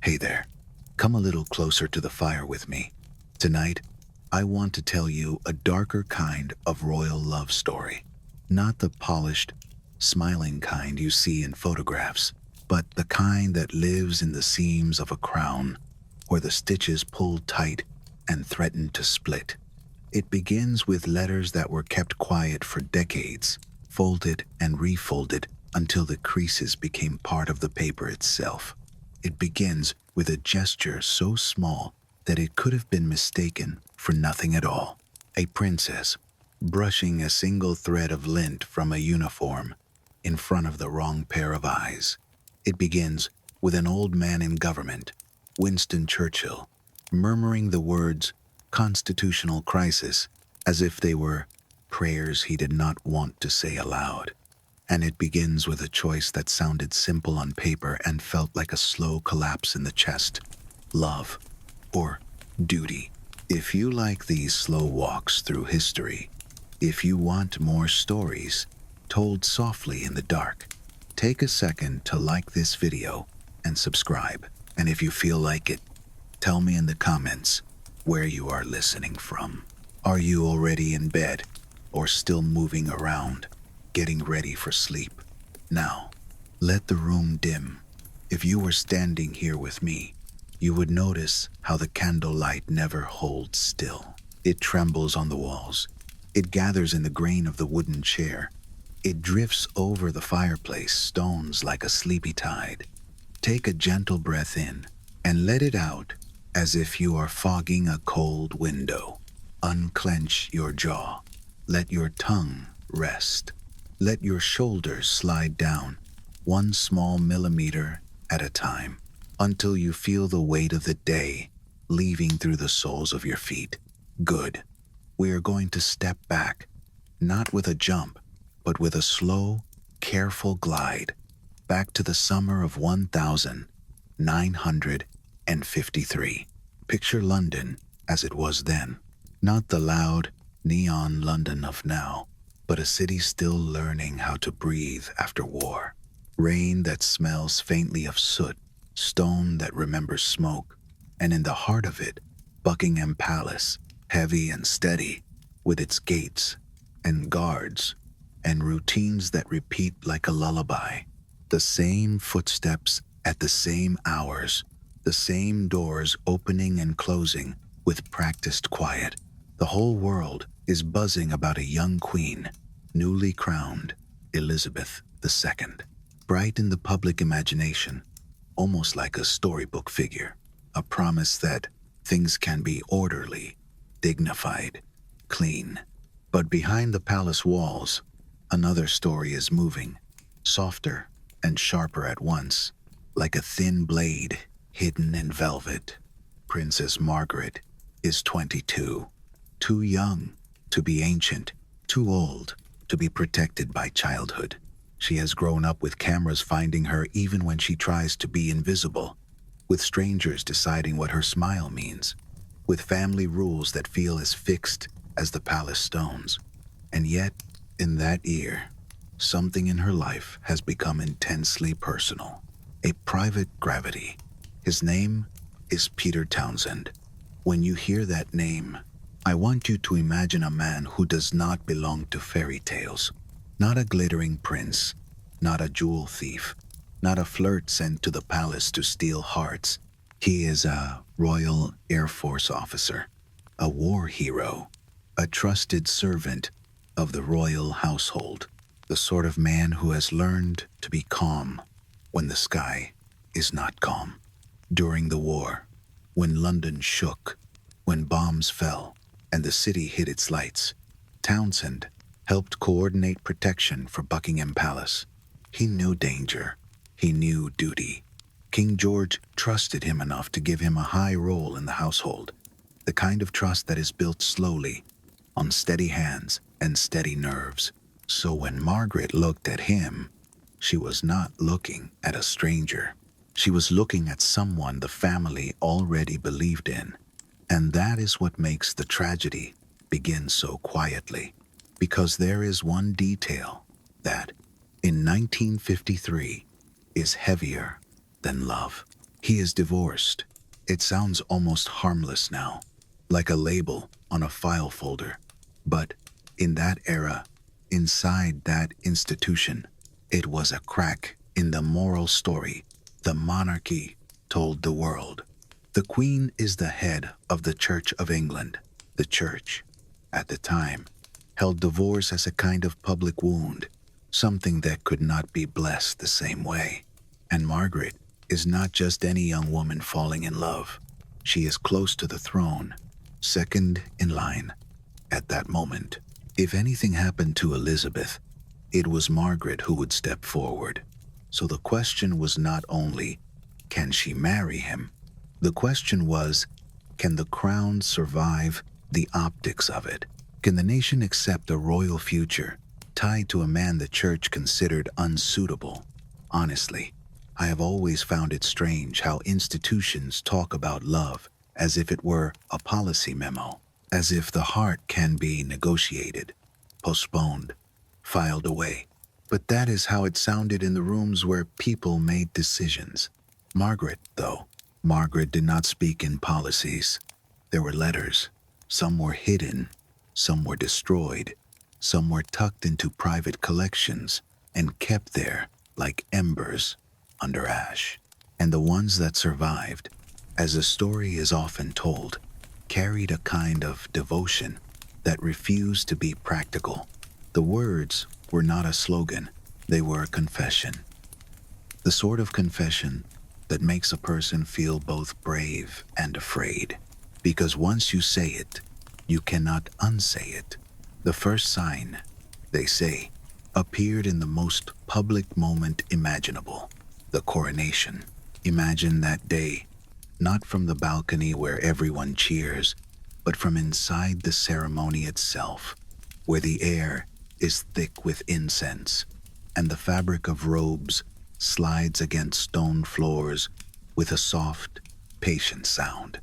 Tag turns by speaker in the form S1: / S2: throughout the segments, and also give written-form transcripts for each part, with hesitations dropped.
S1: Hey there, come a little closer to the fire with me. Tonight, I want to tell you a darker kind of royal love story. Not the polished, smiling kind you see in photographs, but the kind that lives in the seams of a crown, where the stitches pull tight and threaten to split. It begins with letters that were kept quiet for decades, folded and refolded until the creases became part of the paper itself. It begins with a gesture so small that it could have been mistaken for nothing at all. A princess brushing a single thread of lint from a uniform in front of the wrong pair of eyes. It begins with an old man in government, Winston Churchill, murmuring the words constitutional crisis as if they were prayers he did not want to say aloud. And it begins with a choice that sounded simple on paper and felt like a slow collapse in the chest. Love or duty. If you like these slow walks through history, if you want more stories told softly in the dark, take a second to like this video and subscribe. And if you feel like it, tell me in the comments where you are listening from. Are you already in bed or still moving around, getting ready for sleep? Now, let the room dim. If you were standing here with me, you would notice how the candlelight never holds still. It trembles on the walls. It gathers in the grain of the wooden chair. It drifts over the fireplace stones like a sleepy tide. Take a gentle breath in and let it out as if you are fogging a cold window. Unclench your jaw. Let your tongue rest. Let your shoulders slide down, one small millimeter at a time, until you feel the weight of the day leaving through the soles of your feet. Good. We are going to step back, not with a jump, but with a slow, careful glide, back to the summer of 1953. Picture London as it was then, not the loud, neon London of now, but a city still learning how to breathe after war. Rain that smells faintly of soot, stone that remembers smoke, and in the heart of it, Buckingham Palace, heavy and steady, with its gates and guards and routines that repeat like a lullaby. The same footsteps at the same hours, the same doors opening and closing with practiced quiet. The whole world is buzzing about a young queen, newly crowned, Elizabeth II, bright in the public imagination, almost like a storybook figure, a promise that things can be orderly, dignified, clean. But behind the palace walls, another story is moving, softer and sharper at once, like a thin blade hidden in velvet. Princess Margaret is 22, too young to be ancient, too old to be protected by childhood. She has grown up with cameras finding her even when she tries to be invisible, with strangers deciding what her smile means, with family rules that feel as fixed as the palace stones. And yet, in that year, something in her life has become intensely personal, a private gravity. His name is Peter Townsend. When you hear that name, I want you to imagine a man who does not belong to fairy tales. Not a glittering prince, not a jewel thief, not a flirt sent to the palace to steal hearts. He is a Royal Air Force officer, a war hero, a trusted servant of the royal household, the sort of man who has learned to be calm when the sky is not calm. During the war, when London shook, when bombs fell, and the city hid its lights, Townsend helped coordinate protection for Buckingham Palace. He knew danger. He knew duty. King George trusted him enough to give him a high role in the household, the kind of trust that is built slowly, on steady hands and steady nerves. So when Margaret looked at him, she was not looking at a stranger. She was looking at someone the family already believed in. And that is what makes the tragedy begin so quietly. Because there is one detail that, in 1953, is heavier than love. He is divorced. It sounds almost harmless now, like a label on a file folder. But in that era, inside that institution, it was a crack in the moral story the monarchy told the world. The Queen is the head of the Church of England. The Church, at the time, held divorce as a kind of public wound, something that could not be blessed the same way. And Margaret is not just any young woman falling in love. She is close to the throne, second in line at that moment. If anything happened to Elizabeth, it was Margaret who would step forward. So the question was not only, can she marry him? The question was, can the crown survive the optics of it? Can the nation accept a royal future tied to a man the church considered unsuitable? Honestly, I have always found it strange how institutions talk about love as if it were a policy memo, as if the heart can be negotiated, postponed, filed away. But that is how it sounded in the rooms where people made decisions. Margaret did not speak in policies. There were letters. Some were hidden, some were destroyed, some were tucked into private collections and kept there like embers under ash. And the ones that survived, as the story is often told, carried a kind of devotion that refused to be practical. The words were not a slogan, they were a confession. The sort of confession that makes a person feel both brave and afraid. Because once you say it, you cannot unsay it. The first sign, they say, appeared in the most public moment imaginable, the coronation. Imagine that day, not from the balcony where everyone cheers, but from inside the ceremony itself, where the air is thick with incense, and the fabric of robes slides against stone floors with a soft, patient sound.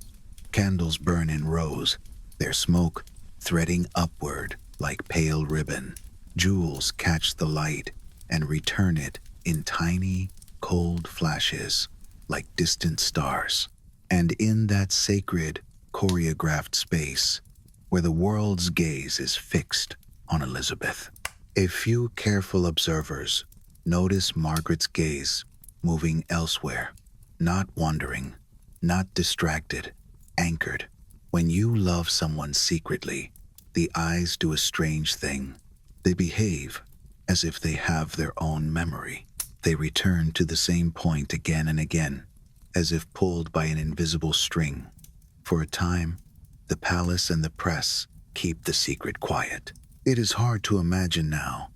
S1: Candles burn in rows, their smoke threading upward like pale ribbon. Jewels catch the light and return it in tiny, cold flashes like distant stars. And in that sacred, choreographed space, where the world's gaze is fixed on Elizabeth, a few careful observers notice Margaret's gaze moving elsewhere, not wandering, not distracted, anchored. When you love someone secretly, the eyes do a strange thing. They behave as if they have their own memory. They return to the same point again and again, as if pulled by an invisible string. For a time, the palace and the press keep the secret quiet. It is hard to imagine now,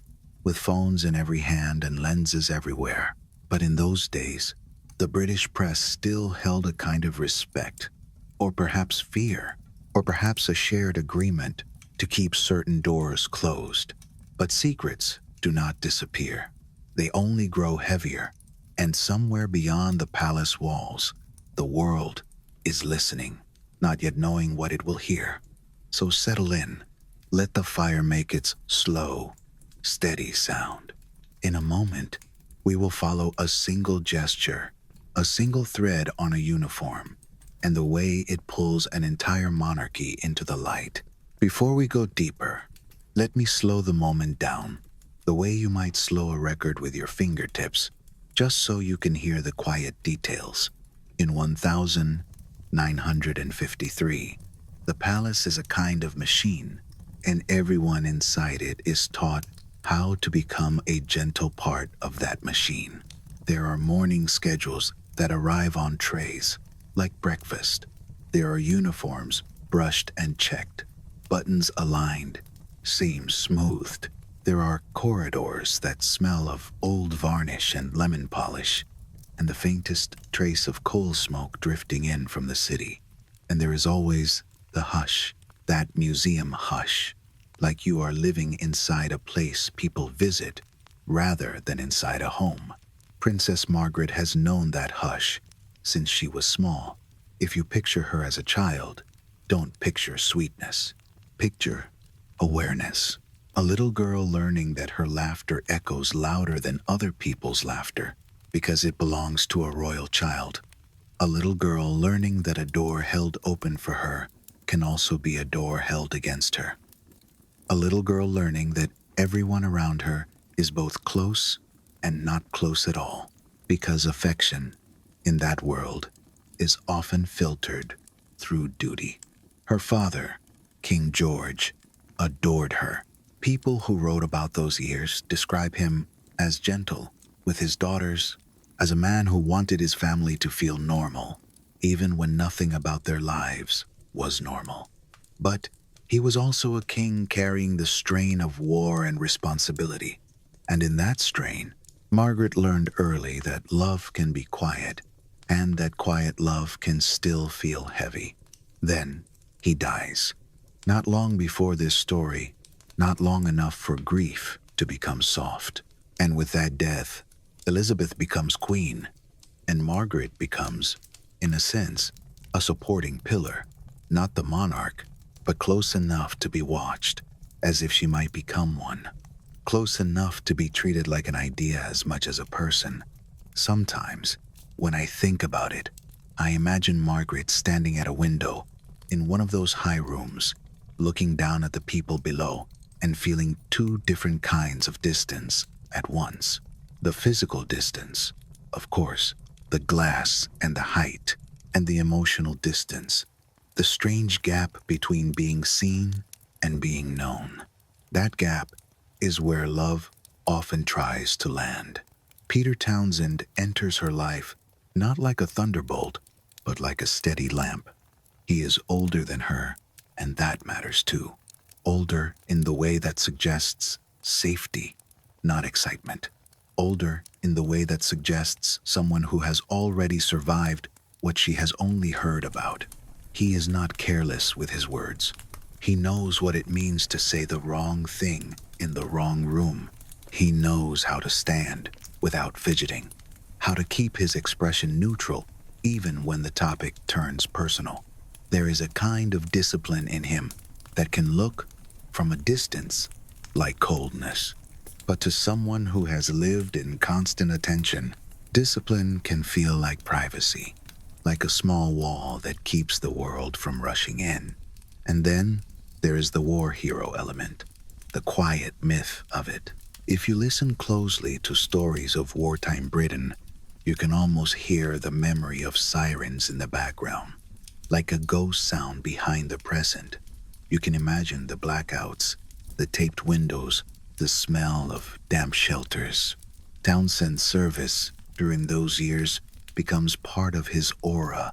S1: with phones in every hand and lenses everywhere. But in those days, the British press still held a kind of respect, or perhaps fear, or perhaps a shared agreement to keep certain doors closed. But secrets do not disappear. They only grow heavier, and somewhere beyond the palace walls, the world is listening, not yet knowing what it will hear. So settle in. Let the fire make its slow, steady sound. In a moment, we will follow a single gesture, a single thread on a uniform, and the way it pulls an entire monarchy into the light. Before we go deeper, let me slow the moment down, the way you might slow a record with your fingertips, just so you can hear the quiet details. In 1953, the palace is a kind of machine, and everyone inside it is taught how to become a gentle part of that machine. There are morning schedules that arrive on trays, like breakfast. There are uniforms brushed and checked, buttons aligned, seams smoothed. There are corridors that smell of old varnish and lemon polish, and the faintest trace of coal smoke drifting in from the city. And there is always the hush, that museum hush, like you are living inside a place people visit rather than inside a home. Princess Margaret has known that hush since she was small. If you picture her as a child, don't picture sweetness. Picture awareness. A little girl learning that her laughter echoes louder than other people's laughter because it belongs to a royal child. A little girl learning that a door held open for her can also be a door held against her. A little girl learning that everyone around her is both close and not close at all, because affection, in that world, is often filtered through duty. Her father, King George, adored her. People who wrote about those years describe him as gentle with his daughters, as a man who wanted his family to feel normal, even when nothing about their lives was normal. But he was also a king carrying the strain of war and responsibility. And in that strain, Margaret learned early that love can be quiet, and that quiet love can still feel heavy. Then he dies. Not long before this story, not long enough for grief to become soft. And with that death, Elizabeth becomes queen, and Margaret becomes, in a sense, a supporting pillar, not the monarch, but close enough to be watched, as if she might become one. Close enough to be treated like an idea as much as a person. Sometimes, when I think about it, I imagine Margaret standing at a window in one of those high rooms, looking down at the people below and feeling two different kinds of distance at once. The physical distance, of course, the glass and the height, and the emotional distance, the strange gap between being seen and being known. That gap is where love often tries to land. Peter Townsend enters her life not like a thunderbolt, but like a steady lamp. He is older than her, and that matters too. Older in the way that suggests safety, not excitement. Older in the way that suggests someone who has already survived what she has only heard about. He is not careless with his words. He knows what it means to say the wrong thing in the wrong room. He knows how to stand without fidgeting, how to keep his expression neutral even when the topic turns personal. There is a kind of discipline in him that can look, from a distance, like coldness. But to someone who has lived in constant attention, discipline can feel like privacy, like a small wall that keeps the world from rushing in. And then there is the war hero element, the quiet myth of it. If you listen closely to stories of wartime Britain, you can almost hear the memory of sirens in the background, like a ghost sound behind the present. You can imagine the blackouts, the taped windows, the smell of damp shelters. Townsend's service during those years becomes part of his aura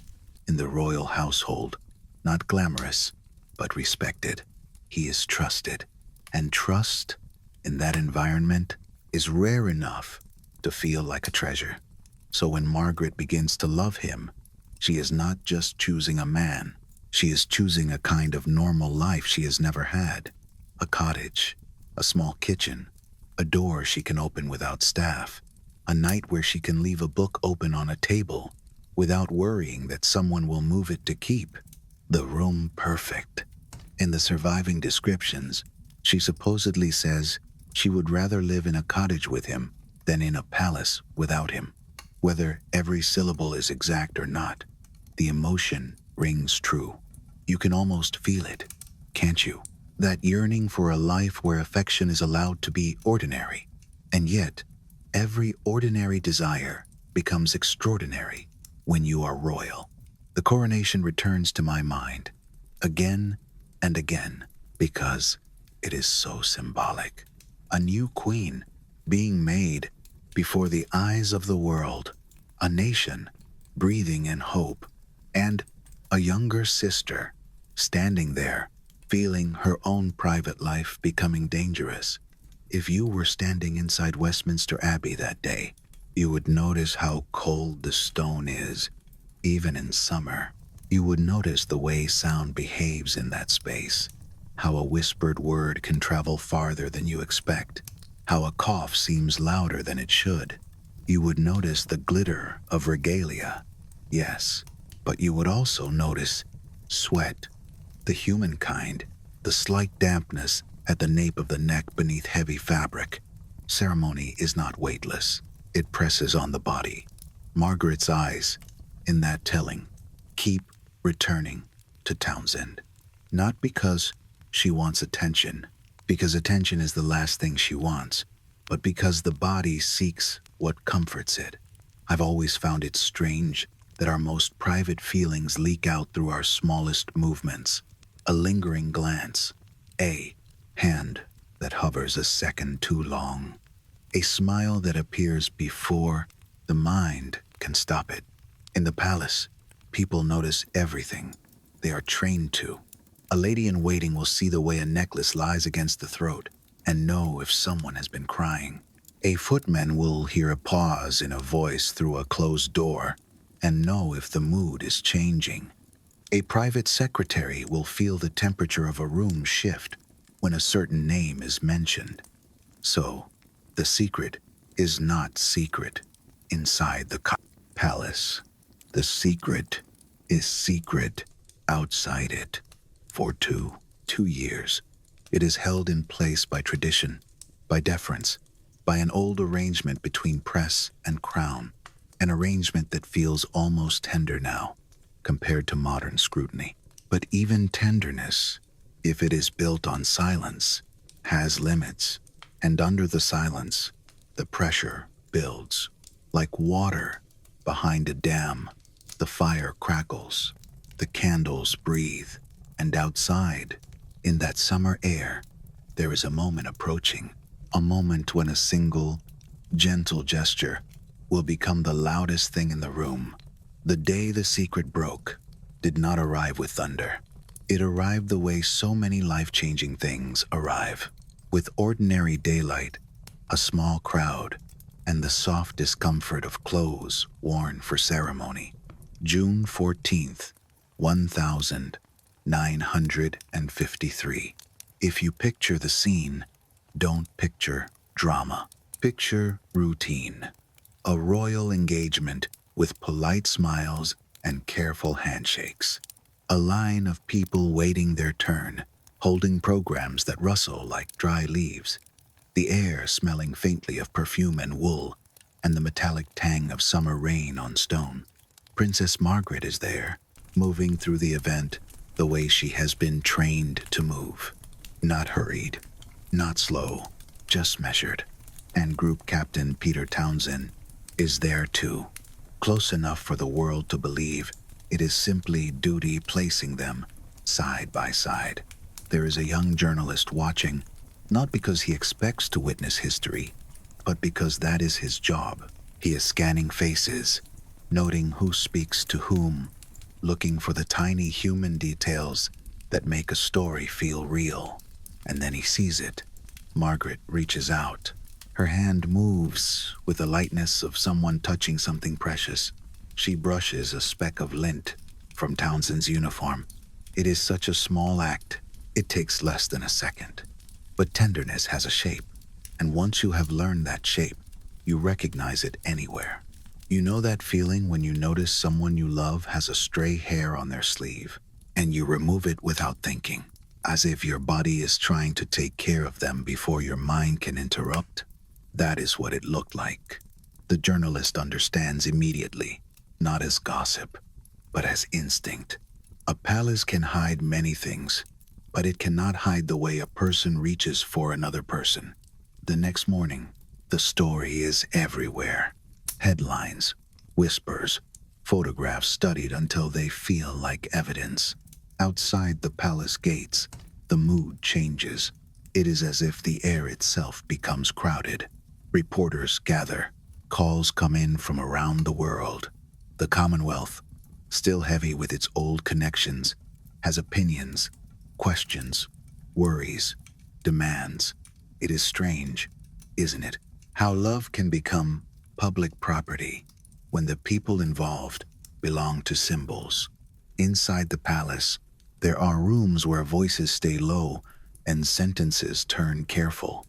S1: in the royal household. Not glamorous, but respected. He is trusted, and trust in that environment is rare enough to feel like a treasure. So when Margaret begins to love him, she is not just choosing a man, she is choosing a kind of normal life she has never had. A cottage, a small kitchen, a door she can open without staff, a night where she can leave a book open on a table without worrying that someone will move it to keep. The room perfect. In the surviving descriptions, she supposedly says she would rather live in a cottage with him than in a palace without him. Whether every syllable is exact or not, the emotion rings true. You can almost feel it, can't you? That yearning for a life where affection is allowed to be ordinary. And yet, every ordinary desire becomes extraordinary when you are royal. The coronation returns to my mind, again and again, because it is so symbolic. A new queen being made before the eyes of the world, a nation breathing in hope, and a younger sister standing there, feeling her own private life becoming dangerous. If you were standing inside Westminster Abbey that day, you would notice how cold the stone is, even in summer. You would notice the way sound behaves in that space, how a whispered word can travel farther than you expect, how a cough seems louder than it should. You would notice the glitter of regalia, yes, but you would also notice sweat, the human kind, the slight dampness at the nape of the neck beneath heavy fabric. Ceremony is not weightless. It presses on the body. Margaret's eyes, in that telling. Keep returning to Townsend. Not because she wants attention, because attention is the last thing she wants, but because the body seeks what comforts it. I've always found it strange that our most private feelings leak out through our smallest movements. A lingering glance, a hand that hovers a second too long, a smile that appears before the mind can stop it. In the palace, people notice everything. They are trained to. A lady in waiting will see the way a necklace lies against the throat and know if someone has been crying. A footman will hear a pause in a voice through a closed door and know if the mood is changing. A private secretary will feel the temperature of a room shift when a certain name is mentioned. So, the secret is not secret inside the palace. The secret is secret outside it. For two years, it is held in place by tradition, by deference, by an old arrangement between press and crown, an arrangement that feels almost tender now, compared to modern scrutiny. But even tenderness, if it is built on silence, has limits, and under the silence, the pressure builds. Like water behind a dam, the fire crackles, the candles breathe, and outside, in that summer air, there is a moment approaching, a moment when a single, gentle gesture will become the loudest thing in the room. The day the secret broke did not arrive with thunder. It arrived the way so many life-changing things arrive, with ordinary daylight, a small crowd, and the soft discomfort of clothes worn for ceremony. June 14th, 1953. If you picture the scene, don't picture drama. Picture routine. A royal engagement with polite smiles and careful handshakes. A line of people waiting their turn, holding programs that rustle like dry leaves. The air smelling faintly of perfume and wool, and the metallic tang of summer rain on stone. Princess Margaret is there, moving through the event the way she has been trained to move. Not hurried, not slow, just measured. And Group Captain Peter Townsend is there too, close enough for the world to believe it is simply duty placing them side by side. There is a young journalist watching, not because he expects to witness history, but because that is his job. He is scanning faces, noting who speaks to whom, looking for the tiny human details that make a story feel real. And then he sees it. Margaret reaches out. Her hand moves with the lightness of someone touching something precious. She brushes a speck of lint from Townsend's uniform. It is such a small act, it takes less than a second. But tenderness has a shape, and once you have learned that shape, you recognize it anywhere. You know that feeling when you notice someone you love has a stray hair on their sleeve, and you remove it without thinking, as if your body is trying to take care of them before your mind can interrupt? That is what it looked like. The journalist understands immediately, not as gossip, but as instinct. A palace can hide many things, but it cannot hide the way a person reaches for another person. The next morning, the story is everywhere. Headlines, whispers, photographs studied until they feel like evidence. Outside the palace gates, the mood changes. It is as if the air itself becomes crowded. Reporters gather. Calls come in from around the world. The Commonwealth, still heavy with its old connections, has opinions, questions, worries, demands. It is strange, isn't it, how love can become public property when the people involved belong to symbols. Inside the palace, there are rooms where voices stay low and sentences turn careful.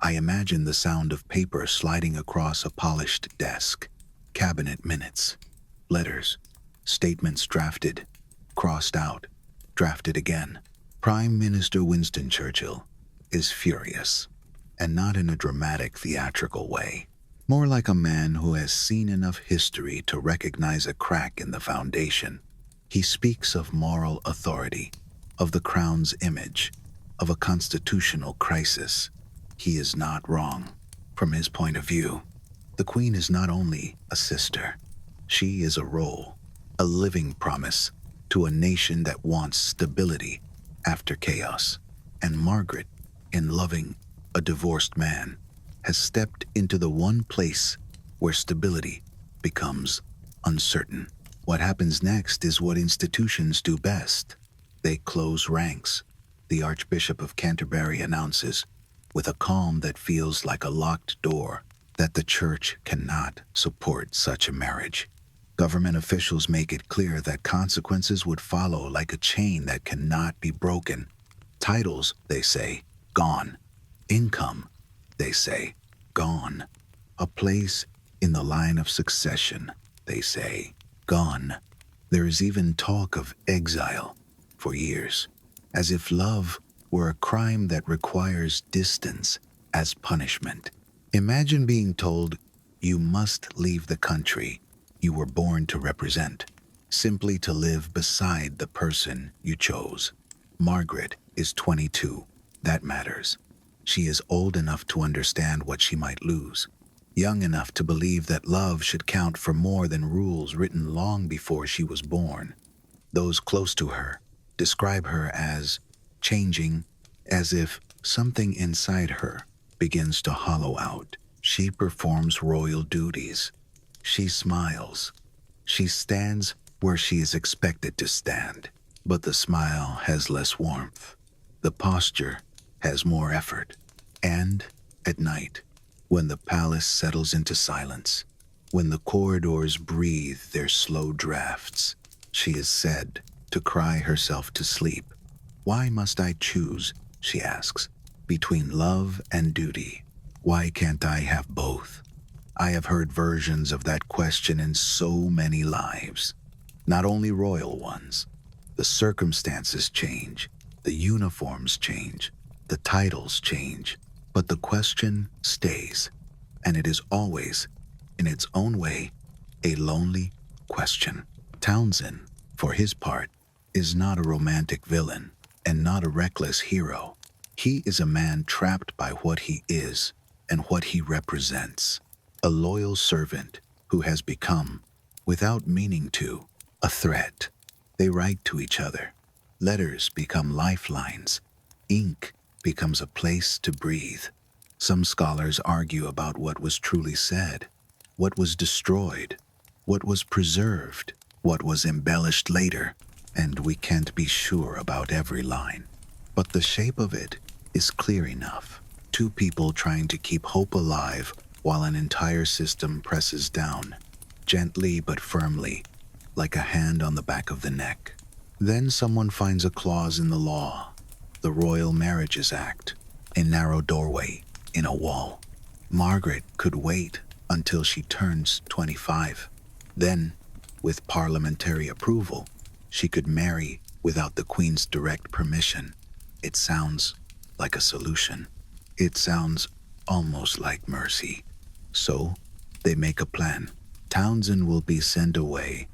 S1: I imagine the sound of paper sliding across a polished desk, cabinet minutes, letters, statements drafted, crossed out, drafted again. Prime Minister Winston Churchill is furious, and not in a dramatic, theatrical way. more like a man who has seen enough history to recognize a crack in the foundation. He speaks of moral authority, of the crown's image, of a constitutional crisis. He is not wrong. From his point of view, the Queen is not only a sister, she is a role, a living promise to a nation that wants stability after chaos. And Margaret, in loving a divorced man, has stepped into the one place where stability becomes uncertain. What happens next is what institutions do best. They close ranks. The Archbishop of Canterbury announces, with a calm that feels like a locked door, that the Church cannot support such a marriage. Government officials make it clear that consequences would follow like a chain that cannot be broken. Titles, they say, gone. Income, they say, gone. A place in the line of succession, they say, gone. There is even talk of exile for years, as if love were a crime that requires distance as punishment. Imagine being told you must leave the country you were born to represent, simply to live beside the person you chose. Margaret is 22. That matters. She is old enough to understand what she might lose, young enough to believe that love should count for more than rules written long before she was born. Those close to her describe her as changing, as if something inside her begins to hollow out. She performs royal duties. She smiles. She stands where she is expected to stand. But the smile has less warmth. The posture has more effort. And at night, when the palace settles into silence, when the corridors breathe their slow drafts, she is said to cry herself to sleep. Why must I choose, she asks, between love and duty? Why can't I have both? I have heard versions of that question in so many lives, not only royal ones. The circumstances change, the uniforms change, the titles change, but the question stays, and it is always, in its own way, a lonely question. Townsend, for his part, is not a romantic villain and not a reckless hero. He is a man trapped by what he is and what he represents. A loyal servant who has become, without meaning to, a threat. They write to each other. Letters become lifelines. Ink becomes a place to breathe. Some scholars argue about what was truly said, what was destroyed, what was preserved, what was embellished later, and we can't be sure about every line. But the shape of it is clear enough. Two people trying to keep hope alive while an entire system presses down, gently but firmly, like a hand on the back of the neck. Then someone finds a clause in the law, the Royal Marriages Act, a narrow doorway in a wall. Margaret could wait until she turns 25. Then, with parliamentary approval, she could marry without the Queen's direct permission. It sounds like a solution. It sounds almost like mercy. So, they make a plan. Townsend will be sent away,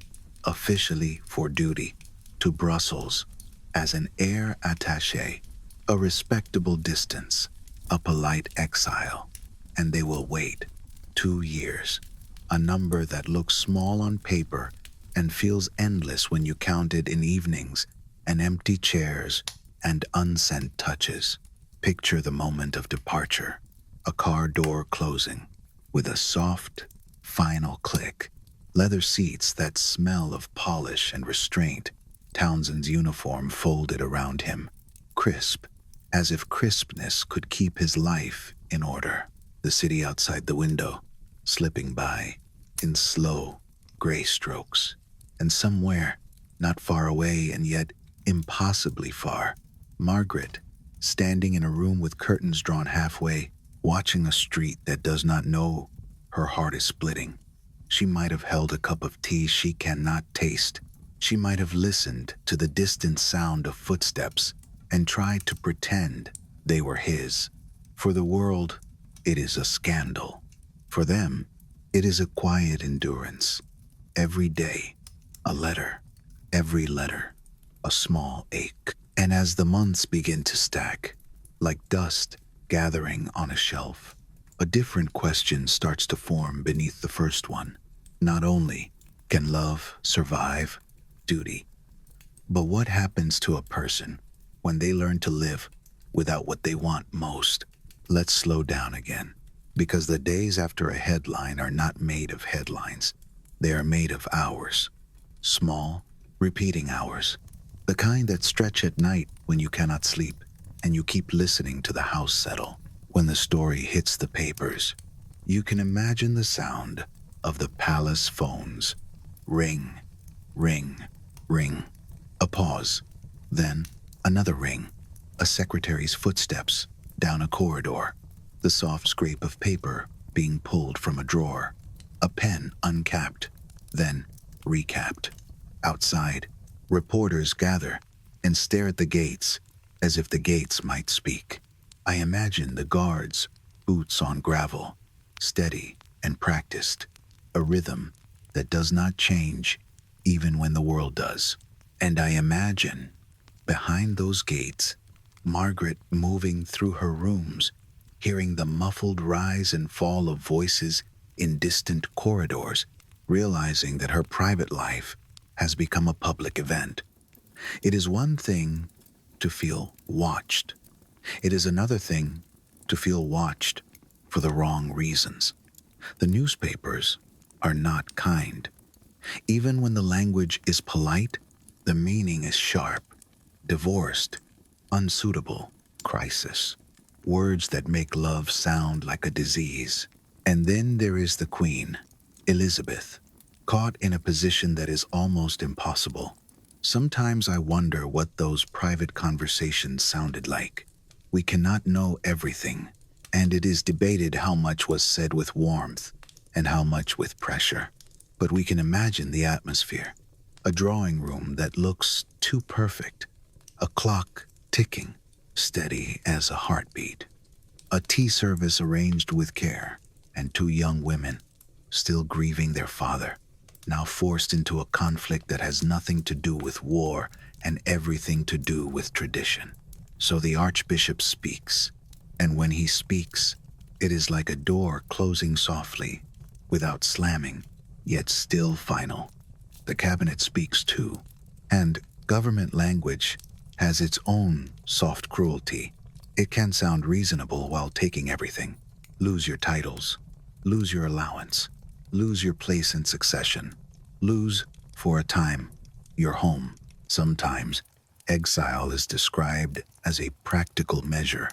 S1: officially for duty, to Brussels as an heir attaché, a respectable distance, a polite exile, and they will wait 2 years, a number that looks small on paper and feels endless when you count it in evenings and empty chairs and unsent touches. Picture the moment of departure, a car door closing, with a soft, final click, leather seats that smell of polish and restraint, Townsend's uniform folded around him, crisp, as if crispness could keep his life in order. The city outside the window, slipping by, in slow, gray strokes. And somewhere, not far away and yet impossibly far, Margaret, standing in a room with curtains drawn halfway, watching a street that does not know her heart is splitting. She might have held a cup of tea she cannot taste. She might have listened to the distant sound of footsteps and tried to pretend they were his. For the world, it is a scandal. For them, it is a quiet endurance. Every day, a letter. Every letter, a small ache. And as the months begin to stack, like dust gathering on a shelf, a different question starts to form beneath the first one. Not only can love survive duty, but what happens to a person when they learn to live without what they want most? Let's slow down again, because the days after a headline are not made of headlines. They are made of hours. Small, repeating hours. The kind that stretch at night when you cannot sleep and you keep listening to the house settle. When the story hits the papers, you can imagine the sound of the palace phones. Ring, ring, ring. A pause. Then another ring. A secretary's footsteps down a corridor. The soft scrape of paper being pulled from a drawer. A pen uncapped, then recapped. Outside, reporters gather and stare at the gates as if the gates might speak. I imagine the guards, boots on gravel, steady and practiced, a rhythm that does not change even when the world does. And I imagine, behind those gates, Margaret moving through her rooms, hearing the muffled rise and fall of voices in distant corridors, realizing that her private life has become a public event. It is one thing to feel watched. It is another thing to feel watched for the wrong reasons. The newspapers are not kind. Even when the language is polite, the meaning is sharp. Divorced, unsuitable, crisis. Words that make love sound like a disease. And then there is the Queen, Elizabeth, caught in a position that is almost impossible. Sometimes I wonder what those private conversations sounded like. We cannot know everything, and it is debated how much was said with warmth and how much with pressure. But we can imagine the atmosphere. A drawing room that looks too perfect. A clock ticking, steady as a heartbeat. A tea service arranged with care, and two young women, still grieving their father, now forced into a conflict that has nothing to do with war and everything to do with tradition. So the Archbishop speaks, and when he speaks, it is like a door closing softly, without slamming, yet still final. The cabinet speaks too, and government language has its own soft cruelty. It can sound reasonable while taking everything. Lose your titles, lose your allowance, lose your place in succession, lose, for a time, your home. Sometimes, exile is described as a practical measure,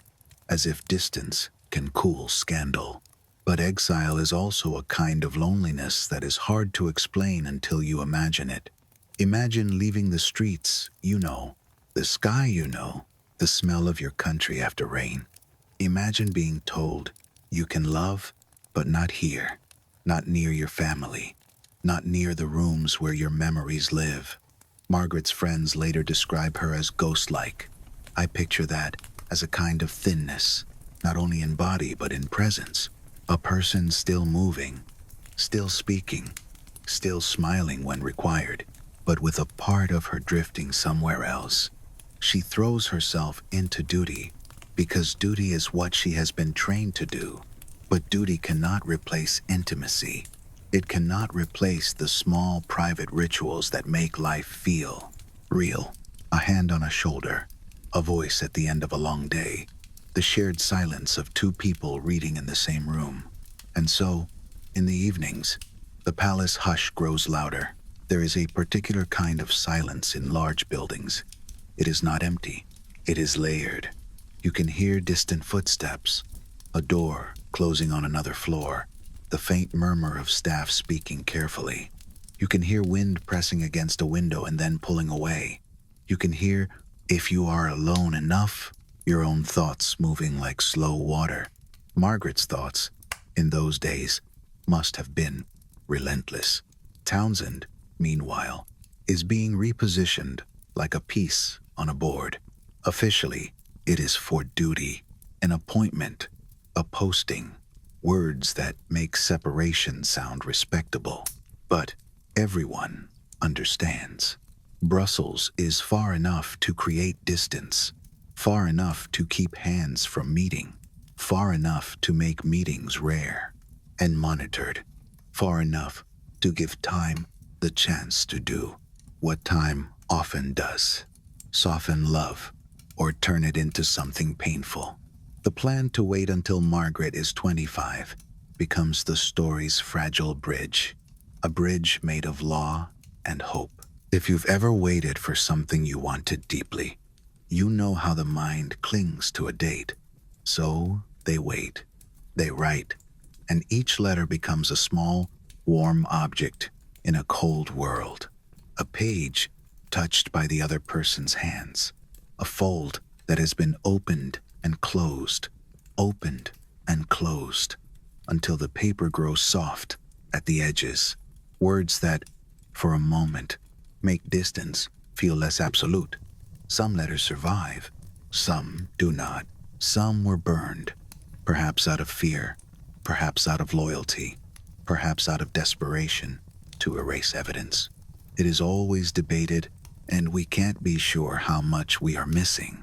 S1: as if distance can cool scandal. But exile is also a kind of loneliness that is hard to explain until you imagine it. Imagine leaving the streets you know, the sky you know, the smell of your country after rain. Imagine being told you can love, but not here, not near your family, not near the rooms where your memories live. Margaret's friends later describe her as ghost-like. I picture that as a kind of thinness, not only in body but in presence. A person still moving, still speaking, still smiling when required, but with a part of her drifting somewhere else. She throws herself into duty because duty is what she has been trained to do. But duty cannot replace intimacy. It cannot replace the small private rituals that make life feel real. A hand on a shoulder, a voice at the end of a long day, the shared silence of two people reading in the same room. And so, in the evenings, the palace hush grows louder. There is a particular kind of silence in large buildings. It is not empty. It is layered. You can hear distant footsteps, a door closing on another floor, the faint murmur of staff speaking carefully. You can hear wind pressing against a window and then pulling away. You can hear, if you are alone enough, your own thoughts moving like slow water. Margaret's thoughts, in those days, must have been relentless. Townsend, meanwhile, is being repositioned like a piece on a board. Officially, it is for duty, an appointment, a posting. words that make separation sound respectable. But everyone understands. Brussels is far enough to create distance, far enough to keep hands from meeting, far enough to make meetings rare and monitored, far enough to give time the chance to do what time often does: soften love or turn it into something painful. The plan to wait until Margaret is 25 becomes the story's fragile bridge, a bridge made of law and hope. If you've ever waited for something you wanted deeply, you know how the mind clings to a date. So they wait, they write, and each letter becomes a small, warm object in a cold world. A page touched by the other person's hands. A fold that has been opened and closed, until the paper grows soft at the edges. Words that, for a moment, make distance feel less absolute. Some letters survive, some do not. Some were burned, perhaps out of fear, perhaps out of loyalty, perhaps out of desperation to erase evidence. It is always debated, and we can't be sure how much we are missing.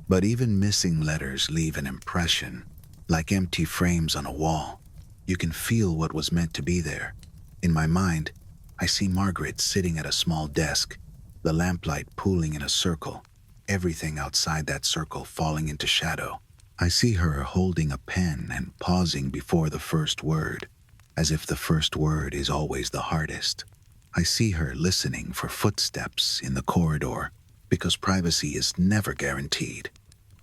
S1: But even missing letters leave an impression, like empty frames on a wall. You can feel what was meant to be there. In my mind, I see Margaret sitting at a small desk, the lamplight pooling in a circle, everything outside that circle falling into shadow. I see her holding a pen and pausing before the first word, as if the first word is always the hardest. I see her listening for footsteps in the corridor, because privacy is never guaranteed.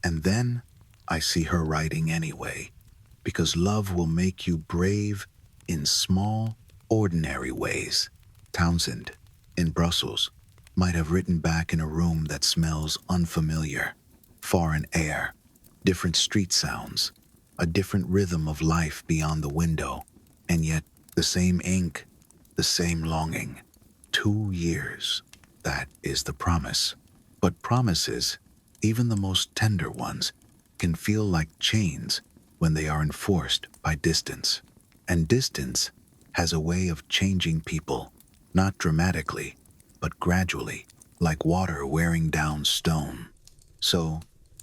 S1: And then I see her writing anyway, because love will make you brave in small, ordinary ways. Townsend, in Brussels, might have written back in a room that smells unfamiliar, foreign air, different street sounds, a different rhythm of life beyond the window, and yet the same ink, the same longing. 2 years, that is the promise. But promises, even the most tender ones, can feel like chains when they are enforced by distance. And distance has a way of changing people, not dramatically, but gradually, like water wearing down stone. So,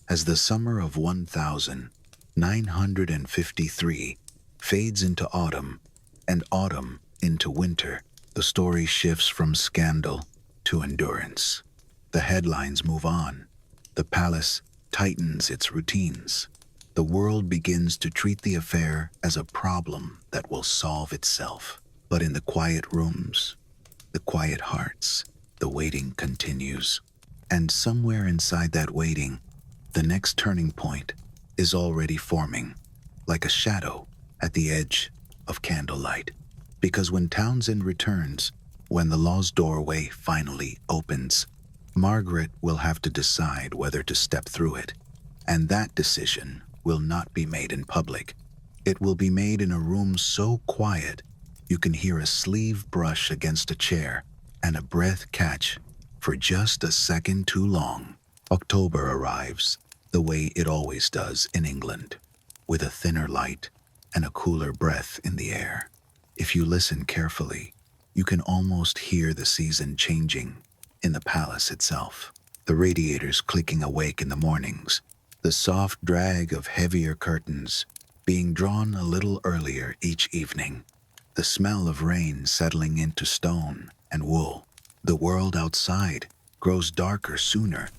S1: as the summer of 1953 fades into autumn, and autumn into winter, the story shifts from scandal to endurance. The headlines move on. The palace tightens its routines. The world begins to treat the affair as a problem that will solve itself. But in the quiet rooms, the quiet hearts, the waiting continues. And somewhere inside that waiting, the next turning point is already forming, like a shadow at the edge of candlelight. Because when Townsend returns, when the law's doorway finally opens, Margaret will have to decide whether to step through it. And that decision will not be made in public. It will be made in a room so quiet you can hear a sleeve brush against a chair and a breath catch for just a second too long. October arrives the way it always does in England, with a thinner light and a cooler breath in the air. If you listen carefully, you can almost hear the season changing in the palace itself. The radiators clicking awake in the mornings, the soft drag of heavier curtains being drawn a little earlier each evening, the smell of rain settling into stone and wool. The world outside grows darker sooner,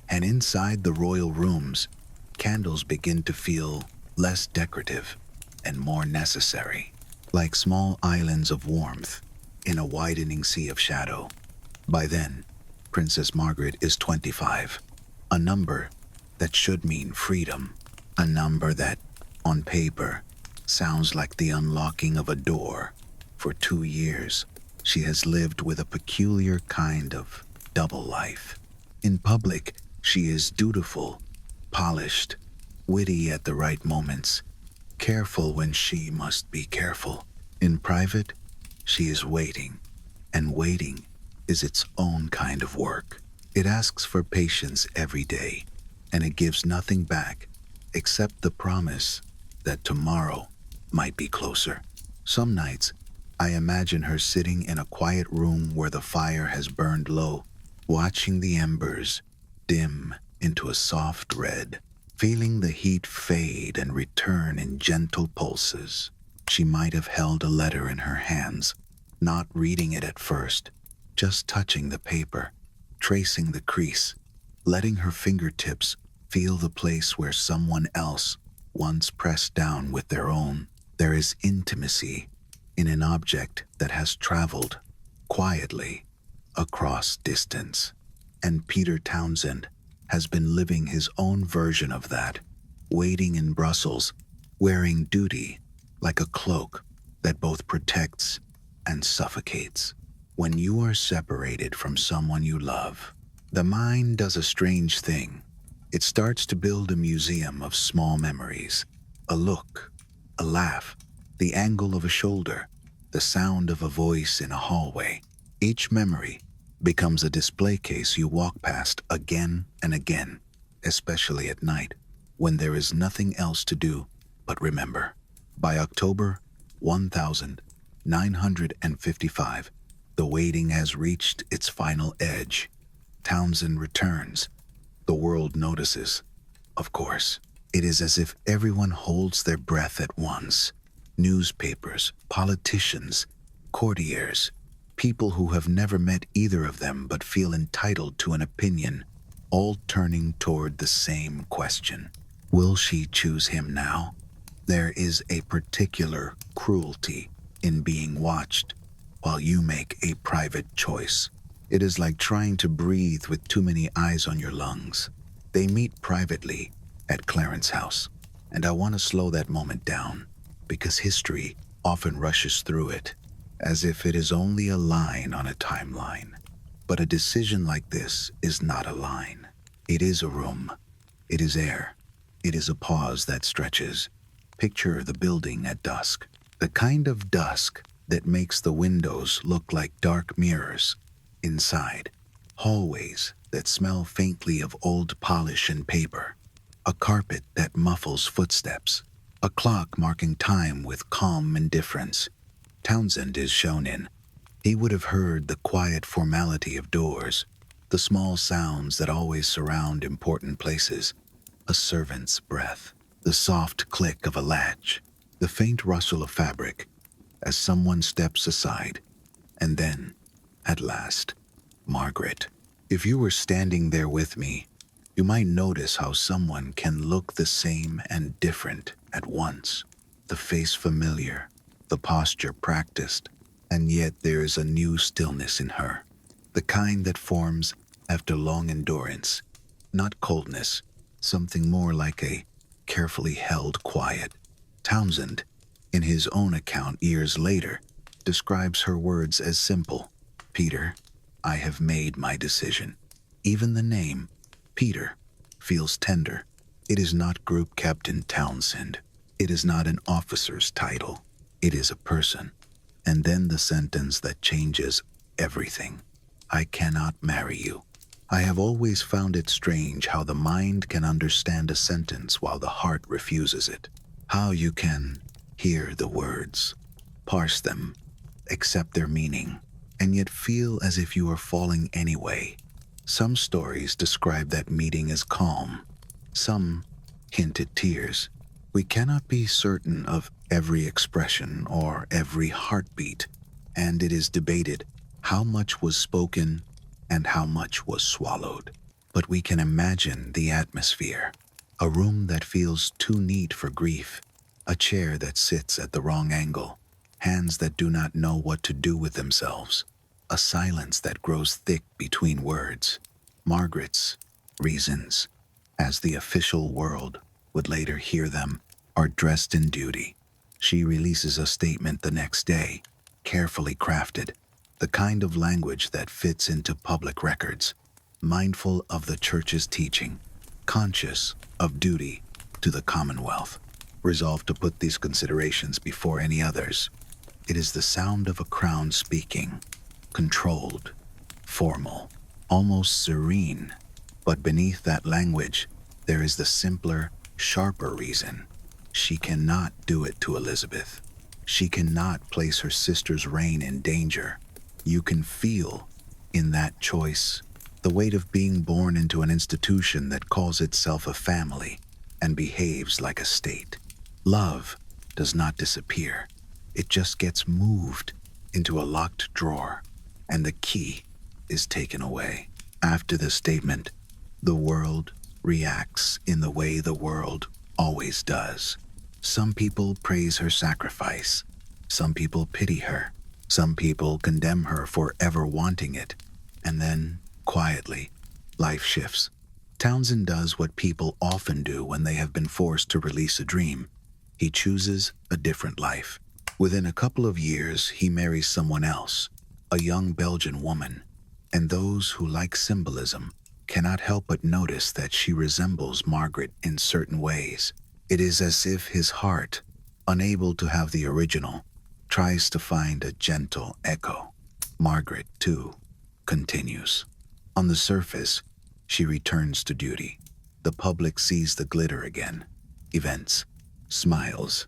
S1: and inside the royal rooms, candles begin to feel less decorative and more necessary, like small islands of warmth in a widening sea of shadow. By then, Princess Margaret is 25, a number that should mean freedom, a number that, on paper, sounds like the unlocking of a door. For 2 years, she has lived with a peculiar kind of double life. In public, she is dutiful, polished, witty at the right moments, careful when she must be careful. In private, she is waiting, and waiting is its own kind of work. It asks for patience every day, and it gives nothing back except the promise that tomorrow might be closer. Some nights, I imagine her sitting in a quiet room where the fire has burned low, watching the embers dim into a soft red, feeling the heat fade and return in gentle pulses. She might have held a letter in her hands, not reading it at first, just touching the paper, tracing the crease, letting her fingertips feel the place where someone else once pressed down with their own. There is intimacy in an object that has traveled quietly across distance. And Peter Townsend has been living his own version of that, waiting in Brussels, wearing duty like a cloak that both protects and suffocates. When you are separated from someone you love, the mind does a strange thing. It starts to build a museum of small memories, a look, a laugh, the angle of a shoulder, the sound of a voice in a hallway. Each memory becomes a display case you walk past again and again, especially at night, when there is nothing else to do but remember. By October 1955, the waiting has reached its final edge. Townsend returns. The world notices. Of course, it is as if everyone holds their breath at once. Newspapers, politicians, courtiers, people who have never met either of them but feel entitled to an opinion, all turning toward the same question. Will she choose him now? There is a particular cruelty in being watched while you make a private choice. It is like trying to breathe with too many eyes on your lungs. They meet privately at Clarence House, and I want to slow that moment down because history often rushes through it as if it is only a line on a timeline. But a decision like this is not a line. It is a room. It is air. It is a pause that stretches. Picture the building at dusk, the kind of dusk that makes the windows look like dark mirrors. Inside, hallways that smell faintly of old polish and paper, a carpet that muffles footsteps, a clock marking time with calm indifference. Townsend is shown in. He would have heard the quiet formality of doors, the small sounds that always surround important places, a servant's breath, the soft click of a latch, the faint rustle of fabric as someone steps aside, and then, at last, Margaret. If you were standing there with me, you might notice how someone can look the same and different at once. The face familiar, the posture practiced, and yet there is a new stillness in her, the kind that forms after long endurance, not coldness, something more like a carefully held quiet. Townsend, in his own account years later, describes her words as simple. Peter, I have made my decision. Even the name, Peter, feels tender. It is not Group Captain Townsend. It is not an officer's title. It is a person. And then the sentence that changes everything. I cannot marry you. I have always found it strange how the mind can understand a sentence while the heart refuses it. How you can hear the words, parse them, accept their meaning, and yet feel as if you are falling anyway. Some stories describe that meeting as calm. Some hint at tears. We cannot be certain of every expression or every heartbeat, and it is debated how much was spoken and how much was swallowed. But we can imagine the atmosphere. A room that feels too neat for grief, a chair that sits at the wrong angle, hands that do not know what to do with themselves, a silence that grows thick between words. Margaret's reasons, as the official world would later hear them, are dressed in duty. She releases a statement the next day, carefully crafted, the kind of language that fits into public records, mindful of the church's teaching, conscious of duty to the Commonwealth, resolved to put these considerations before any others. It is the sound of a crown speaking, controlled, formal, almost serene. But beneath that language, there is the simpler, sharper reason. She cannot do it to Elizabeth. She cannot place her sister's reign in danger. You can feel, in that choice, the weight of being born into an institution that calls itself a family and behaves like a state. Love does not disappear. It just gets moved into a locked drawer, and the key is taken away. After the statement, the world reacts in the way the world always does. Some people praise her sacrifice. Some people pity her. Some people condemn her for ever wanting it. And then, quietly, life shifts. Townsend does what people often do when they have been forced to release a dream. He chooses a different life. Within a couple of years, he marries someone else, a young Belgian woman, and those who like symbolism cannot help but notice that she resembles Margaret in certain ways. It is as if his heart, unable to have the original, tries to find a gentle echo. Margaret, too, continues. On the surface, she returns to duty. The public sees the glitter again. Events, smiles,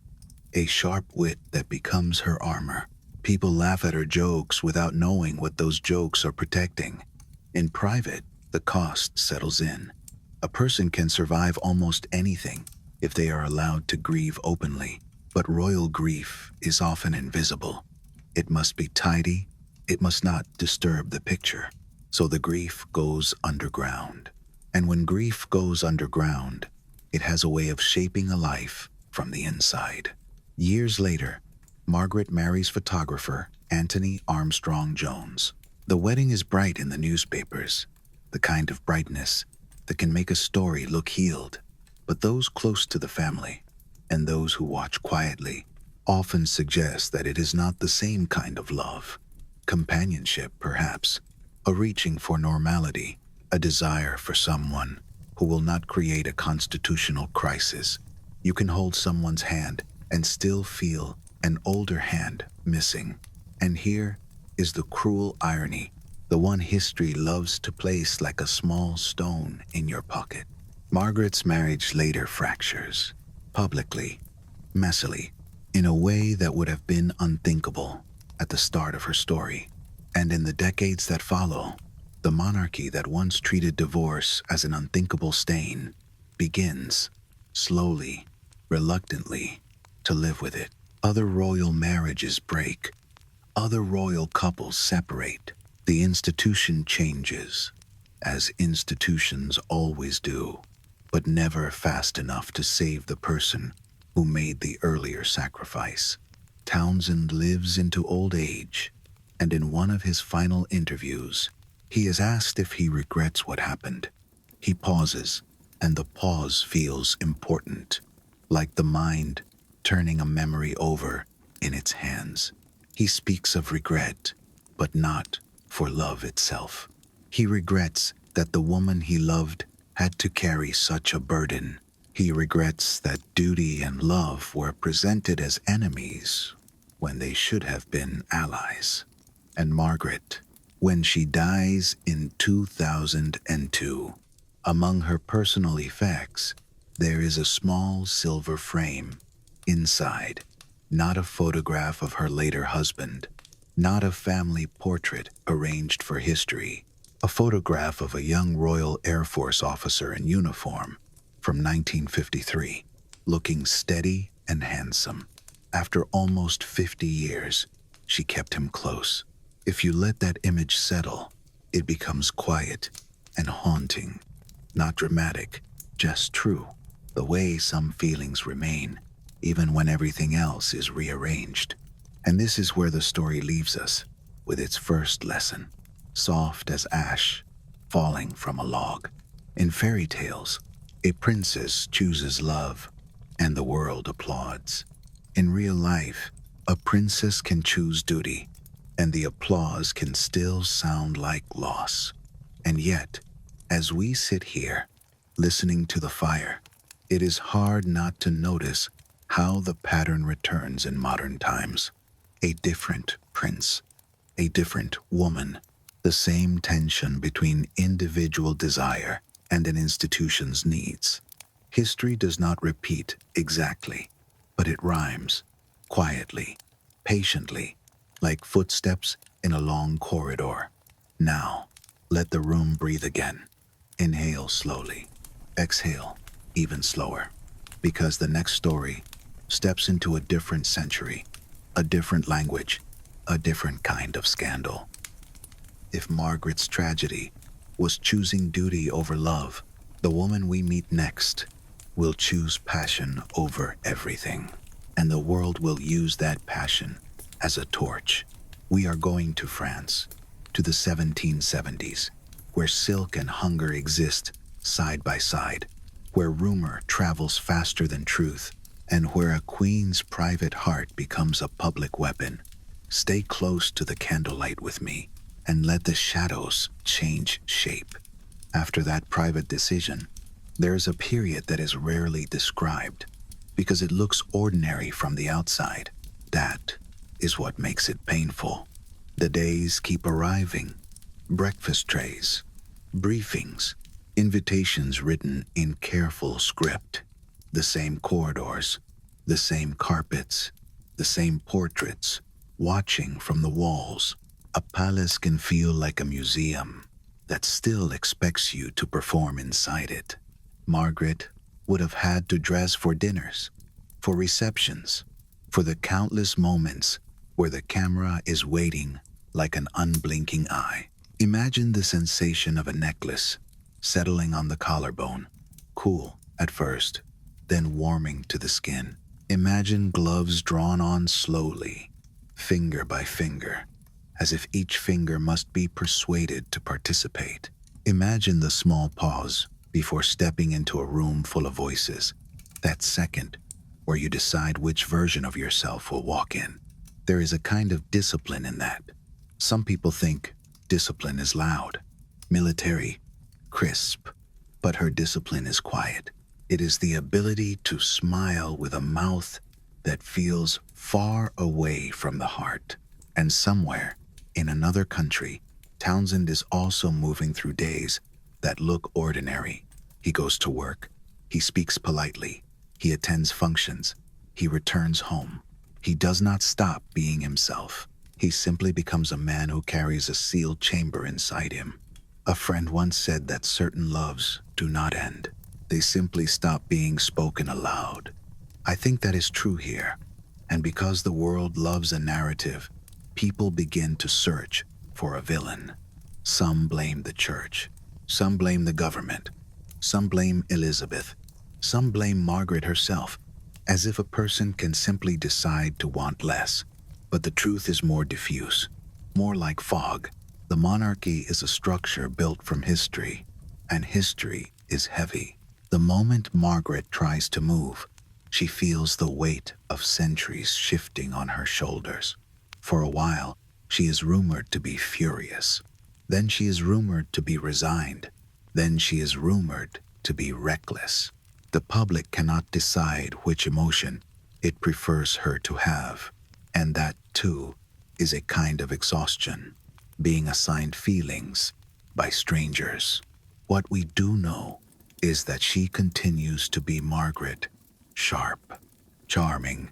S1: a sharp wit that becomes her armor. People laugh at her jokes without knowing what those jokes are protecting. In private, the cost settles in. A person can survive almost anything if they are allowed to grieve openly, but royal grief is often invisible. It must be tidy, it must not disturb the picture. So the grief goes underground. And when grief goes underground, it has a way of shaping a life from the inside. Years later, Margaret marries photographer Anthony Armstrong Jones. The wedding is bright in the newspapers, the kind of brightness that can make a story look healed. But those close to the family, and those who watch quietly, often suggest that it is not the same kind of love. Companionship, perhaps, a reaching for normality, a desire for someone who will not create a constitutional crisis. You can hold someone's hand and still feel an older hand missing. And here is the cruel irony, the one history loves to place like a small stone in your pocket. Margaret's marriage later fractures, publicly, messily, in a way that would have been unthinkable at the start of her story. And in the decades that follow, the monarchy that once treated divorce as an unthinkable stain begins, slowly, reluctantly, to live with it. Other royal marriages break. Other royal couples separate. The institution changes, as institutions always do, but never fast enough to save the person who made the earlier sacrifice. Townsend lives into old age, and in one of his final interviews, he is asked if he regrets what happened. He pauses, and the pause feels important, like the mind turning a memory over in its hands. He speaks of regret, but not for love itself. He regrets that the woman he loved had to carry such a burden. He regrets that duty and love were presented as enemies when they should have been allies. And Margaret, when she dies in 2002, among her personal effects, there is a small silver frame. Inside, not a photograph of her later husband, not a family portrait arranged for history, a photograph of a young Royal Air Force officer in uniform from 1953, looking steady and handsome. After almost 50 years, she kept him close. If you let that image settle, it becomes quiet and haunting, not dramatic, just true, the way some feelings remain, even when everything else is rearranged. And this is where the story leaves us, with its first lesson, soft as ash, falling from a log. In fairy tales, a princess chooses love, and the world applauds. In real life, a princess can choose duty, and the applause can still sound like loss. And yet, as we sit here, listening to the fire, it is hard not to notice how the pattern returns in modern times. A different prince, a different woman, the same tension between individual desire and an institution's needs. History does not repeat exactly, but it rhymes, quietly, patiently, like footsteps in a long corridor. Now, let the room breathe again. Inhale slowly. Exhale even slower. Because the next story steps into a different century, a different language, a different kind of scandal. If Margaret's tragedy was choosing duty over love, the woman we meet next will choose passion over everything. And the world will use that passion as a torch. We are going to France, to the 1770s, where silk and hunger exist side by side, where rumor travels faster than truth, and where a queen's private heart becomes a public weapon. Stay close to the candlelight with me, and let the shadows change shape. After that private decision, there is a period that is rarely described, because it looks ordinary from the outside. That is what makes it painful. The days keep arriving. Breakfast trays, briefings, invitations written in careful script. The same corridors, the same carpets, the same portraits, watching from the walls. A palace can feel like a museum that still expects you to perform inside it. Margaret would have had to dress for dinners, for receptions, for the countless moments where the camera is waiting like an unblinking eye. Imagine the sensation of a necklace settling on the collarbone, cool at first, then warming to the skin. Imagine gloves drawn on slowly, finger by finger, as if each finger must be persuaded to participate. Imagine the small pause before stepping into a room full of voices, that second where you decide which version of yourself will walk in. There is a kind of discipline in that. Some people think discipline is loud, military, crisp, but her discipline is quiet. It is the ability to smile with a mouth that feels far away from the heart. And somewhere, in another country, Townsend is also moving through days that look ordinary. He goes to work, he speaks politely, he attends functions, he returns home. He does not stop being himself. He simply becomes a man who carries a sealed chamber inside him. A friend once said that certain loves do not end. They simply stop being spoken aloud. I think that is true here. And because the world loves a narrative, people begin to search for a villain. Some blame the church. Some blame the government. Some blame Elizabeth. Some blame Margaret herself, as if a person can simply decide to want less. But the truth is more diffuse, more like fog. The monarchy is a structure built from history, and history is heavy. The moment Margaret tries to move, she feels the weight of centuries shifting on her shoulders. For a while, she is rumored to be furious. Then she is rumored to be resigned. Then she is rumored to be reckless. The public cannot decide which emotion it prefers her to have. And that, too, is a kind of exhaustion, being assigned feelings by strangers. What we do know is that she continues to be Margaret, sharp, charming,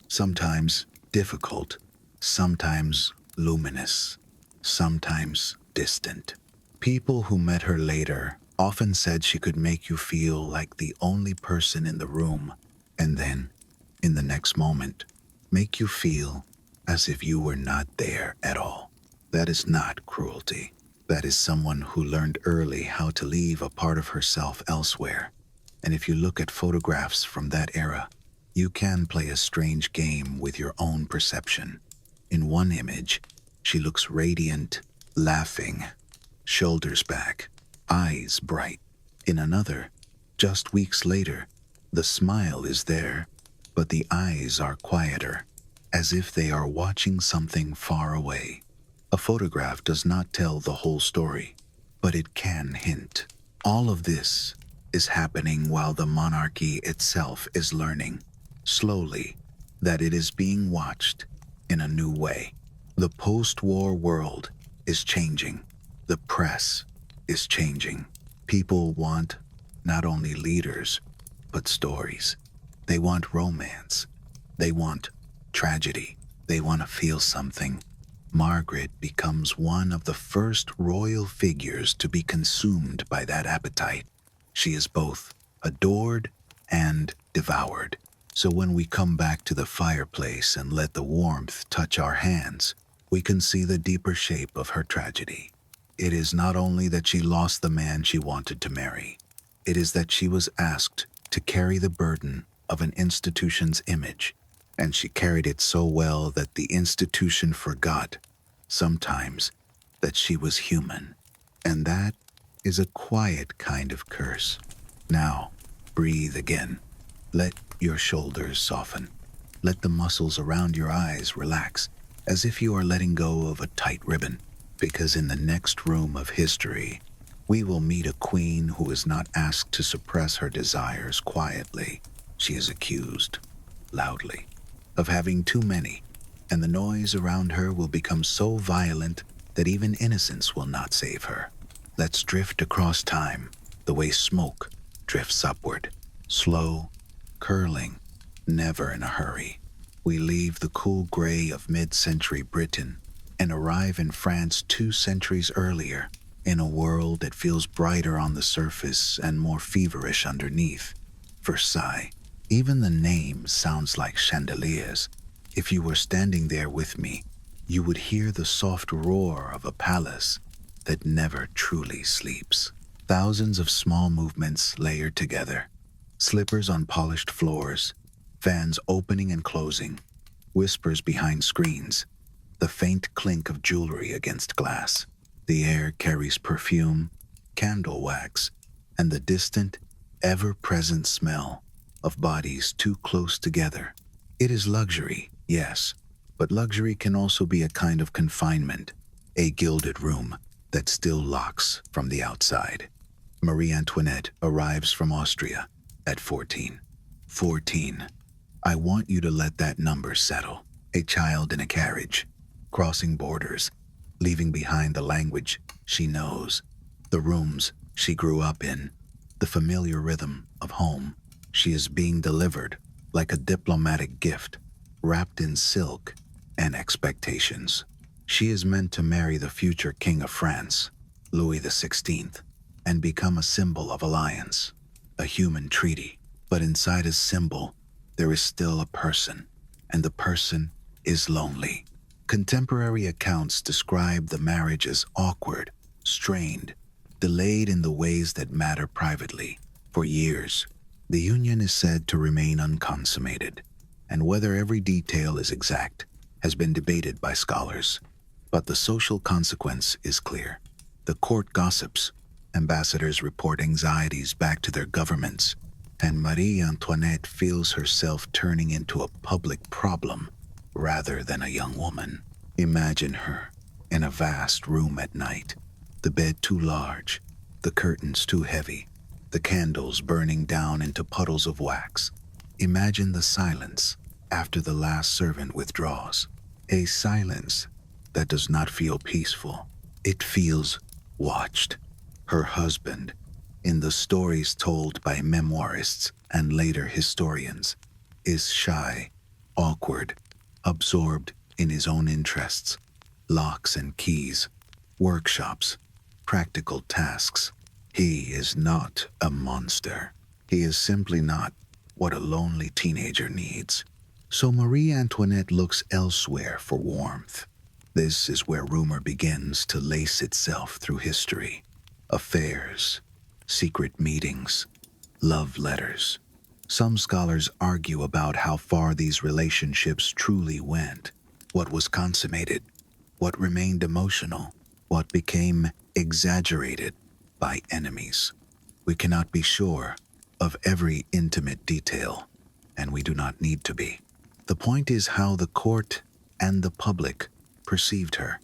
S1: sometimes difficult, sometimes luminous, sometimes distant. People who met her later often said she could make you feel like the only person in the room, and then, in the next moment, make you feel as if you were not there at all. That is not cruelty. That is someone who learned early how to leave a part of herself elsewhere. And if you look at photographs from that era, you can play a strange game with your own perception. In one image, she looks radiant, laughing, shoulders back, eyes bright. In another, just weeks later, the smile is there, but the eyes are quieter, as if they are watching something far away. A photograph does not tell the whole story, but it can hint. All of this is happening while the monarchy itself is learning, slowly, that it is being watched in a new way. The post-war world is changing. The press is changing. People want not only leaders, but stories. They want romance. They want tragedy. They want to feel something. Margaret becomes one of the first royal figures to be consumed by that appetite. She is both adored and devoured. So when we come back to the fireplace and let the warmth touch our hands, we can see the deeper shape of her tragedy. It is not only that she lost the man she wanted to marry, it is that she was asked to carry the burden of an institution's image, and she carried it so well that the institution forgot, sometimes, that she was human. And that is a quiet kind of curse. Now, breathe again. Let your shoulders soften. Let the muscles around your eyes relax, as if you are letting go of a tight ribbon. Because in the next room of history, we will meet a queen who is not asked to suppress her desires quietly. She is accused, loudly, of having too many, and the noise around her will become so violent that even innocence will not save her. Let's drift across time, the way smoke drifts upward, slow, curling, never in a hurry. We leave the cool gray of mid-century Britain and arrive in France 2 centuries earlier, in a world that feels brighter on the surface and more feverish underneath. Versailles. Even the name sounds like chandeliers. If you were standing there with me, you would hear the soft roar of a palace that never truly sleeps. Thousands of small movements layered together. Slippers on polished floors, fans opening and closing, whispers behind screens, the faint clink of jewelry against glass. The air carries perfume, candle wax, and the distant, ever-present smell of bodies too close together. It is luxury, yes, but luxury can also be a kind of confinement, a gilded room that still locks from the outside. Marie Antoinette arrives from Austria at 14. 14. I want you to let that number settle. A child in a carriage, crossing borders, leaving behind the language she knows, the rooms she grew up in, the familiar rhythm of home. She is being delivered like a diplomatic gift, wrapped in silk and expectations. She is meant to marry the future King of France, Louis XVI, and become a symbol of alliance, a human treaty. But inside a symbol, there is still a person, and the person is lonely. Contemporary accounts describe the marriage as awkward, strained, delayed in the ways that matter privately. For years, the union is said to remain unconsummated, and whether every detail is exact has been debated by scholars. But the social consequence is clear. The court gossips, ambassadors report anxieties back to their governments, and Marie Antoinette feels herself turning into a public problem rather than a young woman. Imagine her in a vast room at night, the bed too large, the curtains too heavy, the candles burning down into puddles of wax. Imagine the silence after the last servant withdraws. A silence that does not feel peaceful. It feels watched. Her husband, in the stories told by memoirists and later historians, is shy, awkward, absorbed in his own interests, locks and keys, workshops, practical tasks. He is not a monster. He is simply not what a lonely teenager needs. So Marie Antoinette looks elsewhere for warmth. This is where rumor begins to lace itself through history. Affairs, secret meetings, love letters. Some scholars argue about how far these relationships truly went, what was consummated, what remained emotional, what became exaggerated by enemies. We cannot be sure of every intimate detail, and we do not need to be. The point is how the court and the public perceived her,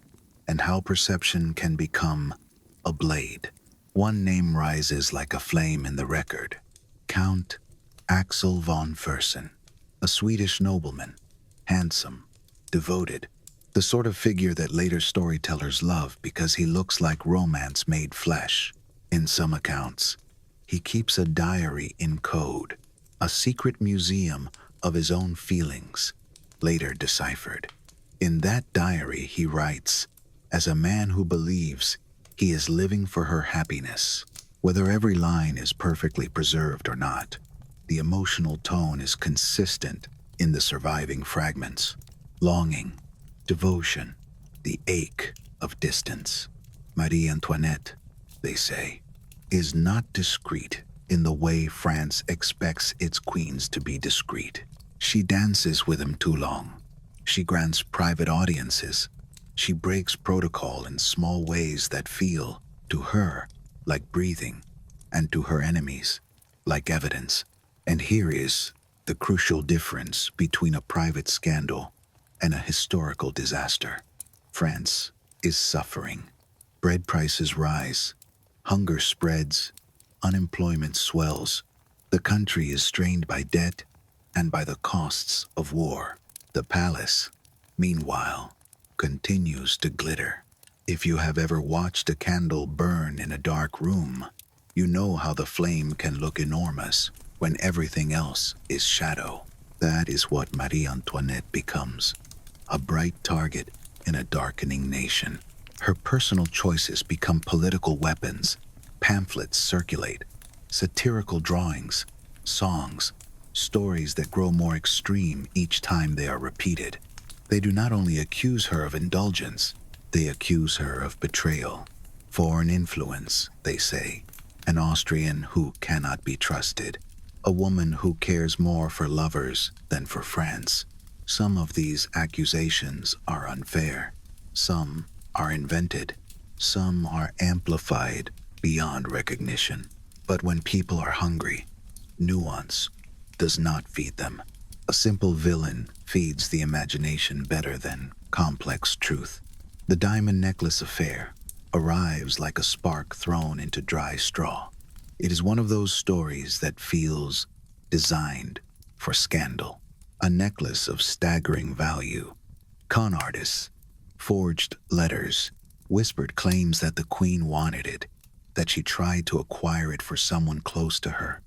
S1: and how perception can become a blade. One name rises like a flame in the record: Count Axel von Fersen, a Swedish nobleman, handsome, devoted, the sort of figure that later storytellers love because he looks like romance made flesh. In some accounts, he keeps a diary in code, a secret museum of his own feelings, later deciphered. In that diary he writes, as a man who believes he is living for her happiness. Whether every line is perfectly preserved or not, the emotional tone is consistent in the surviving fragments. Longing, devotion, the ache of distance. Marie Antoinette, they say, is not discreet in the way France expects its queens to be discreet. She dances with him too long. She grants private audiences. She breaks protocol in small ways that feel, to her, like breathing, and to her enemies, like evidence. And here is the crucial difference between a private scandal and a historical disaster. France is suffering. Bread prices rise, hunger spreads, unemployment swells. The country is strained by debt and by the costs of war. The palace, meanwhile, continues to glitter. If you have ever watched a candle burn in a dark room, you know how the flame can look enormous when everything else is shadow. That is what Marie Antoinette becomes, a bright target in a darkening nation. Her personal choices become political weapons. Pamphlets circulate, satirical drawings, songs, stories that grow more extreme each time they are repeated. They do not only accuse her of indulgence, they accuse her of betrayal. Foreign influence, they say, an Austrian who cannot be trusted, a woman who cares more for lovers than for France. Some of these accusations are unfair. Some are invented. Some are amplified beyond recognition. But when people are hungry, nuance does not feed them. A simple villain feeds the imagination better than complex truth. The diamond necklace affair arrives like a spark thrown into dry straw. It is one of those stories that feels designed for scandal. A necklace of staggering value. Con artists forged letters, whispered claims that the queen wanted it, that she tried to acquire it for someone close to her,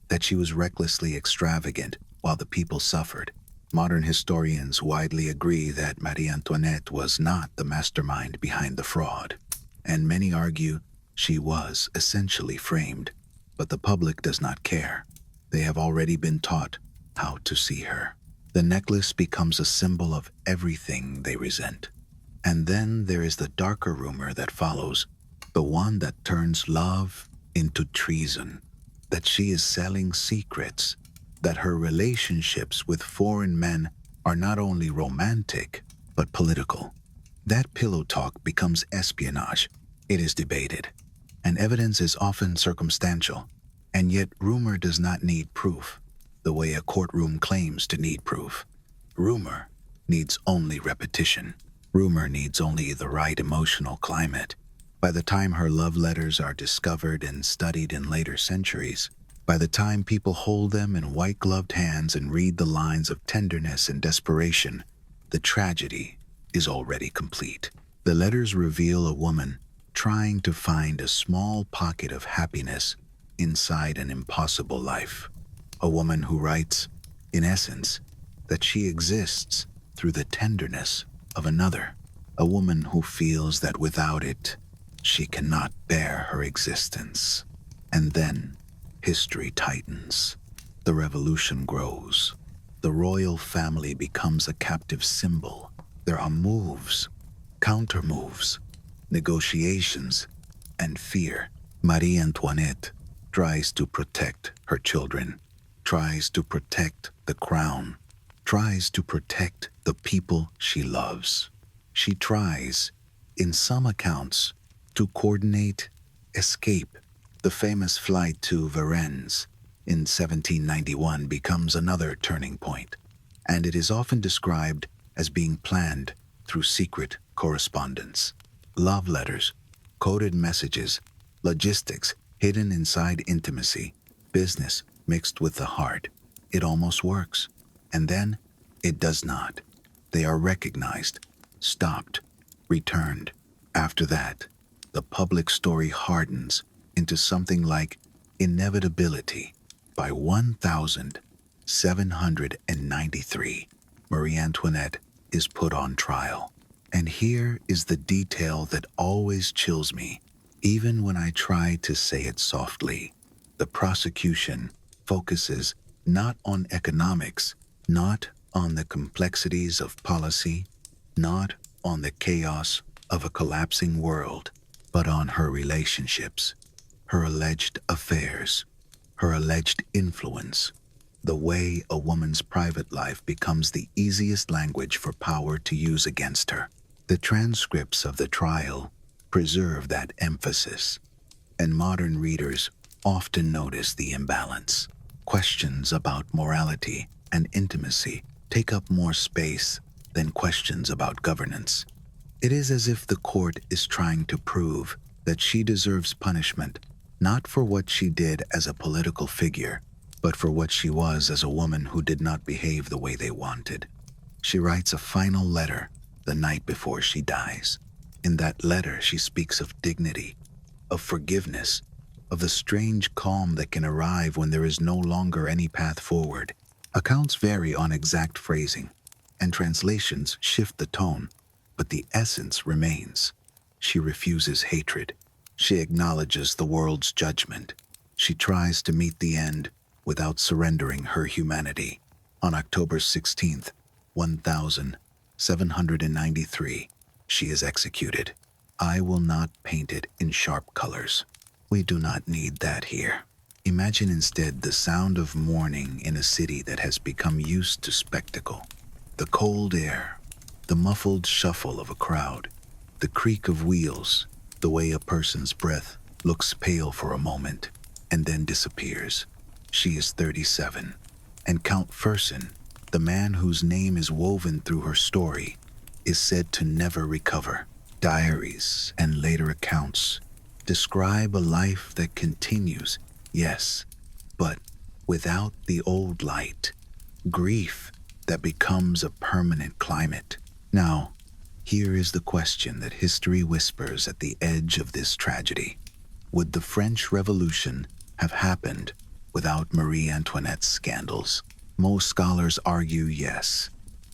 S1: that she was recklessly extravagant while the people suffered. Modern historians widely agree that Marie Antoinette was not the mastermind behind the fraud, and many argue she was essentially framed. But the public does not care. They have already been taught how to see her. The necklace becomes a symbol of everything they resent. And then there is the darker rumor that follows, the one that turns love into treason, that she is selling secrets, that her relationships with foreign men are not only romantic, but political. That pillow talk becomes espionage. It is debated, and evidence is often circumstantial. And yet rumor does not need proof, the way a courtroom claims to need proof. Rumor needs only repetition. Rumor needs only the right emotional climate. By the time her love letters are discovered and studied in later centuries, by the time people hold them in white-gloved hands and read the lines of tenderness and desperation, the tragedy is already complete. The letters reveal a woman trying to find a small pocket of happiness inside an impossible life. A woman who writes, in essence, that she exists through the tenderness of another. A woman who feels that without it, she cannot bear her existence. And then, history tightens. The revolution grows. The royal family becomes a captive symbol. There are moves, counter-moves, negotiations, and fear. Marie Antoinette tries to protect her children, tries to protect the crown, tries to protect the people she loves. She tries, in some accounts, to coordinate escape. The famous flight to Varennes in 1791 becomes another turning point, and it is often described as being planned through secret correspondence. Love letters, coded messages, logistics hidden inside intimacy, business mixed with the heart. It almost works, and then it does not. They are recognized, stopped, returned. After that, the public story hardens into something like inevitability. By 793. Marie Antoinette is put on trial. And here is the detail that always chills me, even when I try to say it softly. The prosecution focuses not on economics, not on the complexities of policy, not on the chaos of a collapsing world, but on her relationships, her alleged affairs, her alleged influence, the way a woman's private life becomes the easiest language for power to use against her. The transcripts of the trial preserve that emphasis, and modern readers often notice the imbalance. Questions about morality and intimacy take up more space than questions about governance. It is as if the court is trying to prove that she deserves punishment, not for what she did as a political figure, but for what she was as a woman who did not behave the way they wanted. She writes a final letter the night before she dies. In that letter, she speaks of dignity, of forgiveness, of the strange calm that can arrive when there is no longer any path forward. Accounts vary on exact phrasing, and translations shift the tone, but the essence remains. She refuses hatred. She acknowledges the world's judgment. She tries to meet the end without surrendering her humanity. On October 16th, 1793, she is executed. I will not paint it in sharp colors. We do not need that here. Imagine instead the sound of mourning in a city that has become used to spectacle. The cold air, the muffled shuffle of a crowd, the creak of wheels, the way a person's breath looks pale for a moment and then disappears. She is 37, and Count Fersen, the man whose name is woven through her story, is said to never recover. Diaries and later accounts describe a life that continues, yes, but without the old light, grief that becomes a permanent climate. Now, here is the question that history whispers at the edge of this tragedy. Would the French Revolution have happened without Marie Antoinette's scandals? Most scholars argue yes,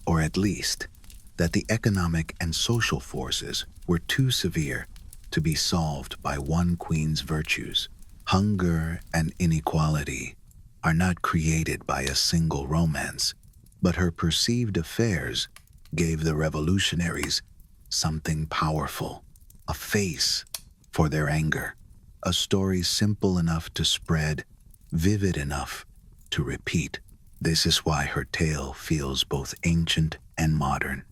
S1: or at least that the economic and social forces were too severe to be solved by one queen's virtues. Hunger and inequality are not created by a single romance, but her perceived affairs gave the revolutionaries something powerful, a face for their anger, a story simple enough to spread, vivid enough to repeat. This is why her tale feels both ancient and modern,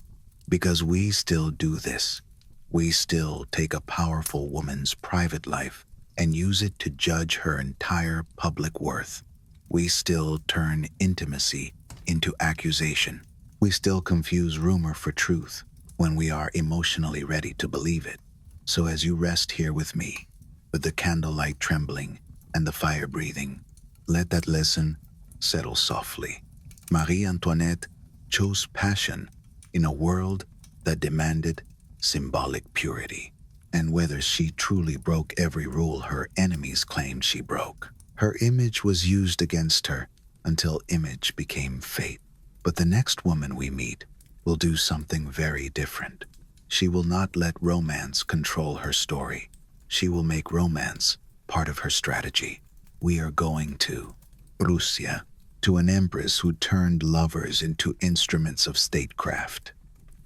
S1: because we still do this. We still take a powerful woman's private life and use it to judge her entire public worth. We still turn intimacy into accusation. We still confuse rumor for truth when we are emotionally ready to believe it. So as you rest here with me, with the candlelight trembling and the fire breathing, let that lesson settle softly. Marie Antoinette chose passion in a world that demanded symbolic purity. And whether she truly broke every rule her enemies claimed she broke, her image was used against her until image became fate. But the next woman we meet will do something very different. She will not let romance control her story. She will make romance part of her strategy. We are going to Russia, to an empress who turned lovers into instruments of statecraft,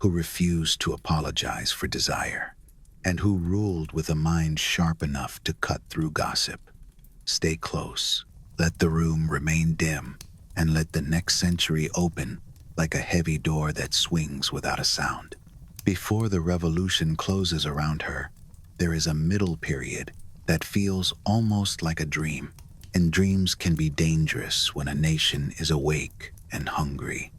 S1: who refused to apologize for desire, and who ruled with a mind sharp enough to cut through gossip. Stay close, let the room remain dim, and let the next century open like a heavy door that swings without a sound. Before the revolution closes around her, there is a middle period that feels almost like a dream, and dreams can be dangerous when a nation is awake and hungry.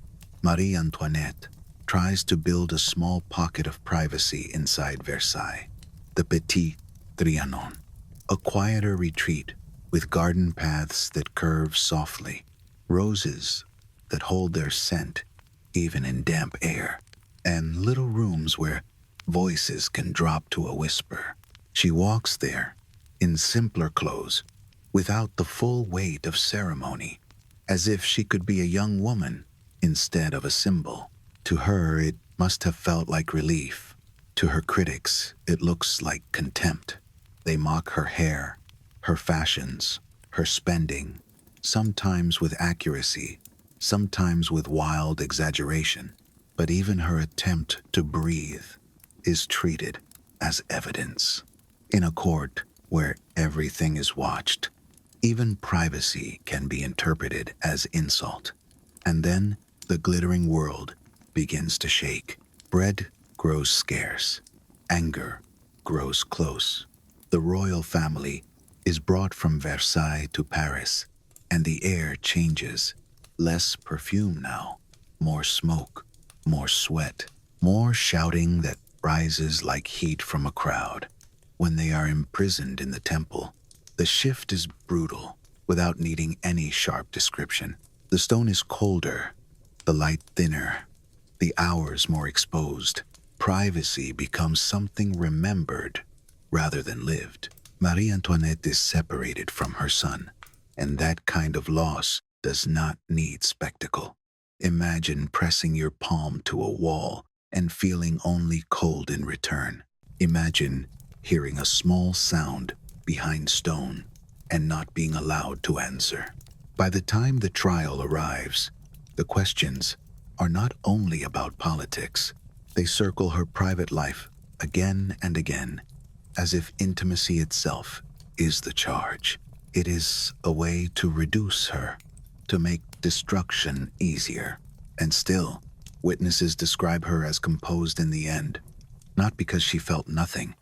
S1: Marie Antoinette tries to build a small pocket of privacy inside Versailles, the Petit Trianon, a quieter retreat with garden paths that curve softly, roses that hold their scent even in damp air, and little rooms where voices can drop to a whisper. She walks there in simpler clothes, without the full weight of ceremony, as if she could be a young woman instead of a symbol. To her, it must have felt like relief. To her critics, it looks like contempt. They mock her hair, her fashions, her spending, sometimes with accuracy, sometimes with wild exaggeration. But even her attempt to breathe is treated as evidence. In a court where everything is watched, even privacy can be interpreted as insult. And then the glittering world begins to shake. Bread grows scarce. Anger grows close. The royal family is brought from Versailles to Paris, and the air changes. Less perfume now, more smoke, more sweat, more shouting that rises like heat from a crowd. When they are imprisoned in the temple, the shift is brutal, without needing any sharp description. The stone is colder, the light thinner, the hours more exposed. Privacy becomes something remembered rather than lived. Marie Antoinette is separated from her son, and that kind of loss does not need spectacle. Imagine pressing your palm to a wall and feeling only cold in return. Imagine hearing a small sound behind stone and not being allowed to answer. By the time the trial arrives, the questions are not only about politics. They circle her private life again and again, as if intimacy itself is the charge. It is a way to reduce her, to make destruction easier. And still, witnesses describe her as composed in the end, not because she felt nothing,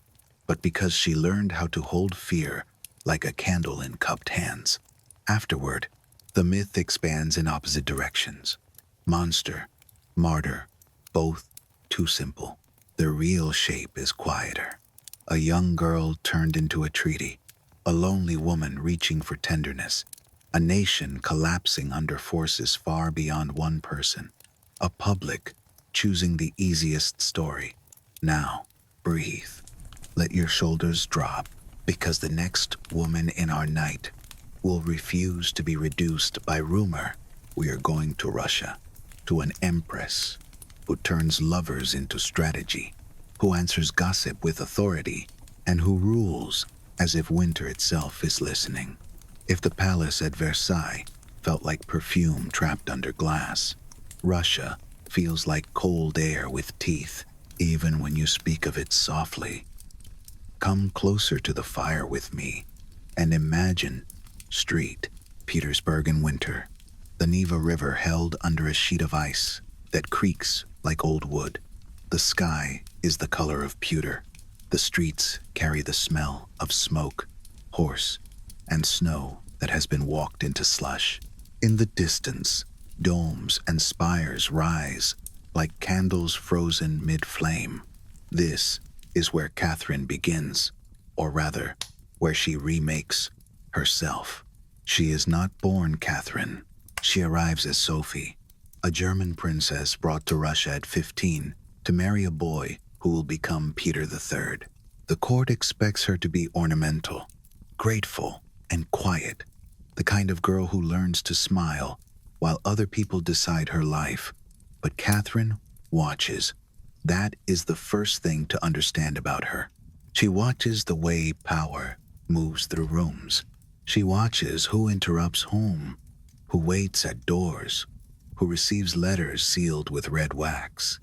S1: but because she learned how to hold fear like a candle in cupped hands. Afterward, the myth expands in opposite directions. Monster, martyr, both too simple. The real shape is quieter. A young girl turned into a treaty, a lonely woman reaching for tenderness, a nation collapsing under forces far beyond one person, a public choosing the easiest story. Now, breathe. Let your shoulders drop, because the next woman in our night will refuse to be reduced by rumor. We are going to Russia, to an empress who turns lovers into strategy, who answers gossip with authority, and who rules as if winter itself is listening. If the palace at Versailles felt like perfume trapped under glass, Russia feels like cold air with teeth, even when you speak of it softly. Come closer to the fire with me and imagine Street, Petersburg in winter, the Neva River held under a sheet of ice that creaks like old wood. The sky is the color of pewter. The streets carry the smell of smoke, horse, and snow that has been walked into slush. In the distance, domes and spires rise like candles frozen mid-flame. This is where Catherine begins, or rather, where she remakes herself. She is not born Catherine. She arrives as Sophie, a German princess brought to Russia at 15 to marry a boy who will become Peter III. The court expects her to be ornamental, grateful, and quiet, the kind of girl who learns to smile while other people decide her life. But Catherine watches. That is the first thing to understand about her. She watches the way power moves through rooms. She watches who interrupts whom, who waits at doors, who receives letters sealed with red wax,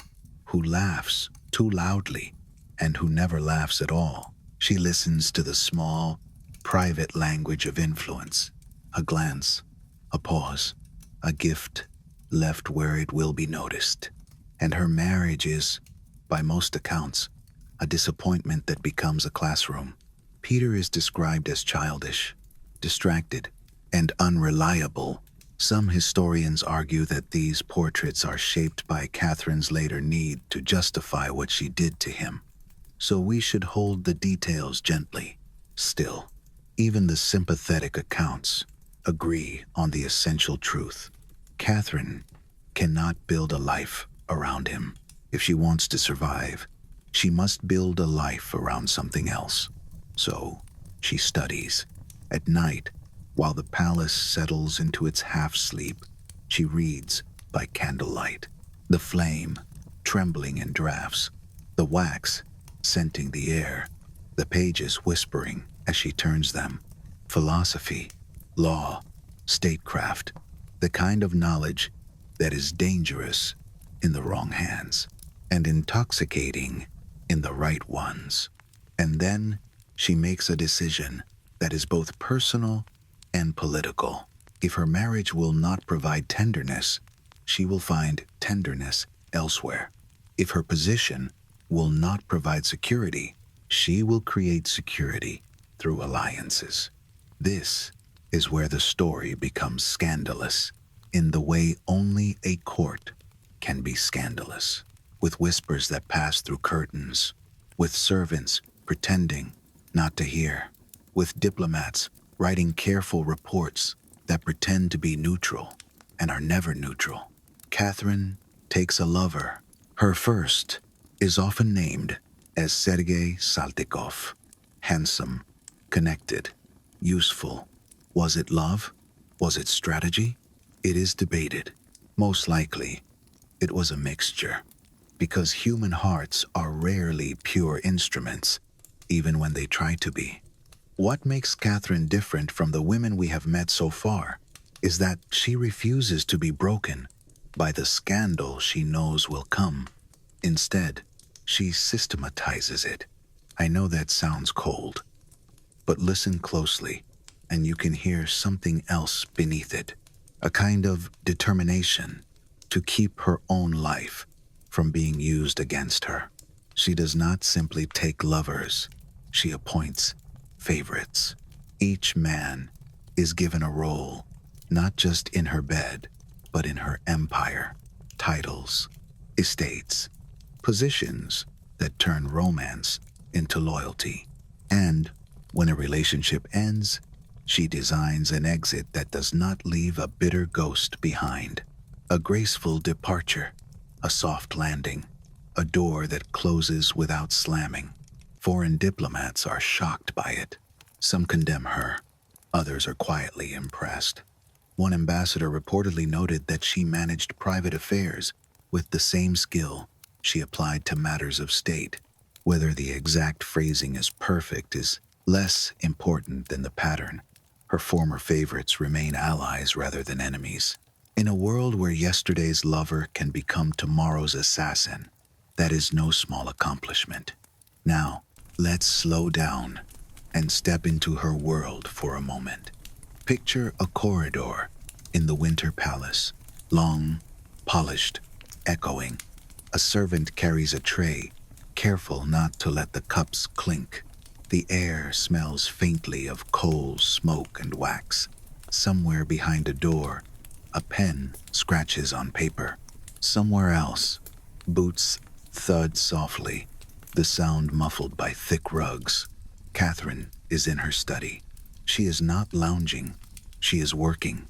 S1: who laughs too loudly, and who never laughs at all. She listens to the small, private language of influence, a glance, a pause, a gift left where it will be noticed. And her marriage is, by most accounts, a disappointment that becomes a classroom. Peter is described as childish, distracted, and unreliable. Some historians argue that these portraits are shaped by Catherine's later need to justify what she did to him. So we should hold the details gently. Still, even the sympathetic accounts agree on the essential truth. Catherine cannot build a life around him. If she wants to survive, she must build a life around something else. So she studies. At night, While the palace settles into its half-sleep, she reads by candlelight, the flame trembling in draughts, the wax scenting the air, the pages whispering as she turns them. Philosophy, law, statecraft, the kind of knowledge that is dangerous in the wrong hands and intoxicating in the right ones. And then she makes a decision that is both personal and political. If her marriage will not provide tenderness, she will find tenderness elsewhere. If her position will not provide security, she will create security through alliances. This is where the story becomes scandalous, in the way only a court can be scandalous, with whispers that pass through curtains, with servants pretending not to hear, with diplomats writing careful reports that pretend to be neutral and are never neutral. Catherine takes a lover. Her first is often named as Sergei Saltykov. Handsome, connected, useful. Was it love? Was it strategy? It is debated. Most likely, it was a mixture, because human hearts are rarely pure instruments, even when they try to be. What makes Catherine different from the women we have met so far is that she refuses to be broken by the scandal she knows will come. Instead, she systematizes it. I know that sounds cold, but listen closely, and you can hear something else beneath it, a kind of determination to keep her own life from being used against her. She does not simply take lovers, she appoints favorites. Each man is given a role, not just in her bed, but in her empire, titles, estates, positions that turn romance into loyalty. And when a relationship ends, she designs an exit that does not leave a bitter ghost behind. A graceful departure, a soft landing, a door that closes without slamming. Foreign diplomats are shocked by it. Some condemn her, others are quietly impressed. One ambassador reportedly noted that she managed private affairs with the same skill she applied to matters of state. Whether the exact phrasing is perfect is less important than the pattern. Her former favorites remain allies rather than enemies. In a world where yesterday's lover can become tomorrow's assassin, that is no small accomplishment. Now, let's slow down and step into her world for a moment. Picture a corridor in the Winter Palace, long, polished, echoing. A servant carries a tray, careful not to let the cups clink. The air smells faintly of coal, smoke, and wax. Somewhere behind a door, a pen scratches on paper. Somewhere else, boots thud softly, the sound muffled by thick rugs. Catherine is in her study. She is not lounging. She is working.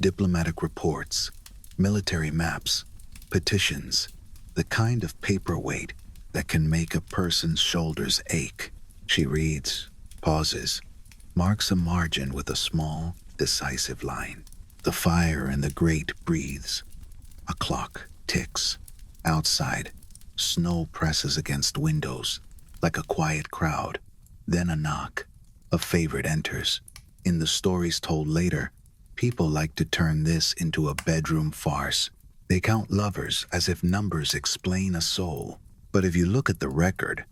S1: Diplomatic reports, military maps, petitions, the kind of paperweight that can make a person's shoulders ache. She reads, pauses, marks a margin with a small, decisive line. The fire in the grate breathes. A clock ticks. Outside, snow presses against windows like a quiet crowd. Then a knock. A favorite enters. In the stories told later, people like to turn this into a bedroom farce. They count lovers as if numbers explain a soul. But if you look at the record,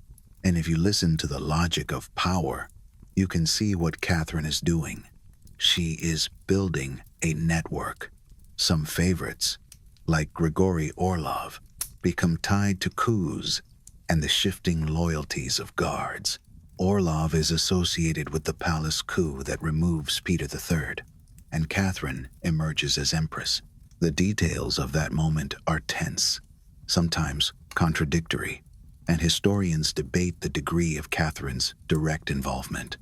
S1: and if you listen to the logic of power, you can see what Catherine is doing. She is building a network. Some favorites, like Grigory Orlov, become tied to coups and the shifting loyalties of guards. Orlov is associated with the palace coup that removes Peter III, and Catherine emerges as empress. The details of that moment are tense, sometimes contradictory, and historians debate the degree of Catherine's direct involvement.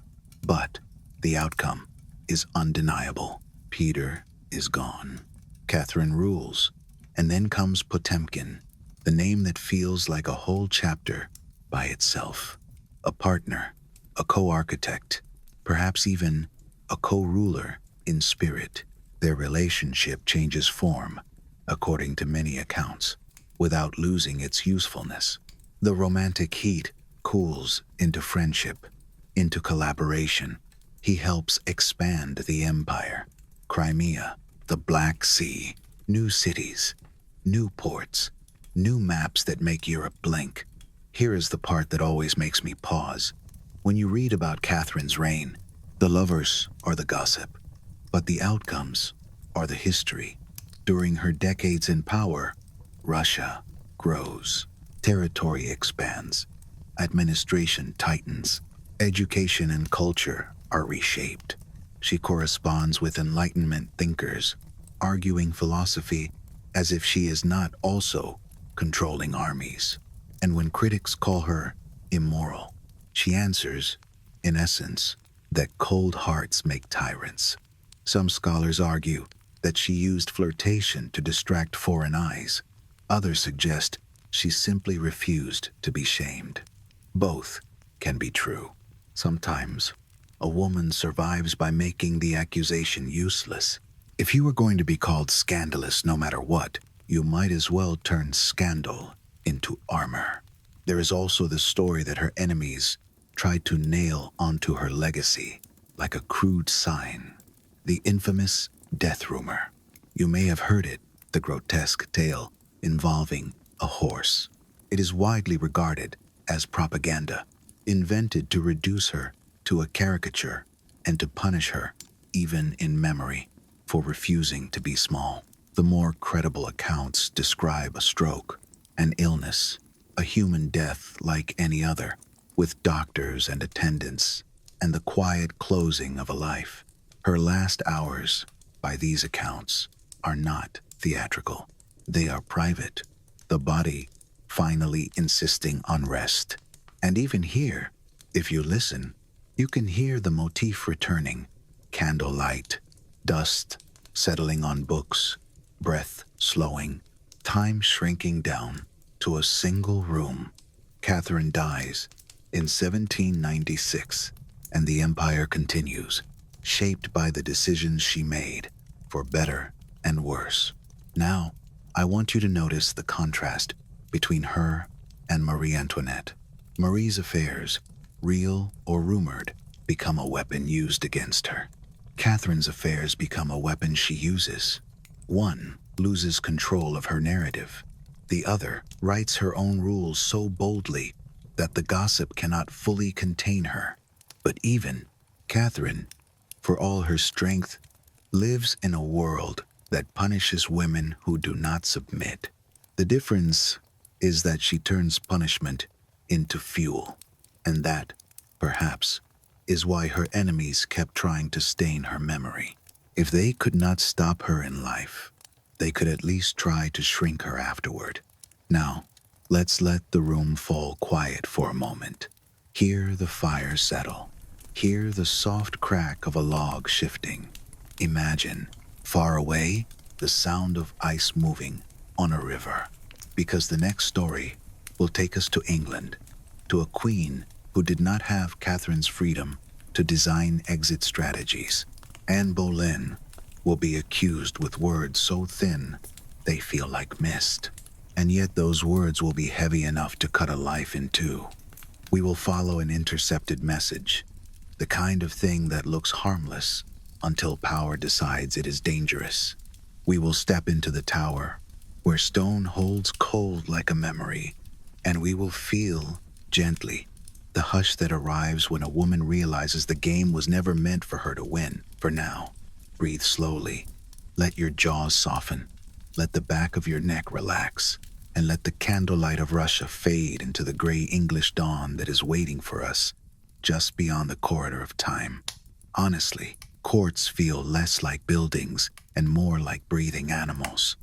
S1: But the outcome is undeniable. Peter is gone. Catherine rules, and then comes Potemkin, the name that feels like a whole chapter by itself. A partner, a co-architect, perhaps even a co-ruler. in spirit. Their relationship changes form, according to many accounts, without losing its usefulness. The romantic heat cools into friendship, into collaboration. He helps expand the empire. Crimea, the Black Sea, new cities, new ports, new maps that make Europe blink. Here is the part that always makes me pause. When you read about Catherine's reign, the lovers are the gossip, but the outcomes are the history. During her decades in power, Russia grows, territory expands, administration tightens, education and culture are reshaped. She corresponds with Enlightenment thinkers, arguing philosophy as if she is not also controlling armies. And when critics call her immoral, she answers, in essence, that cold hearts make tyrants. Some scholars argue that she used flirtation to distract foreign eyes. Others suggest she simply refused to be shamed. Both can be true. Sometimes, a woman survives by making the accusation useless. If you are going to be called scandalous no matter what, you might as well turn scandal into armor. There is also the story that her enemies tried to nail onto her legacy like a crude sign. The infamous death rumor. You may have heard it, the grotesque tale involving a horse. It is widely regarded as propaganda, invented to reduce her to a caricature and to punish her, even in memory, for refusing to be small. The more credible accounts describe a stroke, an illness, a human death like any other, with doctors and attendants, and the quiet closing of a life. Her last hours, by these accounts, are not theatrical. They are private, the body finally insisting on rest. And even here, if you listen, you can hear the motif returning: candlelight, dust settling on books, breath slowing, time shrinking down to a single room. Catherine dies in 1796, and the empire continues, shaped by the decisions she made, for better and worse. Now, I want you to notice the contrast between her and Marie Antoinette. Marie's affairs, real or rumored, become a weapon used against her. Catherine's affairs become a weapon she uses. One loses control of her narrative. The other writes her own rules so boldly that the gossip cannot fully contain her. But even Catherine, for all her strength, lives in a world that punishes women who do not submit. The difference is that she turns punishment into fuel, and that, perhaps, is why her enemies kept trying to stain her memory. If they could not stop her in life, they could at least try to shrink her afterward. Now, let's let the room fall quiet for a moment. Hear the fire settle. Hear the soft crack of a log shifting. Imagine, far away, the sound of ice moving on a river. Because the next story will take us to England, to a queen who did not have Catherine's freedom to design exit strategies. Anne Boleyn will be accused with words so thin they feel like mist. And yet those words will be heavy enough to cut a life in two. We will follow an intercepted message, the kind of thing that looks harmless until power decides it is dangerous. We will step into the tower, where stone holds cold like a memory, and we will feel, gently, the hush that arrives when a woman realizes the game was never meant for her to win. For now, breathe slowly. Let your jaws soften. Let the back of your neck relax. And let the candlelight of Russia fade into the gray English dawn that is waiting for us just beyond the corridor of time. Honestly, courts feel less like buildings and more like breathing animals.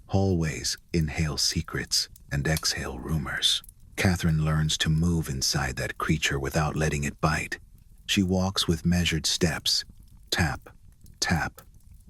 S1: Hallways inhale secrets and exhale rumors. Catherine learns to move inside that creature without letting it bite. She walks with measured steps, tap, tap,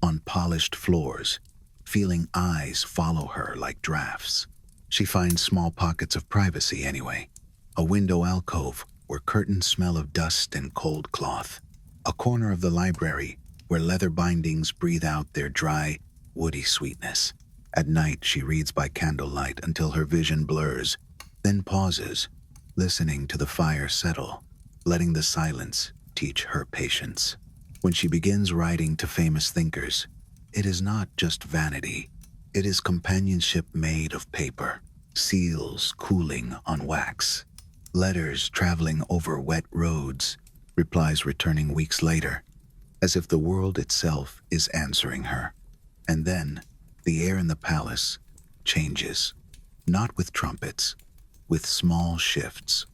S1: on polished floors, feeling eyes follow her like drafts. She finds small pockets of privacy anyway. A window alcove where curtains smell of dust and cold cloth. A corner of the library where leather bindings breathe out their dry, woody sweetness. At night, she reads by candlelight until her vision blurs, then pauses, listening to the fire settle, letting the silence teach her patience. When she begins writing to famous thinkers, it is not just vanity. It is companionship made of paper, seals cooling on wax, letters traveling over wet roads, replies returning weeks later, as if the world itself is answering her. And then, the air in the palace changes, not with trumpets, with small shifts.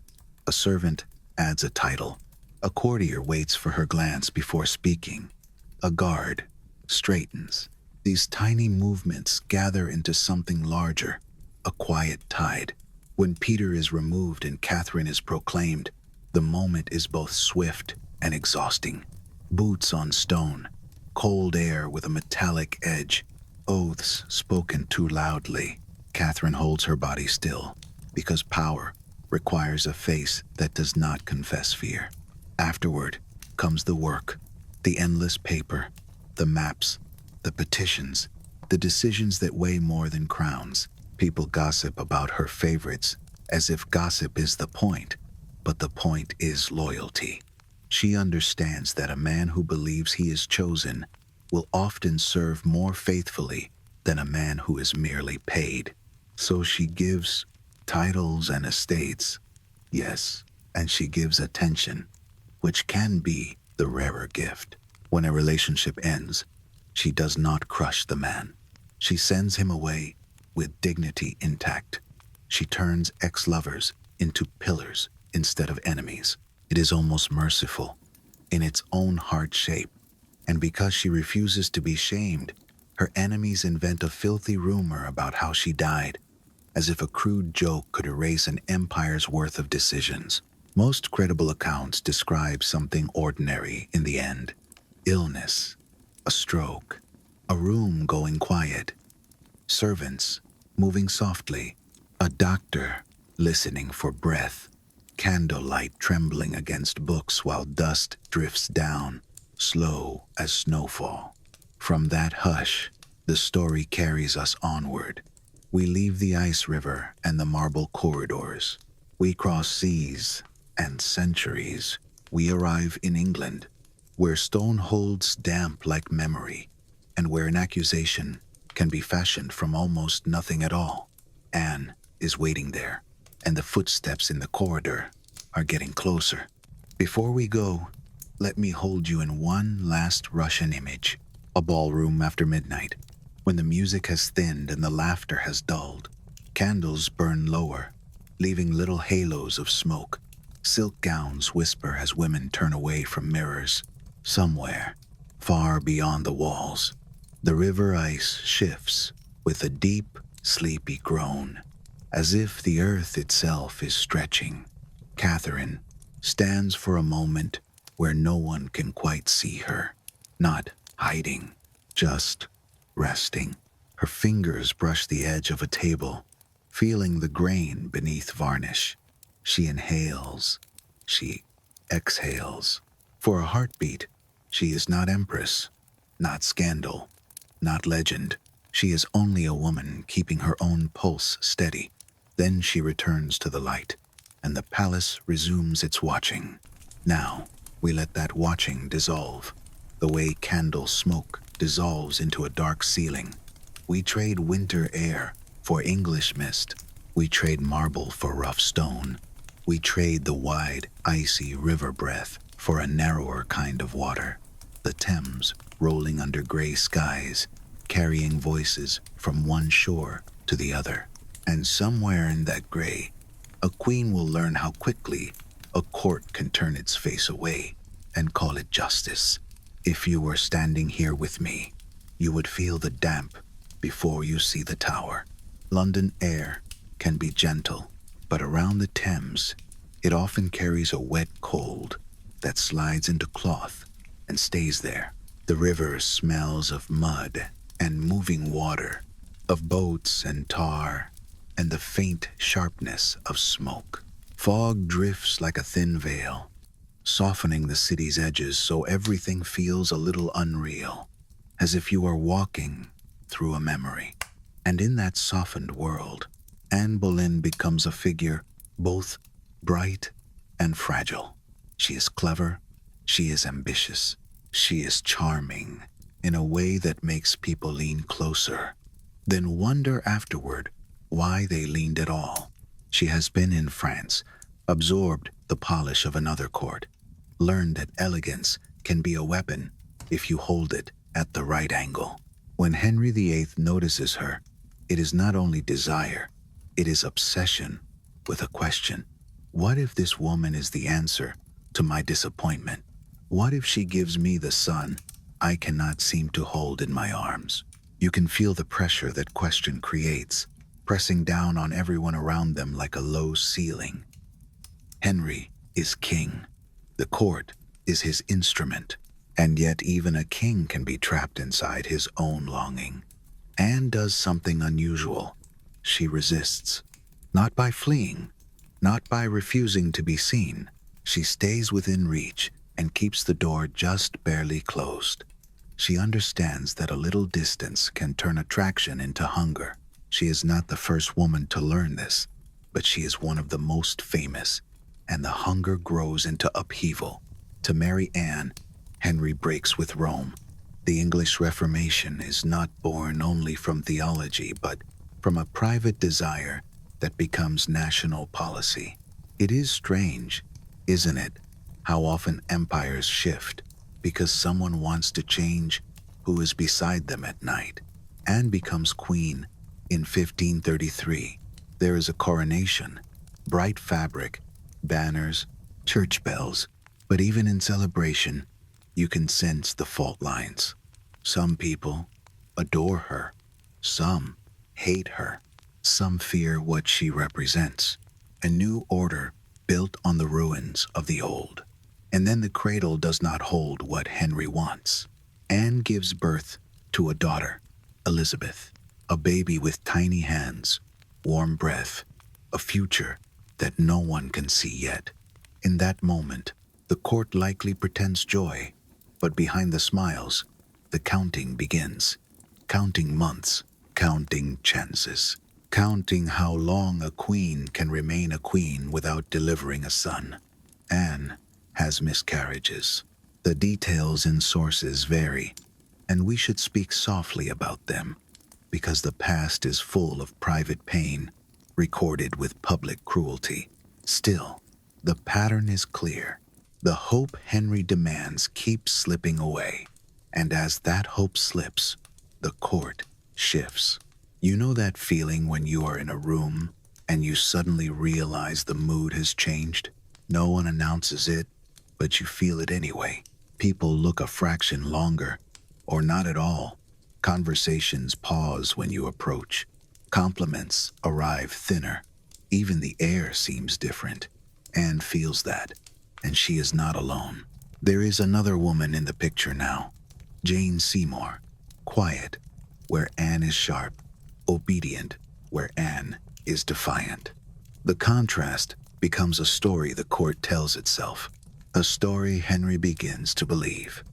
S1: A servant adds a title. A courtier waits for her glance before speaking. A guard straightens. These tiny movements gather into something larger, a quiet tide. When Peter is removed and Catherine is proclaimed, the moment is both swift and exhausting. Boots on stone, cold air with a metallic edge, oaths spoken too loudly. Catherine holds her body still, because power requires a face that does not confess fear. Afterward comes the work, the endless paper, the maps, the petitions, the decisions that weigh more than crowns. People gossip about her favorites as if gossip is the point, but the point is loyalty. She understands that a man who believes he is chosen will often serve more faithfully than a man who is merely paid. So she gives titles and estates, yes, and she gives attention, which can be the rarer gift. When a relationship ends, she does not crush the man. She sends him away with dignity intact. She turns ex-lovers into pillars instead of enemies. It is almost merciful in its own hard shape. And because she refuses to be shamed, her enemies invent a filthy rumor about how she died, as if a crude joke could erase an empire's worth of decisions. Most credible accounts describe something ordinary in the end. Illness, a stroke, a room going quiet, servants moving softly, a doctor listening for breath, candlelight trembling against books while dust drifts down, slow as snowfall. From that hush, the story carries us onward. We leave the ice river and the marble corridors. We cross seas and centuries. We arrive in England, where stone holds damp like memory, and where an accusation can be fashioned from almost nothing at all. Anne is waiting there, and the footsteps in the corridor are getting closer. Before we go, let me hold you in one last Russian image. A ballroom after midnight, when the music has thinned and the laughter has dulled. Candles burn lower, leaving little halos of smoke. Silk gowns whisper as women turn away from mirrors. Somewhere, far beyond the walls, the river ice shifts with a deep, sleepy groan, as if the earth itself is stretching. Catherine stands for a moment where no one can quite see her, not hiding, just resting. Her fingers brush the edge of a table, feeling the grain beneath varnish. She inhales, she exhales. For a heartbeat, she is not empress, not scandal, not legend. She is only a woman keeping her own pulse steady. Then she returns to the light, and the palace resumes its watching. Now, we let that watching dissolve, the way candle smoke dissolves into a dark ceiling. We trade winter air for English mist. We trade marble for rough stone. We trade the wide, icy river breath for a narrower kind of water. The Thames rolling under gray skies, carrying voices from one shore to the other. And somewhere in that gray, a queen will learn how quickly a court can turn its face away and call it justice. If you were standing here with me, you would feel the damp before you see the tower. London air can be gentle, but around the Thames, it often carries a wet cold that slides into cloth and stays there. The river smells of mud and moving water, of boats and tar, and the faint sharpness of smoke. Fog drifts like a thin veil, softening the city's edges so everything feels a little unreal, as if you are walking through a memory. And in that softened world, Anne Boleyn becomes a figure both bright and fragile. She is clever, she is ambitious, she is charming in a way that makes people lean closer, then wonder afterward why they leaned at all. She has been in France, absorbed the polish of another court, learned that elegance can be a weapon if you hold it at the right angle. When Henry VIII notices her, it is not only desire, it is obsession with a question. What if this woman is the answer to my disappointment? What if she gives me the son I cannot seem to hold in my arms? You can feel the pressure that question creates, pressing down on everyone around them like a low ceiling. Henry is king. The court is his instrument. And yet even a king can be trapped inside his own longing. Anne does something unusual. She resists. Not by fleeing, not by refusing to be seen. She stays within reach and keeps the door just barely closed. She understands that a little distance can turn attraction into hunger. She is not the first woman to learn this, but she is one of the most famous, and the hunger grows into upheaval. To marry Anne, Henry breaks with Rome. The English Reformation is not born only from theology, but from a private desire that becomes national policy. It is strange, isn't it, how often empires shift because someone wants to change who is beside them at night. Anne becomes queen in 1533. There is a coronation, bright fabric, banners, church bells, but even in celebration, you can sense the fault lines. Some people adore her, some hate her, some fear what she represents. A new order built on the ruins of the old. And then the cradle does not hold what Henry wants. Anne gives birth to a daughter, Elizabeth, a baby with tiny hands, warm breath, a future that no one can see yet. In that moment, the court likely pretends joy, but behind the smiles, the counting begins. Counting months, counting chances, counting how long a queen can remain a queen without delivering a son. Anne has miscarriages. The details and sources vary, and we should speak softly about them, because the past is full of private pain, recorded with public cruelty. Still, the pattern is clear. The hope Henry demands keeps slipping away, and as that hope slips, the court shifts. You know that feeling when you are in a room and you suddenly realize the mood has changed? No one announces it, but you feel it anyway. People look a fraction longer, or not at all. Conversations pause when you approach. Compliments arrive thinner. Even the air seems different. Anne feels that, and she is not alone. There is another woman in the picture now, Jane Seymour, quiet, where Anne is sharp, obedient, where Anne is defiant. The contrast becomes a story the court tells itself, a story Henry begins to believe.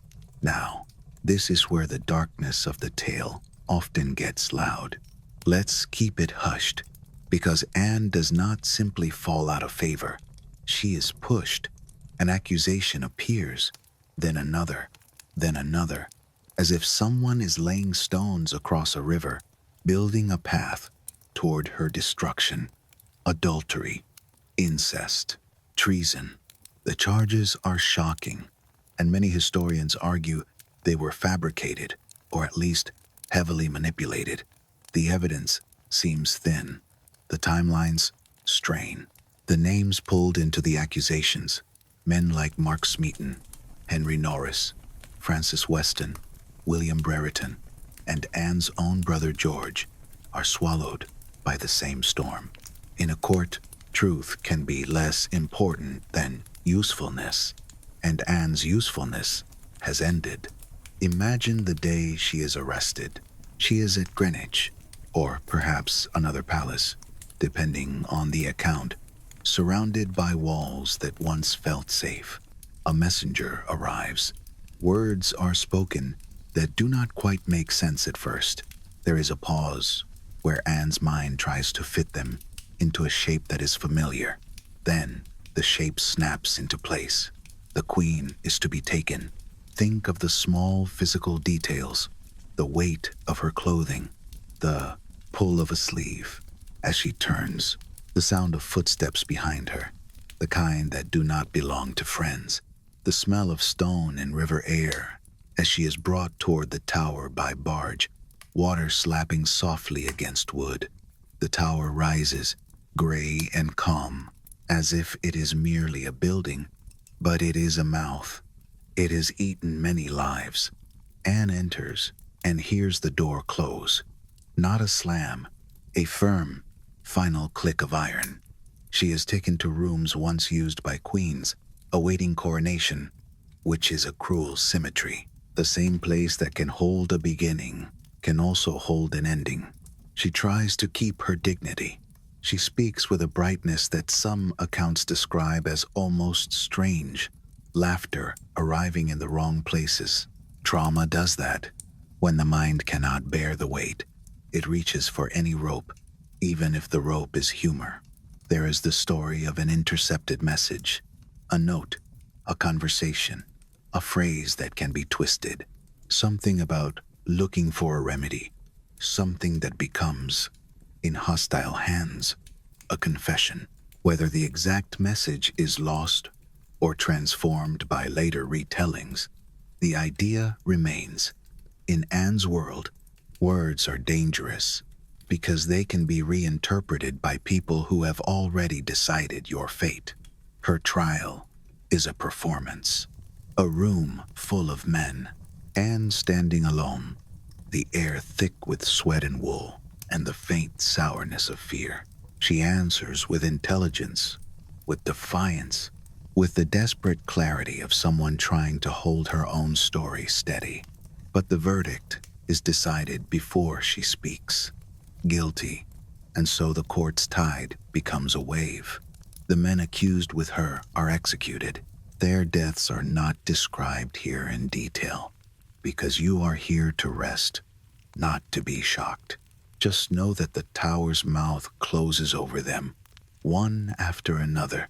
S1: Now, this is where the darkness of the tale often gets loud. Let's keep it hushed, because Anne does not simply fall out of favor. She is pushed. An accusation appears, then another, as if someone is laying stones across a river, building a path toward her destruction. Adultery, incest, treason. The charges are shocking, and many historians argue they were fabricated, or at least heavily manipulated. The evidence seems thin. The timelines strain. The names pulled into the accusations, men like Mark Smeaton, Henry Norris, Francis Weston, William Brereton, and Anne's own brother George, are swallowed by the same storm. In a court, truth can be less important than usefulness, and Anne's usefulness has ended. Imagine the day she is arrested. She is at Greenwich, or perhaps another palace, depending on the account, surrounded by walls that once felt safe. A messenger arrives. Words are spoken that do not quite make sense at first. There is a pause where Anne's mind tries to fit them into a shape that is familiar. Then the shape snaps into place. The queen is to be taken. Think of the small physical details, the weight of her clothing, the pull of a sleeve as she turns, the sound of footsteps behind her, the kind that do not belong to friends, the smell of stone and river air as she is brought toward the tower by barge, water slapping softly against wood. The tower rises, gray and calm, as if it is merely a building, but it is a mouth. It has eaten many lives. Anne enters and hears the door close. Not a slam, a firm, final click of iron. She is taken to rooms once used by queens, awaiting coronation, which is a cruel symmetry. The same place that can hold a beginning can also hold an ending. She tries to keep her dignity. She speaks with a brightness that some accounts describe as almost strange, laughter arriving in the wrong places. Trauma does that. When the mind cannot bear the weight, it reaches for any rope, even if the rope is humor. There is the story of an intercepted message, a note, a conversation, a phrase that can be twisted, something about looking for a remedy, something that becomes, in hostile hands, a confession. Whether the exact message is lost or transformed by later retellings, the idea remains. In Anne's world, words are dangerous because they can be reinterpreted by people who have already decided your fate. Her trial is a performance. A room full of men, Anne standing alone, the air thick with sweat and wool, and the faint sourness of fear. She answers with intelligence, with defiance, with the desperate clarity of someone trying to hold her own story steady. But the verdict is decided before she speaks. Guilty, and so the court's tide becomes a wave. The men accused with her are executed. Their deaths are not described here in detail, because you are here to rest, not to be shocked. Just know that the tower's mouth closes over them, one after another,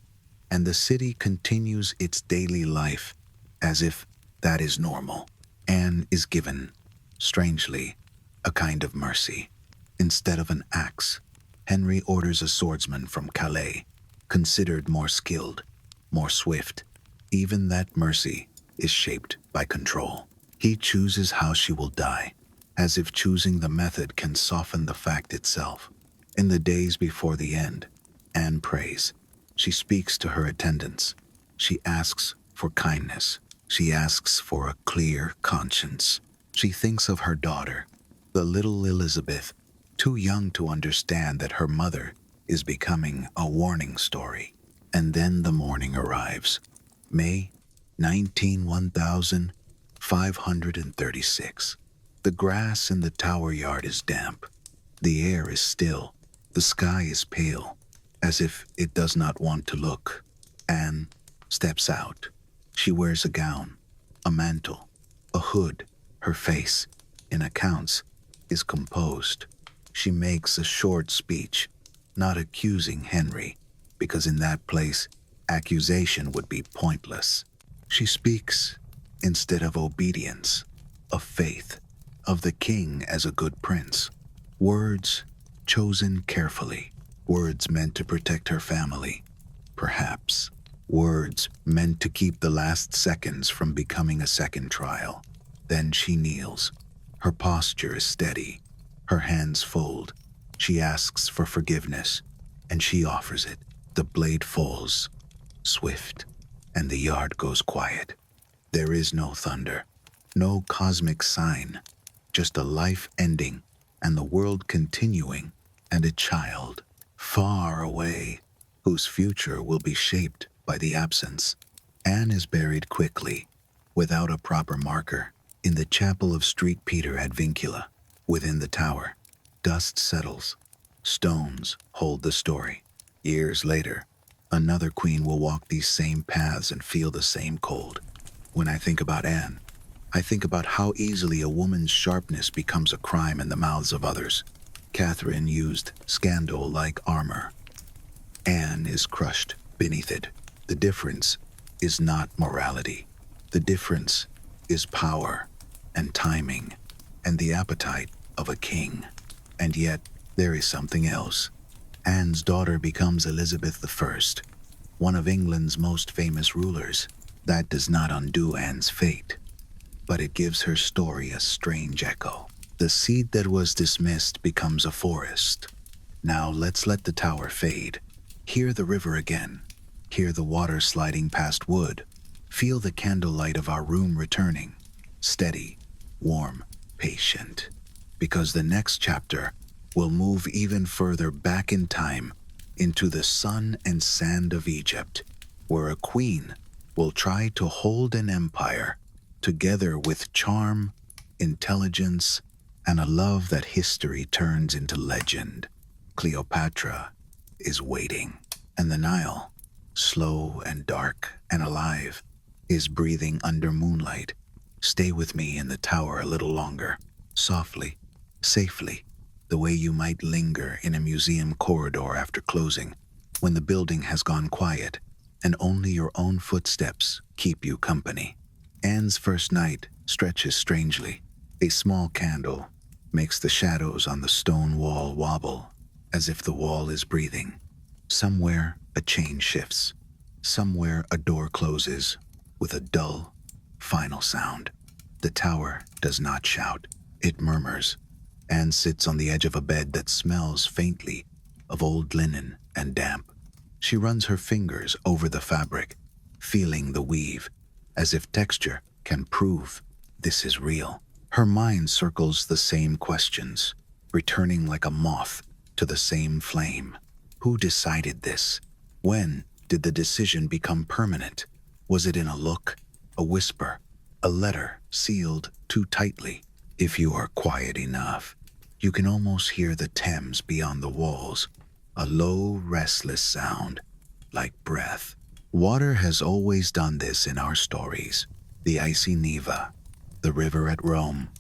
S1: and the city continues its daily life as if that is normal. Anne is given, strangely, a kind of mercy. Instead of an axe, Henry orders a swordsman from Calais, considered more skilled, more swift. Even that mercy is shaped by control. He chooses how she will die, as if choosing the method can soften the fact itself. In the days before the end, Anne prays. She speaks to her attendants. She asks for kindness. She asks for a clear conscience. She thinks of her daughter, the little Elizabeth, too young to understand that her mother is becoming a warning story. And then the morning arrives. May 1536. The grass in the tower yard is damp. The air is still. The sky is pale, as if it does not want to look. Anne steps out. She wears a gown, a mantle, a hood. Her face, in accounts, is composed. She makes a short speech, not accusing Henry, because in that place, accusation would be pointless. She speaks, instead of obedience, of faith, of the king as a good prince. Words chosen carefully, words meant to protect her family, perhaps. Words meant to keep the last seconds from becoming a second trial. Then she kneels. Her posture is steady. Her hands fold. She asks for forgiveness, and she offers it. The blade falls, swift, and the yard goes quiet. There is no thunder, no cosmic sign, just a life ending and the world continuing, and a child far away whose future will be shaped by the absence. Anne is buried quickly, without a proper marker, in the chapel of St. Peter at Vincula. Within the tower, dust settles. Stones hold the story. Years later, Another queen will walk these same paths and feel the same cold. When I think about Anne, I think about how easily a woman's sharpness becomes a crime in the mouths of others. Catherine used scandal like armor. Anne is crushed beneath it. The difference is not morality. The difference is power and timing and the appetite of a king. And yet, there is something else. Anne's daughter becomes Elizabeth I, one of England's most famous rulers. That does not undo Anne's fate, but it gives her story a strange echo. The seed that was dismissed becomes a forest. Now let's let the tower fade. Hear the river again. Hear the water sliding past wood. Feel the candlelight of our room returning. Steady, warm, patient. Because the next chapter will move even further back in time into the sun and sand of Egypt, where a queen will try to hold an empire together with charm, intelligence, and a love that history turns into legend. Cleopatra is waiting, and the Nile, slow and dark and alive, is breathing under moonlight. Stay with me in the tower a little longer, softly, safely, the way you might linger in a museum corridor after closing, when the building has gone quiet and only your own footsteps keep you company. Anne's first night stretches strangely. A small candle makes the shadows on the stone wall wobble, as if the wall is breathing. Somewhere a chain shifts. Somewhere a door closes with a dull, final sound. The tower does not shout. It murmurs. Anne sits on the edge of a bed that smells faintly of old linen and damp. She runs her fingers over the fabric, feeling the weave, as if texture can prove this is real. Her mind circles the same questions, returning like a moth to the same flame. Who decided this? When did the decision become permanent? Was it in a look, a whisper, a letter sealed too tightly? If you are quiet enough, you can almost hear the Thames beyond the walls, a low, restless sound, like breath. Water has always done this in our stories. The icy Neva, the river at Rome,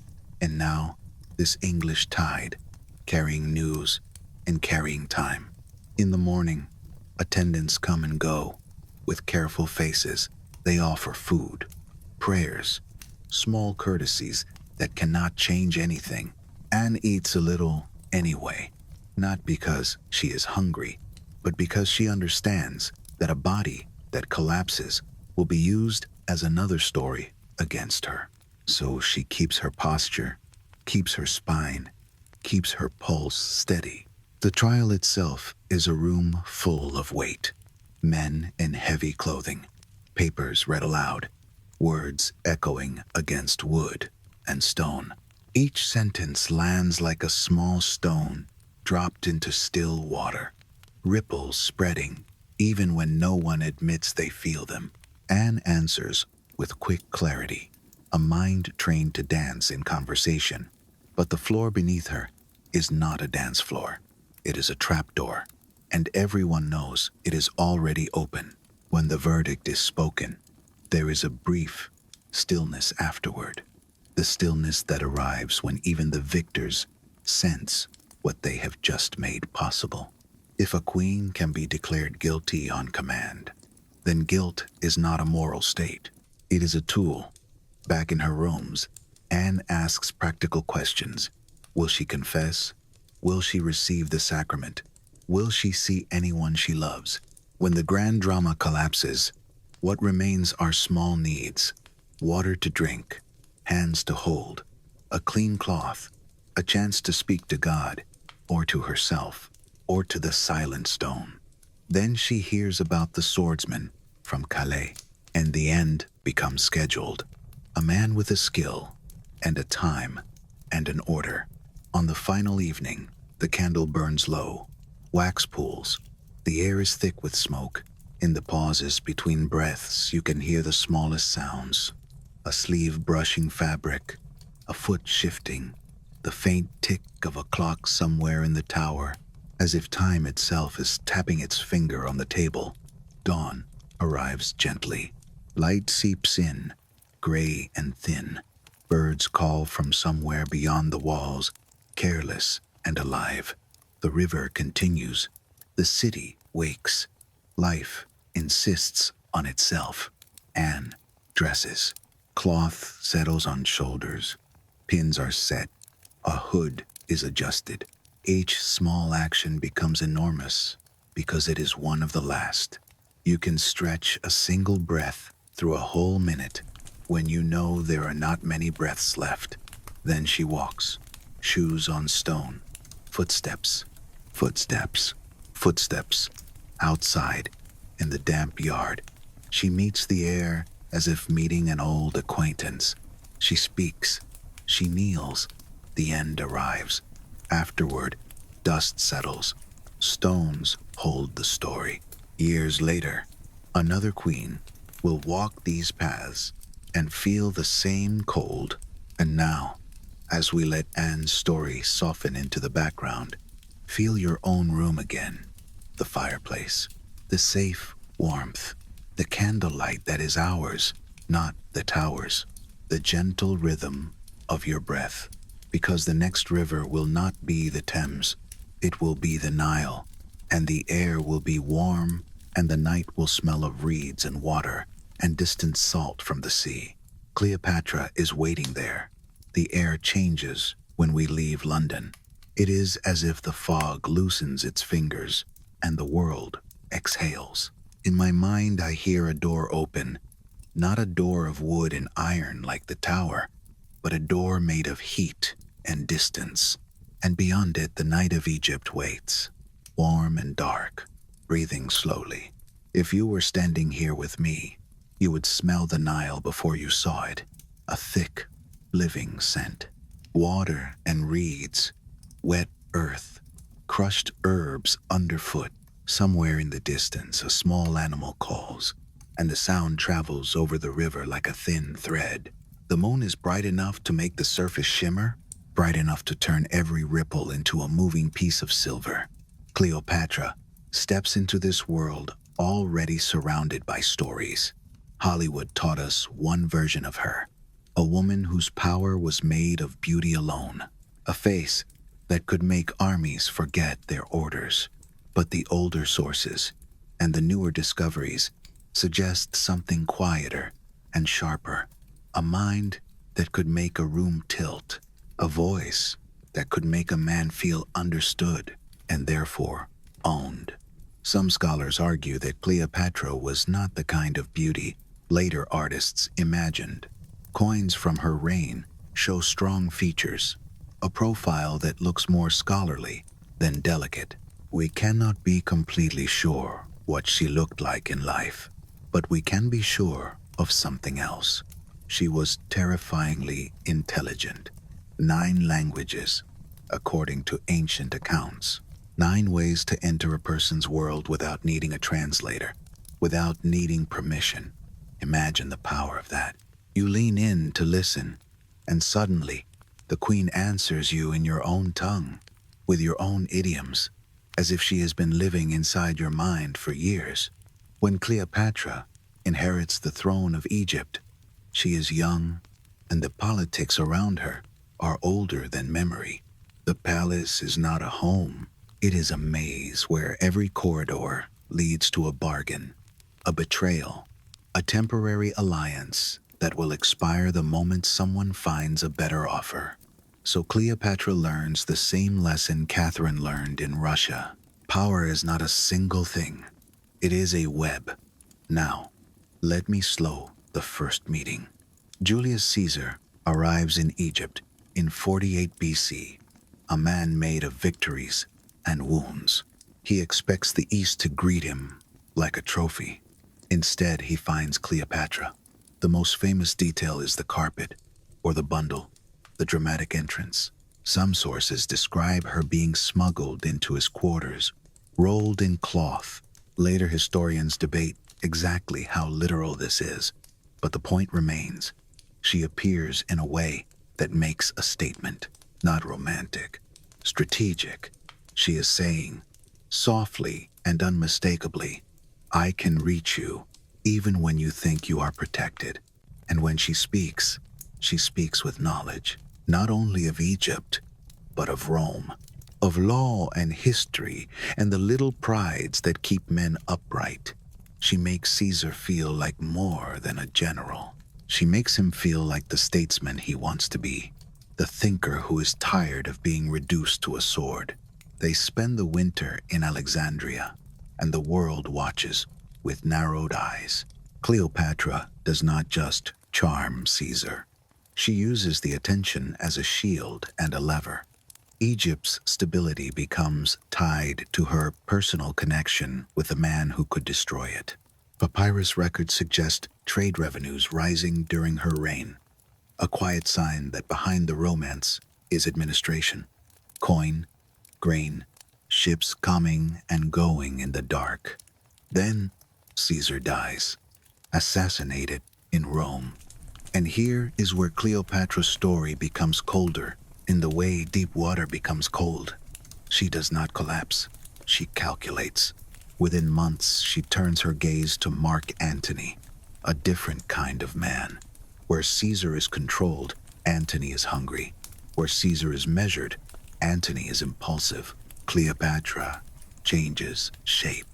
S1: and now this English tide, carrying news and carrying time. In the morning, attendants come and go. With careful faces, they offer food, prayers, small courtesies that cannot change anything. Anne eats a little anyway, not because she is hungry, but because she understands that a body that collapses will be used as another story against her. So she keeps her posture, keeps her spine, keeps her pulse steady. The trial itself is a room full of weight. Men in heavy clothing, papers read aloud, words echoing against wood and stone. Each sentence lands like a small stone dropped into still water, ripples spreading even when no one admits they feel them. Anne answers with quick clarity, a mind trained to dance in conversation. But the floor beneath her is not a dance floor. It is a trapdoor, and everyone knows it is already open. When the verdict is spoken, there is a brief stillness afterward, the stillness that arrives when even the victors sense what they have just made possible. If a queen can be declared guilty on command, then guilt is not a moral state. It is a tool. Back in her rooms, Anne asks practical questions. Will she confess? Will she receive the sacrament? Will she see anyone she loves? When the grand drama collapses, what remains are small needs: water to drink, hands to hold, a clean cloth, a chance to speak to God, or to herself, or to the silent stone. Then she hears about the swordsman from Calais, and the end becomes scheduled. A man with a skill, and a time, and an order. On the final evening, the candle burns low. Wax pools. The air is thick with smoke. In the pauses between breaths, you can hear the smallest sounds. A sleeve brushing fabric, a foot shifting, the faint tick of a clock somewhere in the tower, as if time itself is tapping its finger on the table. Dawn arrives gently. Light seeps in, gray and thin. Birds call from somewhere beyond the walls, careless and alive. The river continues. The city wakes. Life insists on itself. Anne dresses. Cloth settles on shoulders. Pins are set. A hood is adjusted. Each small action becomes enormous because it is one of the last. You can stretch a single breath through a whole minute when you know there are not many breaths left. Then she walks, shoes on stone, footsteps, footsteps, footsteps. Outside, in the damp yard, she meets the air as if meeting an old acquaintance. She speaks, she kneels, the end arrives. Afterward, dust settles. Stones hold the story. Years later, another queen will walk these paths and feel the same cold. And now, as we let Anne's story soften into the background, feel your own room again. The fireplace, the safe warmth, the candlelight that is ours, not the tower's, the gentle rhythm of your breath. Because the next river will not be the Thames, it will be the Nile, and the air will be warm, and the night will smell of reeds and water and distant salt from the sea. Cleopatra is waiting there. The air changes when we leave London. It is as if the fog loosens its fingers and the world exhales. In my mind, I hear a door open, not a door of wood and iron like the tower, but a door made of heat and distance. And beyond it, the night of Egypt waits, warm and dark, breathing slowly. If you were standing here with me, you would smell the Nile before you saw it, a thick, living scent. Water and reeds, wet earth, crushed herbs underfoot. Somewhere in the distance, a small animal calls, and the sound travels over the river like a thin thread. The moon is bright enough to make the surface shimmer, bright enough to turn every ripple into a moving piece of silver. Cleopatra steps into this world already surrounded by stories. Hollywood taught us one version of her, a woman whose power was made of beauty alone, a face that could make armies forget their orders. But the older sources and the newer discoveries suggest something quieter and sharper, a mind that could make a room tilt, a voice that could make a man feel understood and therefore owned. Some scholars argue that Cleopatra was not the kind of beauty later artists imagined. Coins from her reign show strong features, a profile that looks more scholarly than delicate. We cannot be completely sure what she looked like in life, but we can be sure of something else. She was terrifyingly intelligent. 9 languages, according to ancient accounts. 9 ways to enter a person's world without needing a translator, without needing permission. Imagine the power of that. You lean in to listen, and suddenly, the queen answers you in your own tongue, with your own idioms, as if she has been living inside your mind for years. When Cleopatra inherits the throne of Egypt, she is young, and the politics around her are older than memory. The palace is not a home. It is a maze where every corridor leads to a bargain, a betrayal, a temporary alliance that will expire the moment someone finds a better offer. So Cleopatra learns the same lesson Catherine learned in Russia. Power is not a single thing. It is a web. Now, let me slow the first meeting. Julius Caesar arrives in Egypt in 48 BC, a man made of victories and wounds. He expects the East to greet him like a trophy. Instead, he finds Cleopatra. The most famous detail is the carpet, or the bundle, the dramatic entrance. Some sources describe her being smuggled into his quarters, rolled in cloth. Later historians debate exactly how literal this is, but the point remains. She appears in a way that makes a statement, not romantic, strategic. She is saying, softly and unmistakably, I can reach you, even when you think you are protected. And when she speaks with knowledge, not only of Egypt, but of Rome, of law and history, and the little prides that keep men upright. She makes Caesar feel like more than a general. She makes him feel like the statesman he wants to be, the thinker who is tired of being reduced to a sword. They spend the winter in Alexandria, and the world watches with narrowed eyes. Cleopatra does not just charm Caesar. She uses the attention as a shield and a lever. Egypt's stability becomes tied to her personal connection with the man who could destroy it. Papyrus records suggest trade revenues rising during her reign, a quiet sign that behind the romance is administration. Coin, grain, ships coming and going in the dark. Then Caesar dies, assassinated in Rome. And here is where Cleopatra's story becomes colder, in the way deep water becomes cold. She does not collapse. She calculates. Within months, she turns her gaze to Mark Antony, a different kind of man. Where Caesar is controlled, Antony is hungry. Where Caesar is measured, Antony is impulsive. Cleopatra changes shape.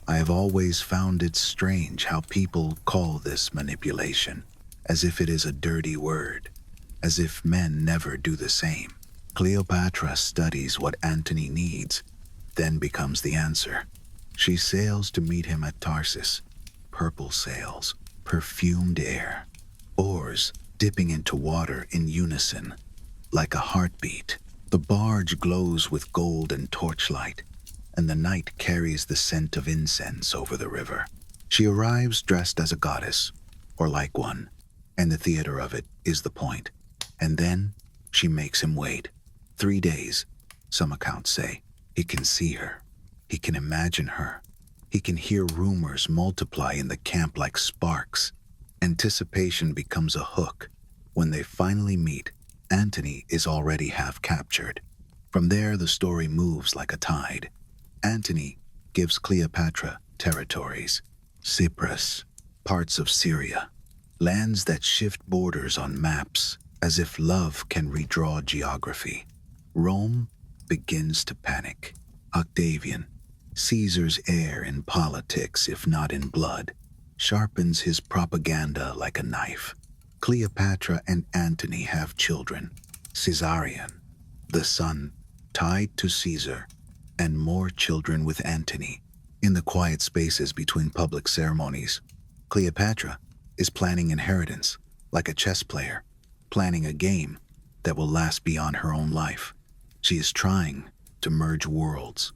S1: I have always found it strange how people call this manipulation, as if it is a dirty word, as if men never do the same. Cleopatra studies what Antony needs, then becomes the answer. She sails to meet him at Tarsus. Purple sails, perfumed air, oars dipping into water in unison, like a heartbeat. The barge glows with gold and torchlight, and the night carries the scent of incense over the river. She arrives dressed as a goddess, or like one, and the theater of it is the point. And then she makes him wait. 3 days, some accounts say. He can see her. He can imagine her. He can hear rumors multiply in the camp like sparks. Anticipation becomes a hook. When they finally meet, Antony is already half captured. From there, the story moves like a tide. Antony gives Cleopatra territories, Cyprus, parts of Syria, lands that shift borders on maps, as if love can redraw geography. Rome begins to panic. Octavian, Caesar's heir in politics if not in blood, sharpens his propaganda like a knife. Cleopatra and Antony have children. Caesarion, the son, tied to Caesar, and more children with Antony. In the quiet spaces between public ceremonies, Cleopatra is planning inheritance, like a chess player, planning a game that will last beyond her own life. She is trying to merge worlds,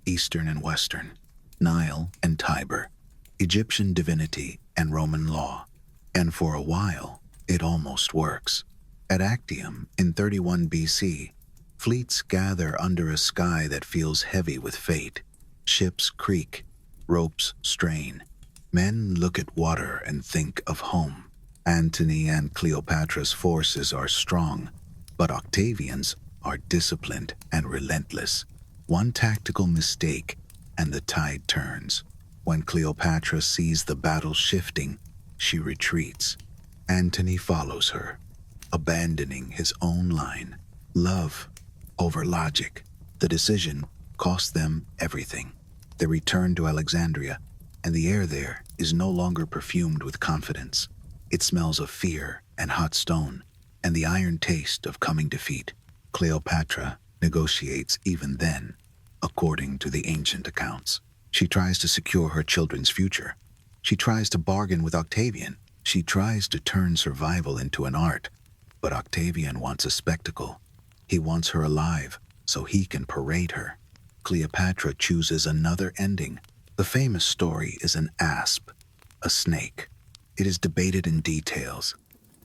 S1: Eastern and Western, Nile and Tiber, Egyptian divinity and Roman law. And for a while, it almost works. At Actium in 31 BC, fleets gather under a sky that feels heavy with fate. Ships creak, ropes strain. Men look at water and think of home. Antony and Cleopatra's forces are strong, but Octavian's are disciplined and relentless. One tactical mistake, and the tide turns. When Cleopatra sees the battle shifting, she retreats. Antony follows her, abandoning his own line. Love over logic. The decision cost them everything. They return to Alexandria, and the air there is no longer perfumed with confidence. It smells of fear and hot stone, and the iron taste of coming defeat. Cleopatra negotiates even then, according to the ancient accounts. She tries to secure her children's future. She tries to bargain with Octavian. She tries to turn survival into an art. But Octavian wants a spectacle. He wants her alive so he can parade her. Cleopatra chooses another ending. The famous story is an asp, a snake. It is debated in details,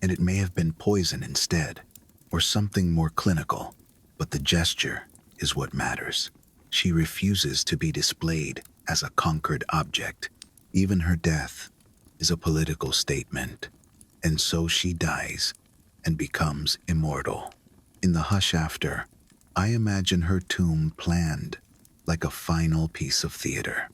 S1: and it may have been poison instead, or something more clinical. But the gesture is what matters. She refuses to be displayed as a conquered object. Even her death is a political statement. And so she dies and becomes immortal. In the hush after, I imagine her tomb planned like a final piece of theater.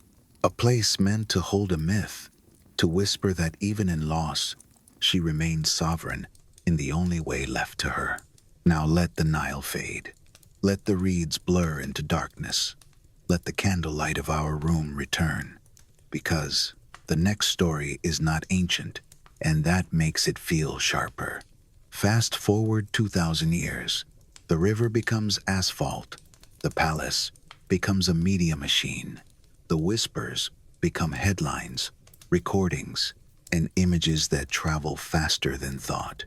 S1: A place meant to hold a myth, to whisper that even in loss, she remained sovereign in the only way left to her. Now let the Nile fade. Let the reeds blur into darkness. Let the candlelight of our room return. Because the next story is not ancient, and that makes it feel sharper. Fast forward 2,000 years. The river becomes asphalt. The palace becomes a media machine. The whispers become headlines, recordings, and images that travel faster than thought.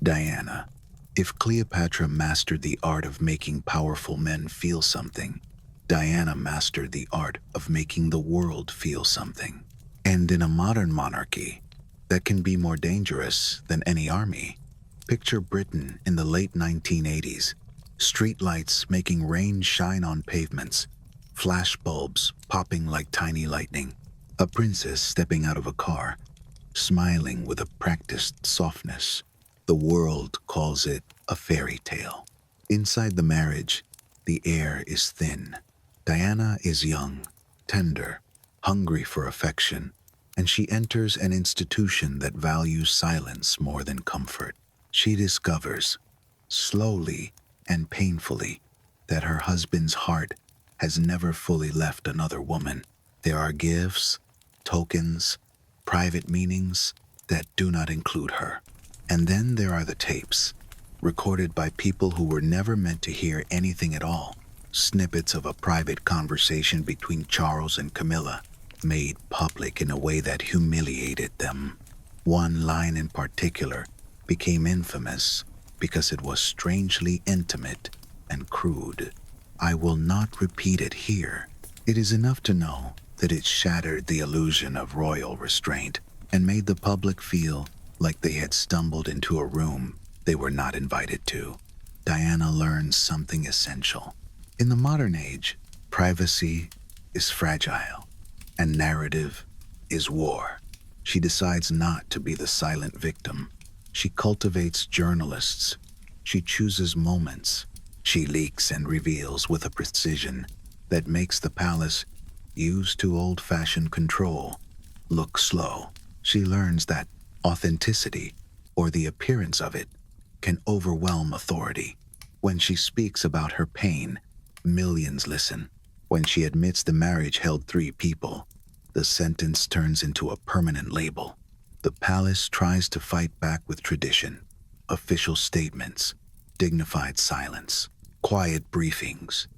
S1: Diana. If Cleopatra mastered the art of making powerful men feel something, Diana mastered the art of making the world feel something. And in a modern monarchy that can be more dangerous than any army, picture Britain in the late 1980s. Streetlights making rain shine on pavements, flash bulbs popping like tiny lightning, a princess stepping out of a car, smiling with a practiced softness. The world calls it a fairy tale. Inside the marriage, the air is thin. Diana is young, tender, hungry for affection, and she enters an institution that values silence more than comfort. She discovers, slowly and painfully, that her husband's heart has never fully left another woman. There are gifts, tokens, private meanings that do not include her. And then there are the tapes, recorded by people who were never meant to hear anything at all. Snippets of a private conversation between Charles and Camilla, made public in a way that humiliated them. One line in particular became infamous because it was strangely intimate and crude. I will not repeat it here. It is enough to know that it shattered the illusion of royal restraint and made the public feel like they had stumbled into a room they were not invited to. Diana learns something essential. In the modern age, privacy is fragile, and narrative is war. She decides not to be the silent victim. She cultivates journalists. She chooses moments. She leaks and reveals with a precision that makes the palace, used to old-fashioned control, look slow. She learns that authenticity, or the appearance of it, can overwhelm authority. When she speaks about her pain, millions listen. When she admits the marriage held 3 people, the sentence turns into a permanent label. The palace tries to fight back with tradition, official statements, dignified silence, quiet briefings.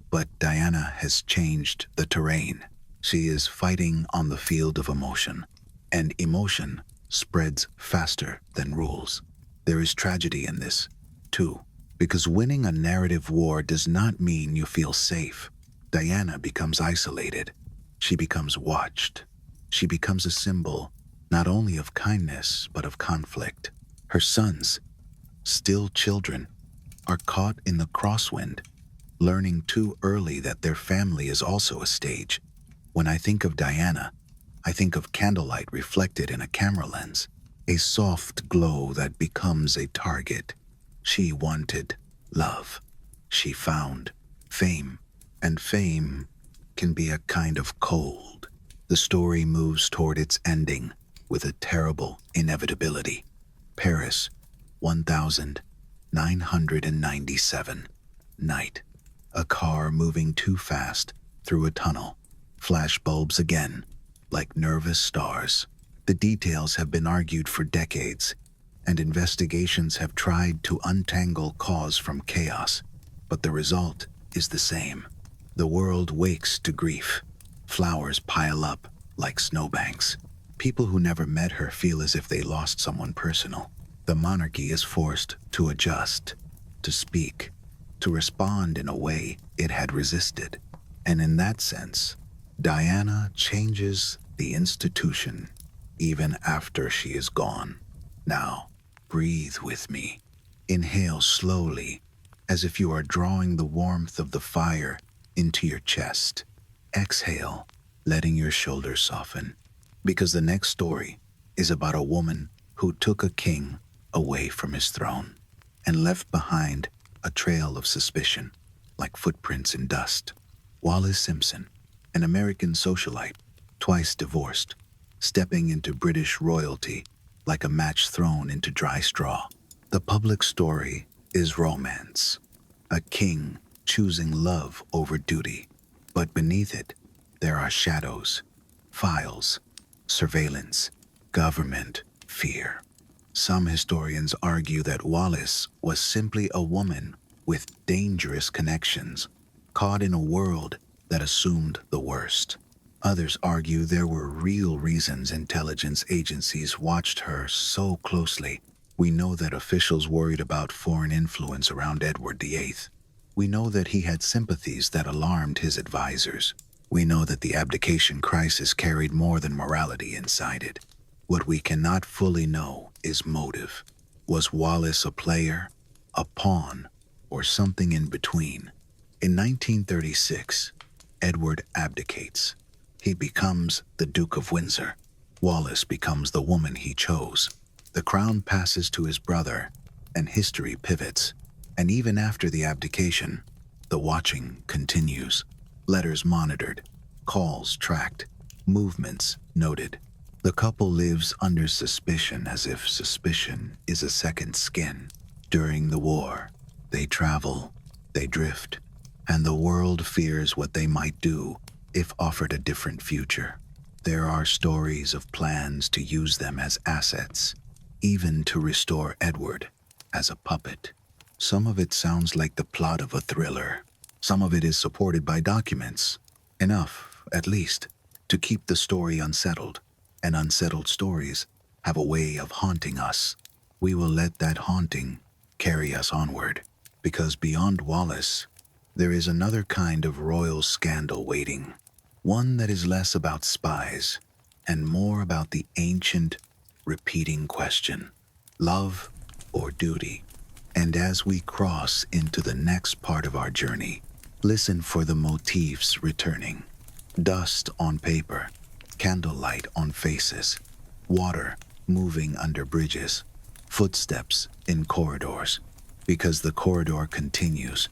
S1: But Diana has changed the terrain. She is fighting on the field of emotion, and emotion spreads faster than rules. There is tragedy in this, too, because winning a narrative war does not mean you feel safe. Diana becomes isolated. She becomes watched. She becomes a symbol not only of kindness, but of conflict. Her sons, still children, are caught in the crosswind, learning too early that their family is also a stage. When I think of Diana, I think of candlelight reflected in a camera lens, a soft glow that becomes a target. She wanted love. She found fame, and fame can be a kind of cold. The story moves toward its ending with a terrible inevitability. Paris, 1997. Night. A car moving too fast through a tunnel. Flashbulbs again, like nervous stars. The details have been argued for decades, and investigations have tried to untangle cause from chaos, but the result is the same. The world wakes to grief. Flowers pile up like snowbanks. People who never met her feel as if they lost someone personal. The monarchy is forced to adjust, to speak, to respond in a way it had resisted. And in that sense, Diana changes the institution even after she is gone. Now, breathe with me. Inhale slowly, as if you are drawing the warmth of the fire into your chest. Exhale, letting your shoulders soften. Because the next story is about a woman who took a king away from his throne and left behind a trail of suspicion, like footprints in dust. Wallace Simpson, an American socialite, twice divorced, stepping into British royalty like a match thrown into dry straw. The public story is romance, a king choosing love over duty. But beneath it, there are shadows, files, surveillance, government, fear. Some historians argue that Wallis was simply a woman with dangerous connections, caught in a world that assumed the worst. Others argue there were real reasons intelligence agencies watched her so closely. We know that officials worried about foreign influence around Edward VIII. We know that he had sympathies that alarmed his advisors. We know that the abdication crisis carried more than morality inside it. What we cannot fully know is motive. Was Wallis a player, a pawn, or something in between? In 1936, Edward abdicates. He becomes the Duke of Windsor. Wallis becomes the woman he chose. The crown passes to his brother, and history pivots. And even after the abdication, the watching continues. Letters monitored, calls tracked, movements noted. The couple lives under suspicion as if suspicion is a second skin. During the war, they travel, they drift, and the world fears what they might do if offered a different future. There are stories of plans to use them as assets, even to restore Edward as a puppet. Some of it sounds like the plot of a thriller. Some of it is supported by documents. Enough, at least, to keep the story unsettled. And unsettled stories have a way of haunting us. We will let that haunting carry us onward, because beyond Wallis, there is another kind of royal scandal waiting. One that is less about spies and more about the ancient, repeating question, love or duty. And as we cross into the next part of our journey, listen for the motifs returning. Dust on paper, candlelight on faces, water moving under bridges, footsteps in corridors, because the corridor continues,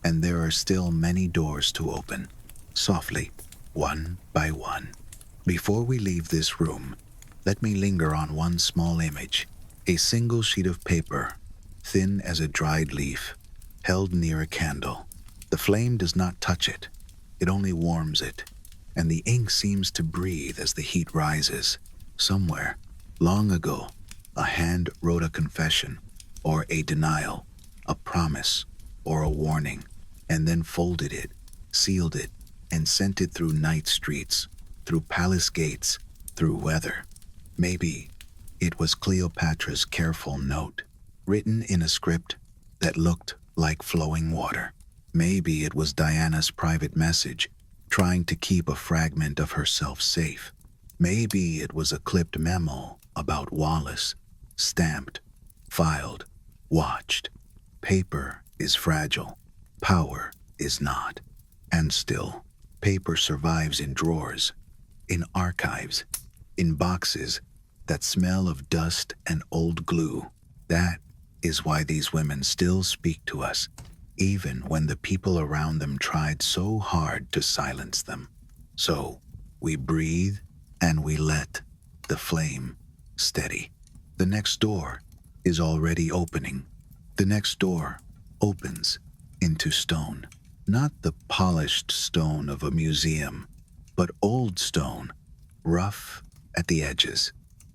S1: and there are still many doors to open, softly, one by one. Before we leave this room, let me linger on one small image, a single sheet of paper, thin as a dried leaf, held near a candle. The flame does not touch it, it only warms it, and the ink seems to breathe as the heat rises. Somewhere, long ago, a hand wrote a confession, or a denial, a promise, or a warning, and then folded it, sealed it, and sent it through night streets, through palace gates, through weather. Maybe it was Cleopatra's careful note, written in a script that looked like flowing water. Maybe it was Diana's private message, trying to keep a fragment of herself safe. Maybe it was a clipped memo about Wallis, stamped, filed, watched. Paper is fragile, power is not. And still, paper survives in drawers, in archives, in boxes that smell of dust and old glue. That is why these women still speak to us, even when the people around them tried so hard to silence them. So, we breathe and we let the flame steady. The next door is already opening. The next door opens into stone. Not the polished stone of a museum, but old stone, rough at the edges,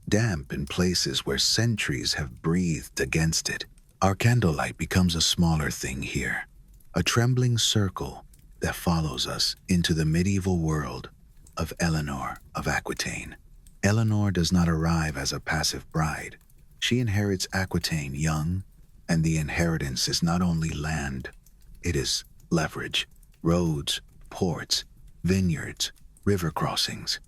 S1: damp in places where centuries have breathed against it. Our candlelight becomes a smaller thing here, a trembling circle that follows us into the medieval world of Eleanor of Aquitaine. Eleanor does not arrive as a passive bride. She inherits Aquitaine young, and the inheritance is not only land, it is leverage, roads, ports, vineyards, river crossings,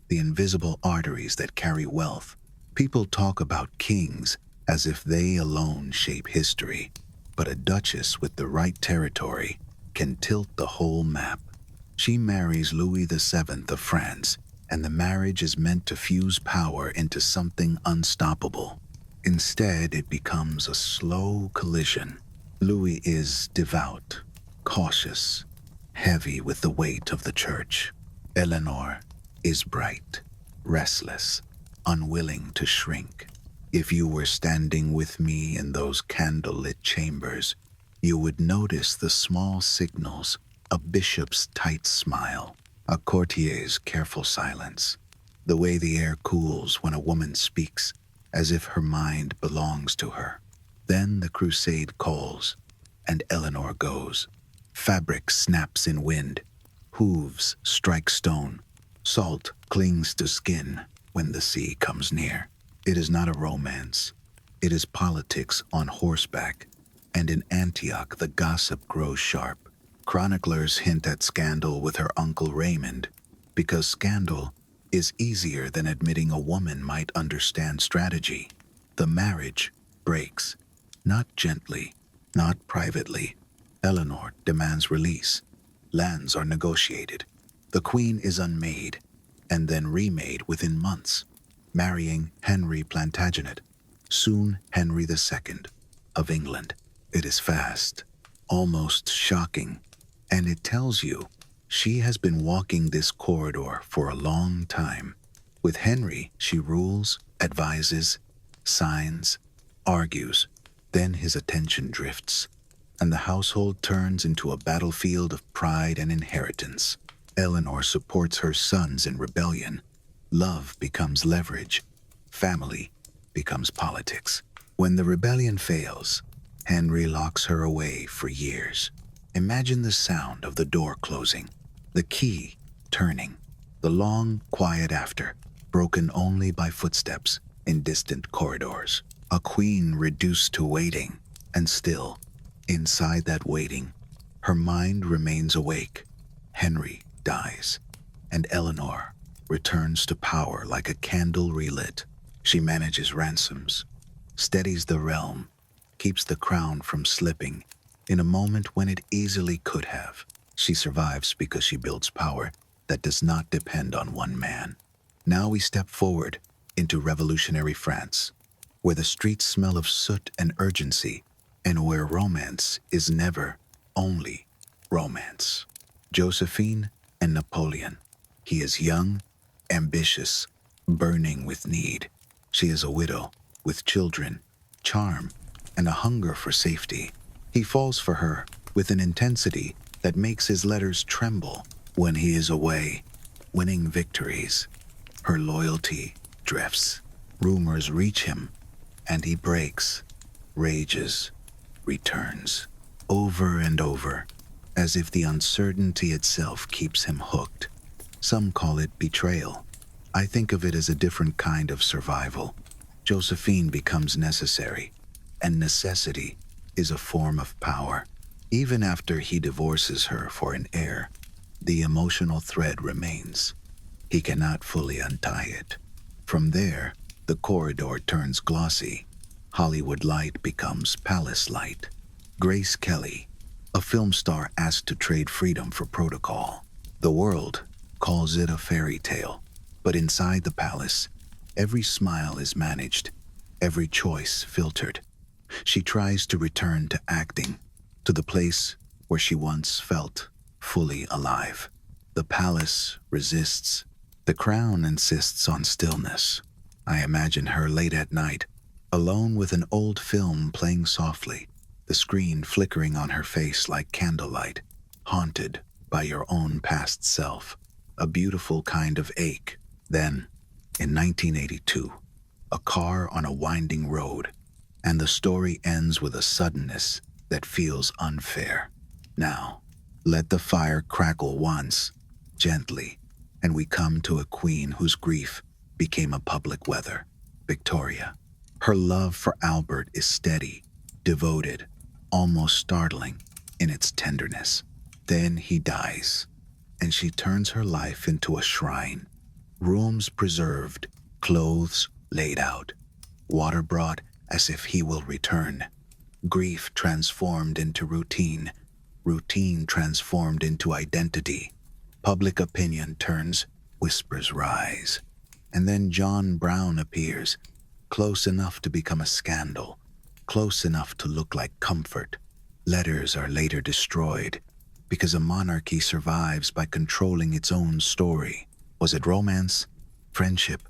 S1: the invisible arteries that carry wealth. People talk about kings as if they alone shape history, but a duchess with the right territory can tilt the whole map. She marries Louis VII of France, and the marriage is meant to fuse power into something unstoppable. Instead, it becomes a slow collision. Louis is devout, cautious, heavy with the weight of the church. Eleanor is bright, restless, unwilling to shrink. If you were standing with me in those candlelit chambers, you would notice the small signals, a bishop's tight smile, a courtier's careful silence, the way the air cools when a woman speaks, as if her mind belongs to her. Then the crusade calls, and Eleanor goes. Fabric snaps in wind, hooves strike stone, salt clings to skin when the sea comes near. It is not a romance. It is politics on horseback, and in Antioch the gossip grows sharp. Chroniclers hint at scandal with her uncle Raymond, because scandal is easier than admitting a woman might understand strategy. The marriage breaks, not gently, not privately. Eleanor demands release. Lands are negotiated. The queen is unmade, and then remade within months, marrying Henry Plantagenet, soon Henry II of England. It is fast, almost shocking, and it tells you she has been walking this corridor for a long time. With Henry, she rules, advises, signs, argues. Then his attention drifts, and the household turns into a battlefield of pride and inheritance. Eleanor supports her sons in rebellion. Love becomes leverage. Family becomes politics. When the rebellion fails, Henry locks her away for years. Imagine the sound of the door closing, the key turning, the long, quiet after, broken only by footsteps in distant corridors. A queen reduced to waiting, and still, inside that waiting, her mind remains awake. Henry dies, and Eleanor returns to power like a candle relit. She manages ransoms, steadies the realm, keeps the crown from slipping in a moment when it easily could have. She survives because she builds power that does not depend on one man. Now we step forward into revolutionary France, where the streets smell of soot and urgency, and where romance is never only romance. Josephine and Napoleon. He is young, ambitious, burning with need. She is a widow with children, charm, and a hunger for safety. He falls for her with an intensity that makes his letters tremble when he is away, winning victories. Her loyalty drifts. Rumors reach him, and he breaks, rages, returns, over and over, as if the uncertainty itself keeps him hooked. Some call it betrayal. I think of it as a different kind of survival. Josephine becomes necessary, and necessity is a form of power. Even after he divorces her for an heir, the emotional thread remains. He cannot fully untie it. From there, the corridor turns glossy. Hollywood light becomes palace light. Grace Kelly, a film star asked to trade freedom for protocol. The world calls it a fairy tale, but inside the palace, every smile is managed, every choice filtered. She tries to return to acting, to the place where she once felt fully alive. The palace resists. The crown insists on stillness. I imagine her late at night, alone with an old film playing softly, the screen flickering on her face like candlelight, haunted by your own past self. A beautiful kind of ache. Then, in 1982, a car on a winding road, and the story ends with a suddenness that feels unfair. Now, let the fire crackle once, gently, and we come to a queen whose grief became a public weather, Victoria. Her love for Albert is steady, devoted, almost startling in its tenderness. Then he dies, and she turns her life into a shrine. Rooms preserved, clothes laid out, water brought as if he will return. Grief transformed into routine, routine transformed into identity. Public opinion turns, whispers rise. And then John Brown appears, close enough to become a scandal, close enough to look like comfort. Letters are later destroyed, because a monarchy survives by controlling its own story. Was it romance? Friendship?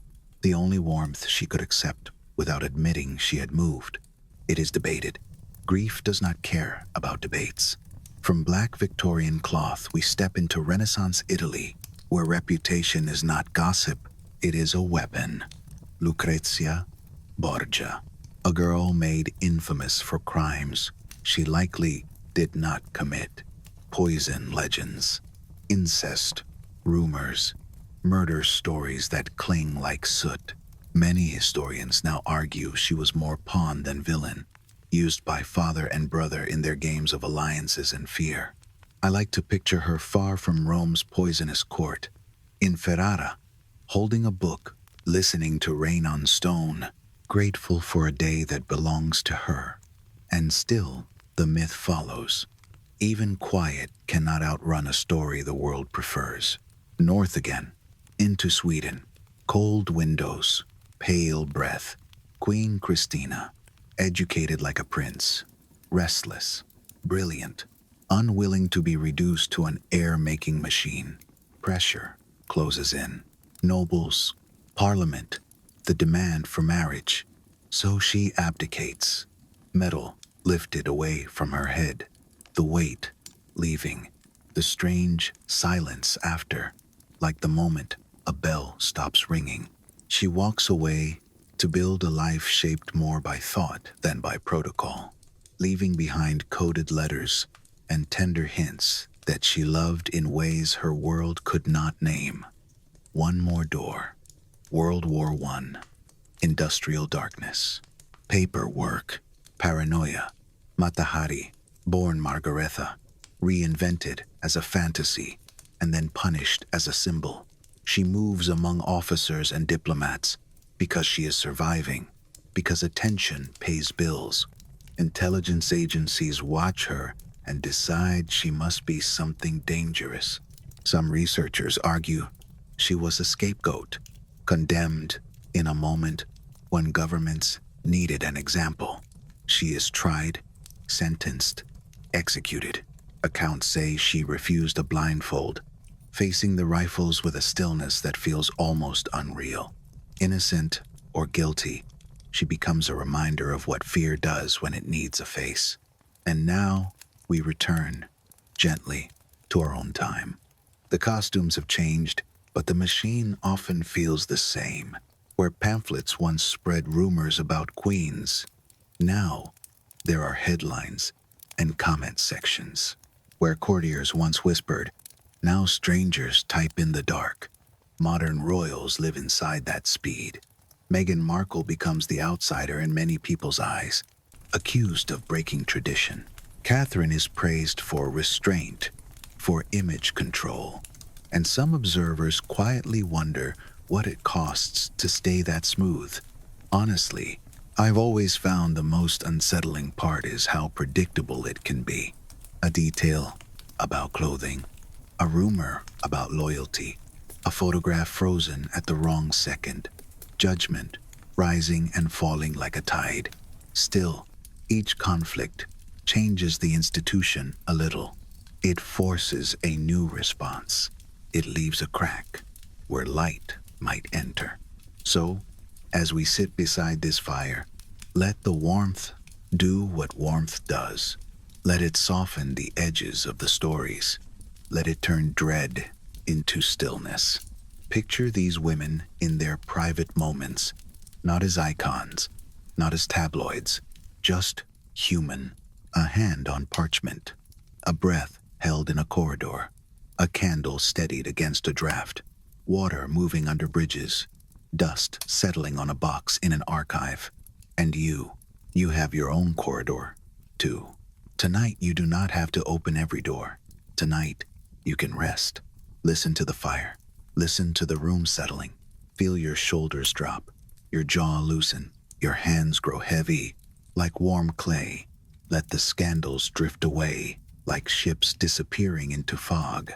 S1: The only warmth she could accept without admitting she had moved. It is debated. Grief does not care about debates. From black Victorian cloth, we step into Renaissance Italy, where reputation is not gossip, it is a weapon. Lucrezia Borgia, a girl made infamous for crimes she likely did not commit. Poison legends, incest, rumors, murder stories that cling like soot. Many historians now argue she was more pawn than villain, used by father and brother in their games of alliances and fear. I like to picture her far from Rome's poisonous court, in Ferrara, holding a book, listening to rain on stone, grateful for a day that belongs to her. And still, the myth follows. Even quiet cannot outrun a story the world prefers. North again, into Sweden. Cold windows, pale breath. Queen Christina, educated like a prince, restless, brilliant, unwilling to be reduced to an air-making machine. Pressure closes in. Nobles, parliament, the demand for marriage. So she abdicates. Metal lifted away from her head. The weight leaving. The strange silence after, like the moment a bell stops ringing. She walks away to build a life shaped more by thought than by protocol, leaving behind coded letters and tender hints that she loved in ways her world could not name. One more door. World War I. Industrial darkness. Paperwork. Paranoia. Mata Hari, born Margaretha, reinvented as a fantasy and then punished as a symbol. She moves among officers and diplomats because she is surviving, because attention pays bills. Intelligence agencies watch her and decide she must be something dangerous. Some researchers argue she was a scapegoat, condemned in a moment when governments needed an example. She is tried, sentenced, executed. Accounts say she refused a blindfold, facing the rifles with a stillness that feels almost unreal. Innocent or guilty, she becomes a reminder of what fear does when it needs a face. And now we return, gently, to our own time. The costumes have changed, but the machine often feels the same. Where pamphlets once spread rumors about queens, now there are headlines and comment sections. Where courtiers once whispered, now strangers type in the dark. Modern royals live inside that speed. Meghan Markle becomes the outsider in many people's eyes, accused of breaking tradition. Catherine is praised for restraint, for image control, and some observers quietly wonder what it costs to stay that smooth. Honestly, I've always found the most unsettling part is how predictable it can be. A detail about clothing, a rumor about loyalty, a photograph frozen at the wrong second, judgment rising and falling like a tide. Still, each conflict changes the institution a little. It forces a new response. It leaves a crack where light might enter. So, as we sit beside this fire, let the warmth do what warmth does. Let it soften the edges of the stories. Let it turn dread into stillness. Picture these women in their private moments, not as icons, not as tabloids, just human. A hand on parchment, a breath held in a corridor, a candle steadied against a draft, water moving under bridges, dust settling on a box in an archive. And you have your own corridor, too. Tonight you do not have to open every door. Tonight you can rest. Listen to the fire. Listen to the room settling. Feel your shoulders drop, your jaw loosen, your hands grow heavy, like warm clay. Let the scandals drift away, like ships disappearing into fog.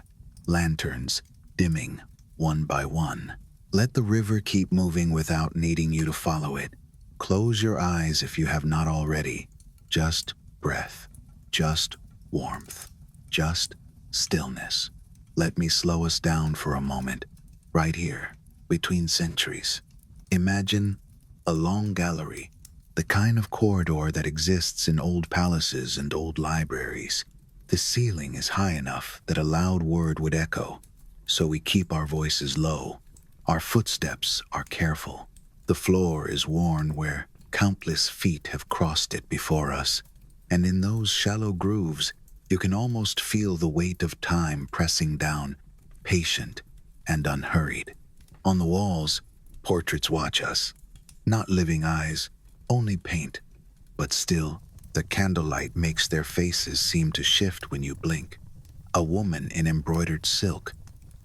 S1: Lanterns dimming one by one. Let the river keep moving without needing you to follow it. Close your eyes if you have not already. Just breath, just warmth, just stillness. Let me slow us down for a moment. right here, between centuries. Imagine a long gallery, the kind of corridor that exists in old palaces and old libraries. The ceiling is high enough that a loud word would echo, so we keep our voices low. Our footsteps are careful. The floor is worn where countless feet have crossed it before us, and in those shallow grooves, you can almost feel the weight of time pressing down, patient and unhurried. On the walls, portraits watch us. Not living eyes, only paint. But still, the candlelight makes their faces seem to shift when you blink. A woman in embroidered silk,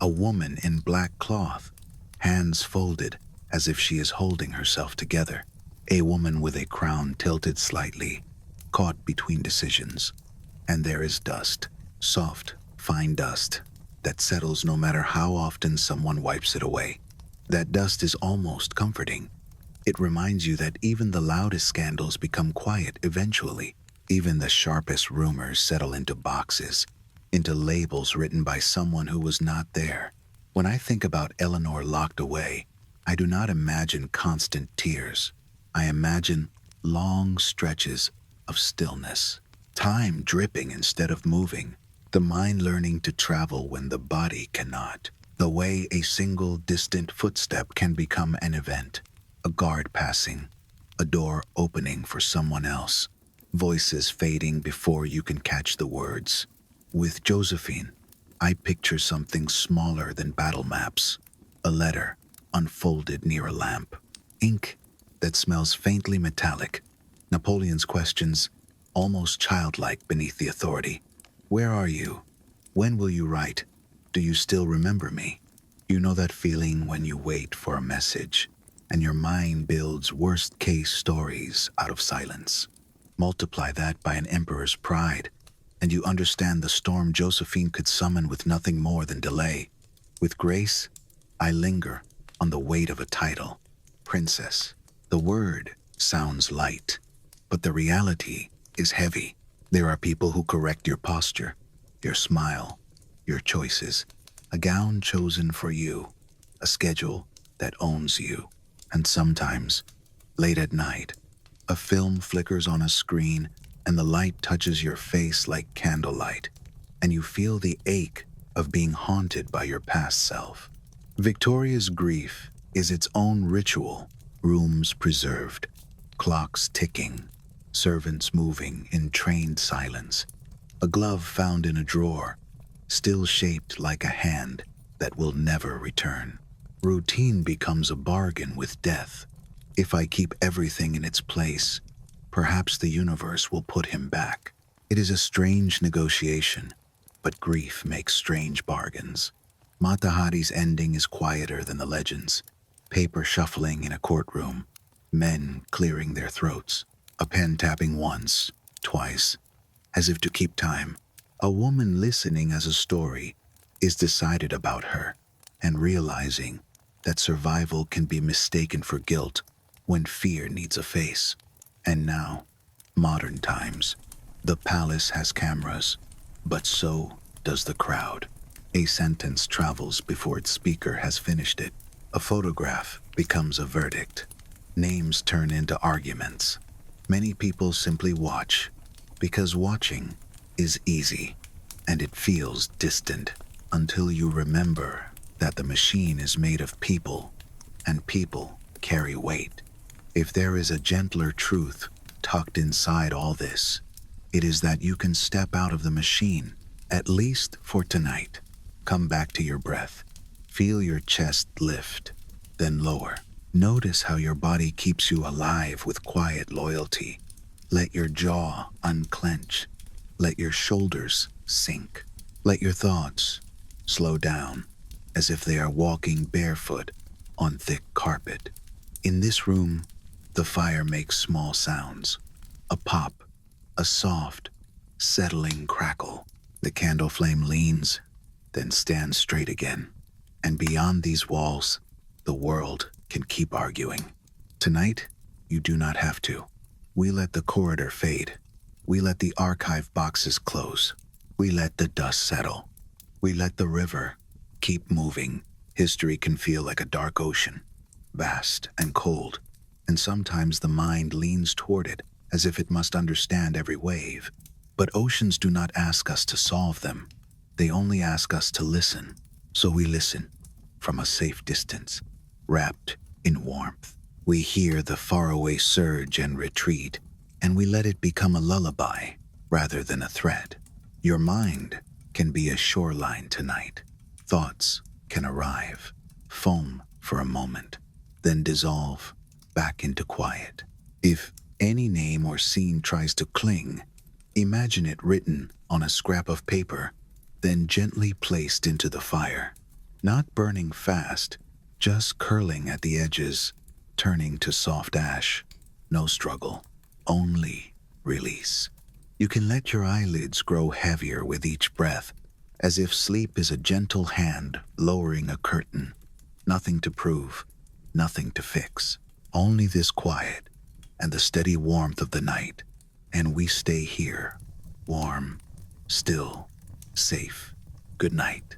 S1: a woman in black cloth, hands folded as if she is holding herself together. A woman with a crown tilted slightly, caught between decisions. And there is dust, soft, fine dust, that settles no matter how often someone wipes it away. That dust is almost comforting. It reminds you that even the loudest scandals become quiet eventually. Even the sharpest rumors settle into boxes, into labels written by someone who was not there. When I think about Eleanor locked away, I do not imagine constant tears. I imagine long stretches of stillness, time dripping instead of moving, the mind learning to travel when the body cannot. The way a single distant footstep can become an event, a guard passing, a door opening for someone else, voices fading before you can catch the words. With Josephine, I picture something smaller than battle maps, a letter unfolded near a lamp, ink that smells faintly metallic, Napoleon's questions almost childlike beneath the authority. Where are you? When will you write? Do you still remember me? You know that feeling when you wait for a message and your mind builds worst-case stories out of silence. Multiply that by an emperor's pride, and you understand the storm Josephine could summon with nothing more than delay. With grace, I linger on the weight of a title, Princess. The word sounds light, but the reality is heavy. There are people who correct your posture, your smile, your choices, a gown chosen for you, a schedule that owns you. And sometimes, late at night, a film flickers on a screen and the light touches your face like candlelight, and you feel the ache of being haunted by your past self. Victoria's grief is its own ritual, rooms preserved, clocks ticking, servants moving in trained silence, a glove found in a drawer, still shaped like a hand that will never return. Routine becomes a bargain with death. If I keep everything in its place, perhaps the universe will put him back. It is a strange negotiation, but grief makes strange bargains. Mata Hari's ending is quieter than the legends. Paper shuffling in a courtroom, men clearing their throats, a pen tapping once, twice, as if to keep time. A woman listening as a story is decided about her and realizing that survival can be mistaken for guilt when fear needs a face. And now, modern times, the palace has cameras, but so does the crowd. A sentence travels before its speaker has finished it. A photograph becomes a verdict. Names turn into arguments. Many people simply watch because watching is easy and it feels distant until you remember that the machine is made of people and people carry weight. If there is a gentler truth tucked inside all this, it is that you can step out of the machine, at least for tonight. Come back to your breath. Feel your chest lift, then lower. Notice how your body keeps you alive with quiet loyalty. Let your jaw unclench. Let your shoulders sink. Let your thoughts slow down, as if they are walking barefoot on thick carpet. In this room, the fire makes small sounds. A pop, a soft, settling crackle. The candle flame leans, then stands straight again. And beyond these walls, the world can keep arguing. Tonight, you do not have to. We let the corridor fade. We let the archive boxes close. We let the dust settle. We let the river keep moving History can feel like a dark ocean, vast and cold, and sometimes the mind leans toward it as if it must understand every wave. But oceans do not ask us to solve them. They only ask us to listen. So we listen from a safe distance, wrapped in warmth. We hear the faraway surge and retreat, and we let it become a lullaby rather than a threat. Your mind can be a shoreline tonight. Thoughts can arrive, foam for a moment, then dissolve back into quiet. If any name or scene tries to cling, imagine it written on a scrap of paper, then gently placed into the fire. Not burning fast, just curling at the edges, turning to soft ash. No struggle, only release. You can let your eyelids grow heavier with each breath, as if sleep is a gentle hand lowering a curtain. Nothing to prove, nothing to fix. Only this quiet and the steady warmth of the night. And we stay here, warm, still, safe. Good night.